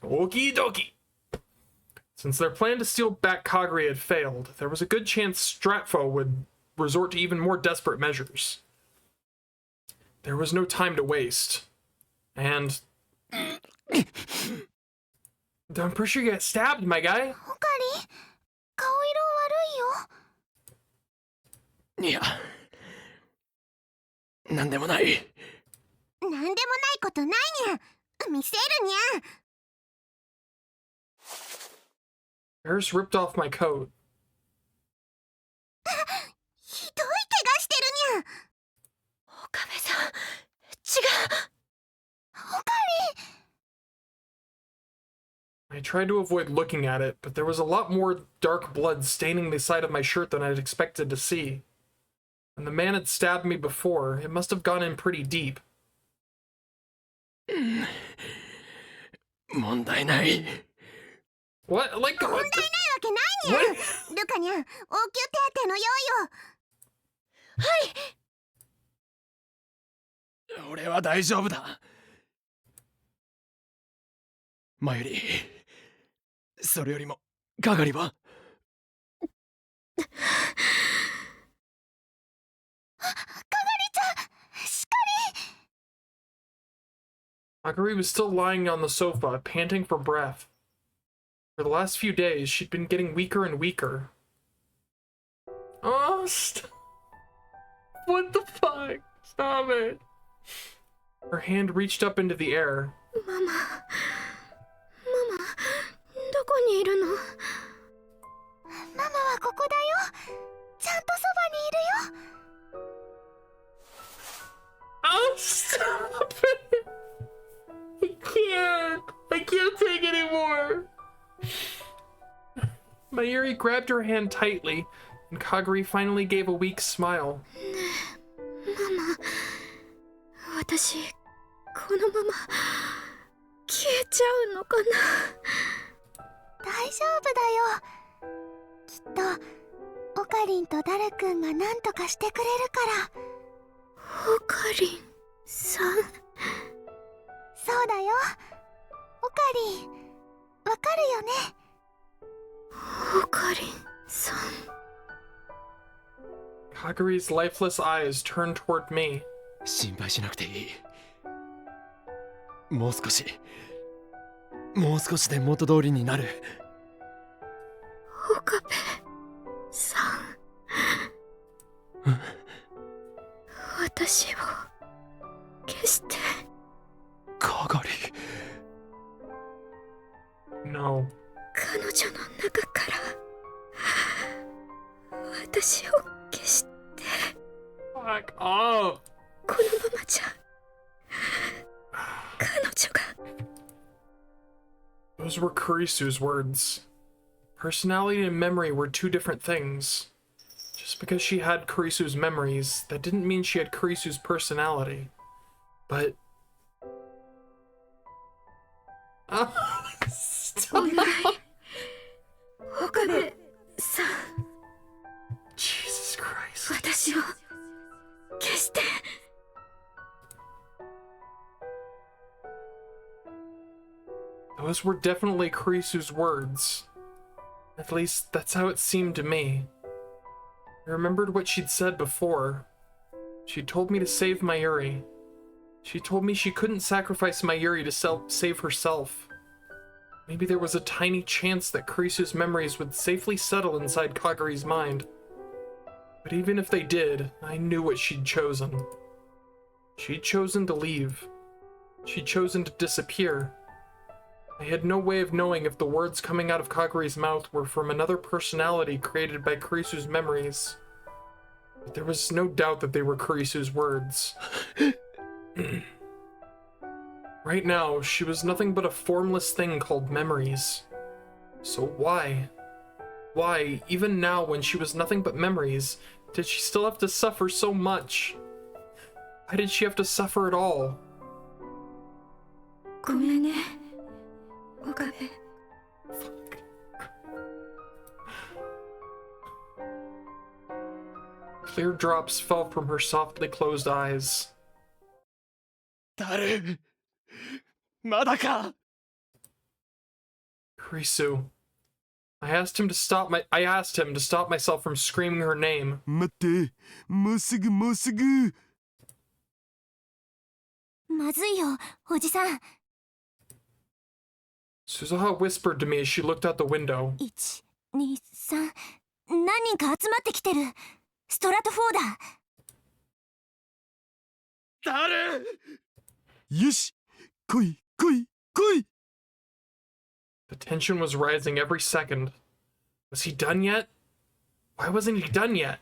Okie dokie. Since their plan to steal back Kaguri had failed, there was a good chance Stratfo would resort to even more desperate measures. There was no time to waste. And... I'm pretty sure you got stabbed, my guy. おかり、顔色悪いよ。いや、なんでもない。なんでもないことないにゃ。見せるにゃ。Harris ripped off my coat. ひどい怪我してるにゃ。おか tried to avoid looking at it, but there was a lot more dark blood staining the side of my shirt than I'd expected to see. When the man had stabbed me before, it must have gone in pretty deep. 問題ない。 What? Like, 問題ないわけないにゃ。ルカニャン、応急手当の用意を。はい。俺は大丈夫だ。マユリ、それよりもかがりは。かがりちゃん、しかり。 Akari was still lying on the sofa, panting for breath. For the last few days, she'd been getting weaker and weaker. Oh, what the fuck? Stop it. Her hand reached up into the air. ママ、どこにいるの？ママはここだよ。ちゃんとそばにいるよ。Oh, stop it. I can't take it anymore. Mayuri grabbed her hand tightly, and Kagari finally gave a weak smile. ママ、私、このまま消えちゃうのかな。大丈夫だよ。きっとオカリンとダルくんが何とかしてくれるから。オカリンさん。そうだよ。オカリン、わかるよね。オカリンさん。Kagari's lifeless eyes turned toward me. 心配しなくていい。もう少しで元通りになる。岡部さん。私を消して。かがり。No. 彼女の中から私を消して。Fuck off. このままじゃ彼女が。 Those were Kurisu's words. Personality and memory were two different things. Just because she had Kurisu's memories, that didn't mean she had Kurisu's personality. But... Stop. 岡部さん。 Jesus Christ. 私を消して。 Those were definitely Kurisu's words. At least, that's how it seemed to me. I remembered what she'd said before. She'd told me to save Mayuri. She told me she couldn't sacrifice Mayuri to save herself. Maybe there was a tiny chance that Kurisu's memories would safely settle inside Kagari's mind. But even if they did, I knew what she'd chosen. She'd chosen to leave. She'd chosen to disappear. I had no way of knowing if the words coming out of Kagari's mouth were from another personality created by Kurisu's memories. But there was no doubt that they were Kurisu's words. Right now, she was nothing but a formless thing called memories. So why? Why, even now when she was nothing but memories, did she still have to suffer so much? Why did she have to suffer at all? ごめんね、岡部。 Clear drops fell from her softly closed eyes. 誰？まだか？ Kurisu. I asked him to stop myself from screaming her name. 待って、もうすぐ。まずいよ、おじさん。 Suzuha whispered to me as she looked out the window. 1、2、3、何人か集まってきてる。ストラト4だ。誰？よし、来い。 The tension was rising every second. Was he done yet? Why wasn't he done yet?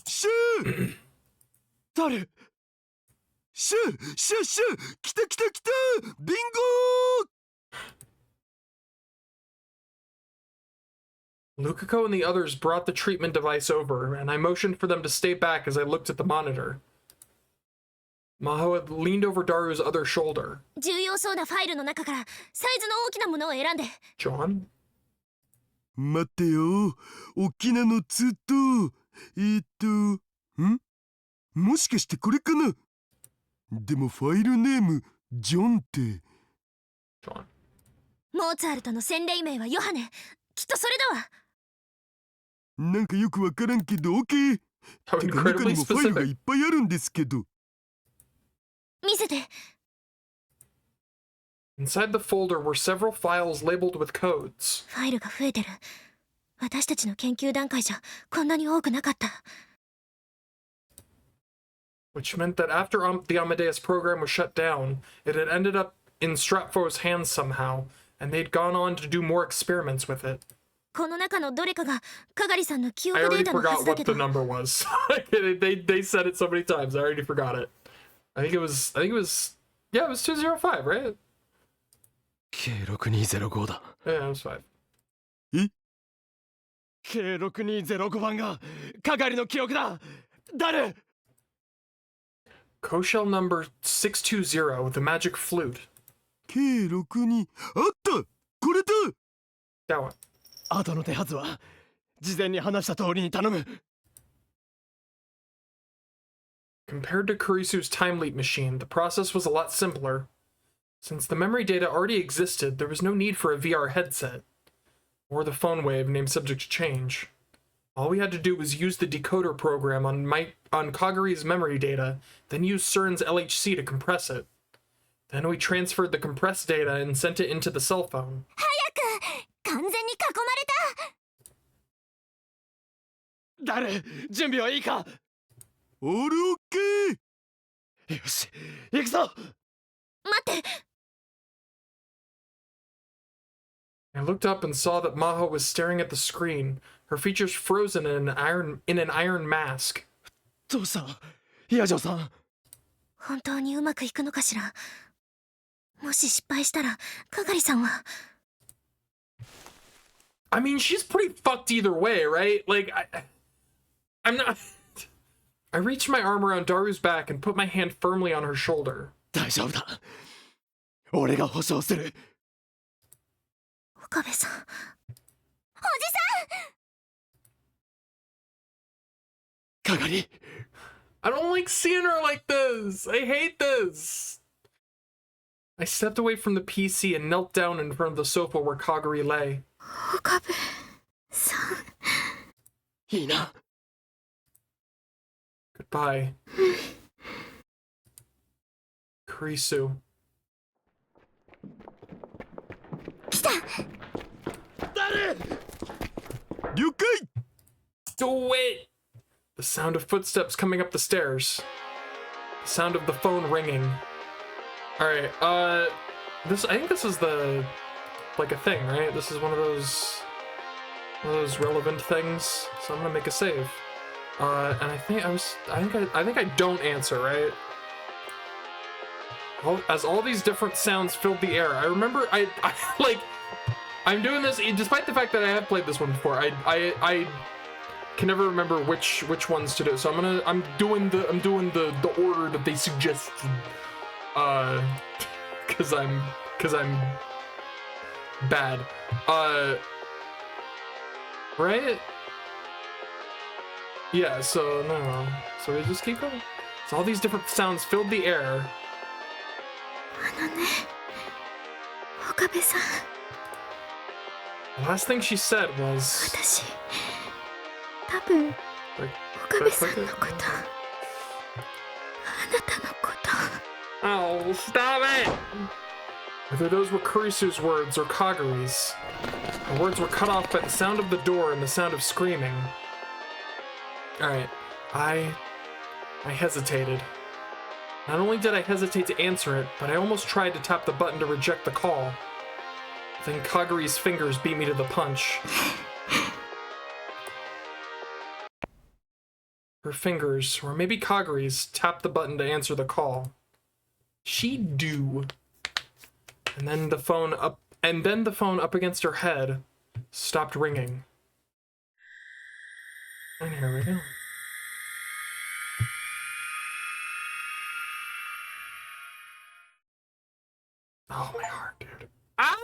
シュー誰？シュー来たビンゴー Lukako and the others brought the treatment device over, and I motioned for them to stay back as I looked at the monitor. Maho had leaned over Daru's other shoulder. 重要そうなファイルの中からサイズの大きなものを選んで。 John? 待ってよ。大きなのつと、もしかしてこれかな。でもファイルネーム、ジョンって。John. モーツァルトの洗礼名はヨハネ。きっとそれだわ。なんかよくわからんけど、オッケー。てか中にもファイルがいっぱいあるんですけど。見せて。 Inside the folder were several files labeled with codes. ファイルが増えてる。私たちの研究段階じゃこんなに多くなかった。 Which meant that after the Amadeus program was shut down, it had ended up in Stratfo's hands somehow, and they'd gone on to do more experiments with it. この中のどれかがかがりさんの記 I 憶デ already ータのは forgot ずだ what けど。 the number was. they said it so many times. I already forgot it. I think it was yeah, it was 205, right? K6205 だ。 Yeah, it was 5. K6205 番が係の記憶だ。誰？ Koshel number 620, the magic flute. K62 あった。これだ。 That one. 後の手はずは事前に話した通りに頼む。 Compared to Kurisu's time leap machine, the process was a lot simpler. Since the memory data already existed, there was no need for a VR headset, or the phone wave named subject to change. All we had to do was use the decoder program on Kaguri's memory data, then use CERN's LHC to compress it. Then we transferred the compressed data and sent it into the cell phone. 早く！完全に囲まれた！誰？準備はいいか？オールオッケー。よし、行くぞ！待って！ I looked up and saw that Maho was staring at the screen, her features frozen in an iron mask. どうした？ヤジョさん。本当にうまくいくのかしら。もし失敗したら、かがりさんは。 I mean, she's pretty fucked either way, right? Like, I'm not... I reached my arm around Daru's back and put my hand firmly on her shoulder. 大丈夫だ。俺が保証する。岡部さん。おじさん！ 係。 I don't like seeing her like this. I hate this. I stepped away from the PC and knelt down in front of the sofa where Kaguri lay. 岡部さん。いいな。 Goodbye. Kurisu. 来た！誰？了解！ Do it! The sound of footsteps coming up the stairs. The sound of the phone ringing. Alright, I think this is like a thing, right? This is one of those relevant things. So I'm gonna make a save. And I think I don't answer, right? As all these different sounds filled the air, I remember I'm doing this despite the fact that I have played this one before. I can never remember which ones to do. So I'm doing the order that they suggested. Cause I'm bad. Right? Yeah, so no. So we just keep going. So all these different sounds filled the air. あのね、岡部さん。 The last thing she said was... 私、多分、岡部さんのこと、あなたのこと。 Oh, stop it! Whether those were Kurisu's words or Kaguri's, the words were cut off by the sound of the door and the sound of screaming. Alright, I hesitated. Not only did I hesitate to answer it, but I almost tried to tap the button to reject the call. Then Kaguri's fingers beat me to the punch. Her fingers, or maybe Kaguri's, tapped the button to answer the call. She'd do. And then the phone up against her head stopped ringing. And here we go. Oh, my heart, dude. Ah!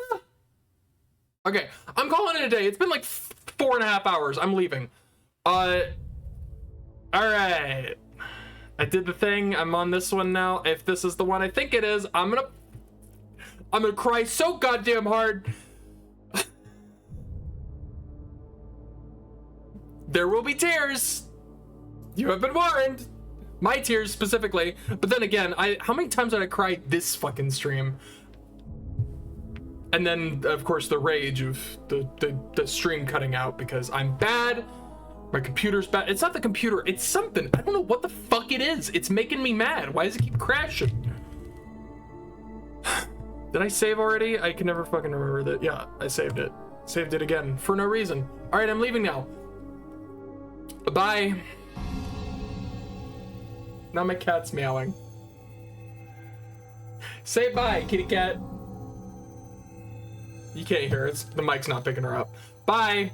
Okay, I'm calling it a day. It's been like 4.5 hours. I'm leaving. Alright. I did the thing. I'm on this one now. If this is the one I think it is, I'm gonna cry so goddamn hard. There will be tears. You have been warned. My tears specifically. But then again, how many times did I cry this fucking stream? And then, of course, the rage of the stream cutting out because I'm bad. My computer's bad. It's not the computer. It's something. I don't know what the fuck it is. It's making me mad. Why does it keep crashing? Did I save already? I can never fucking remember that. Yeah, I saved it. Saved it again for no reason. All right, I'm leaving now. Bye. Now my cat's meowing. Say bye, kitty cat. You can't hear it. The mic's not picking her up. Bye.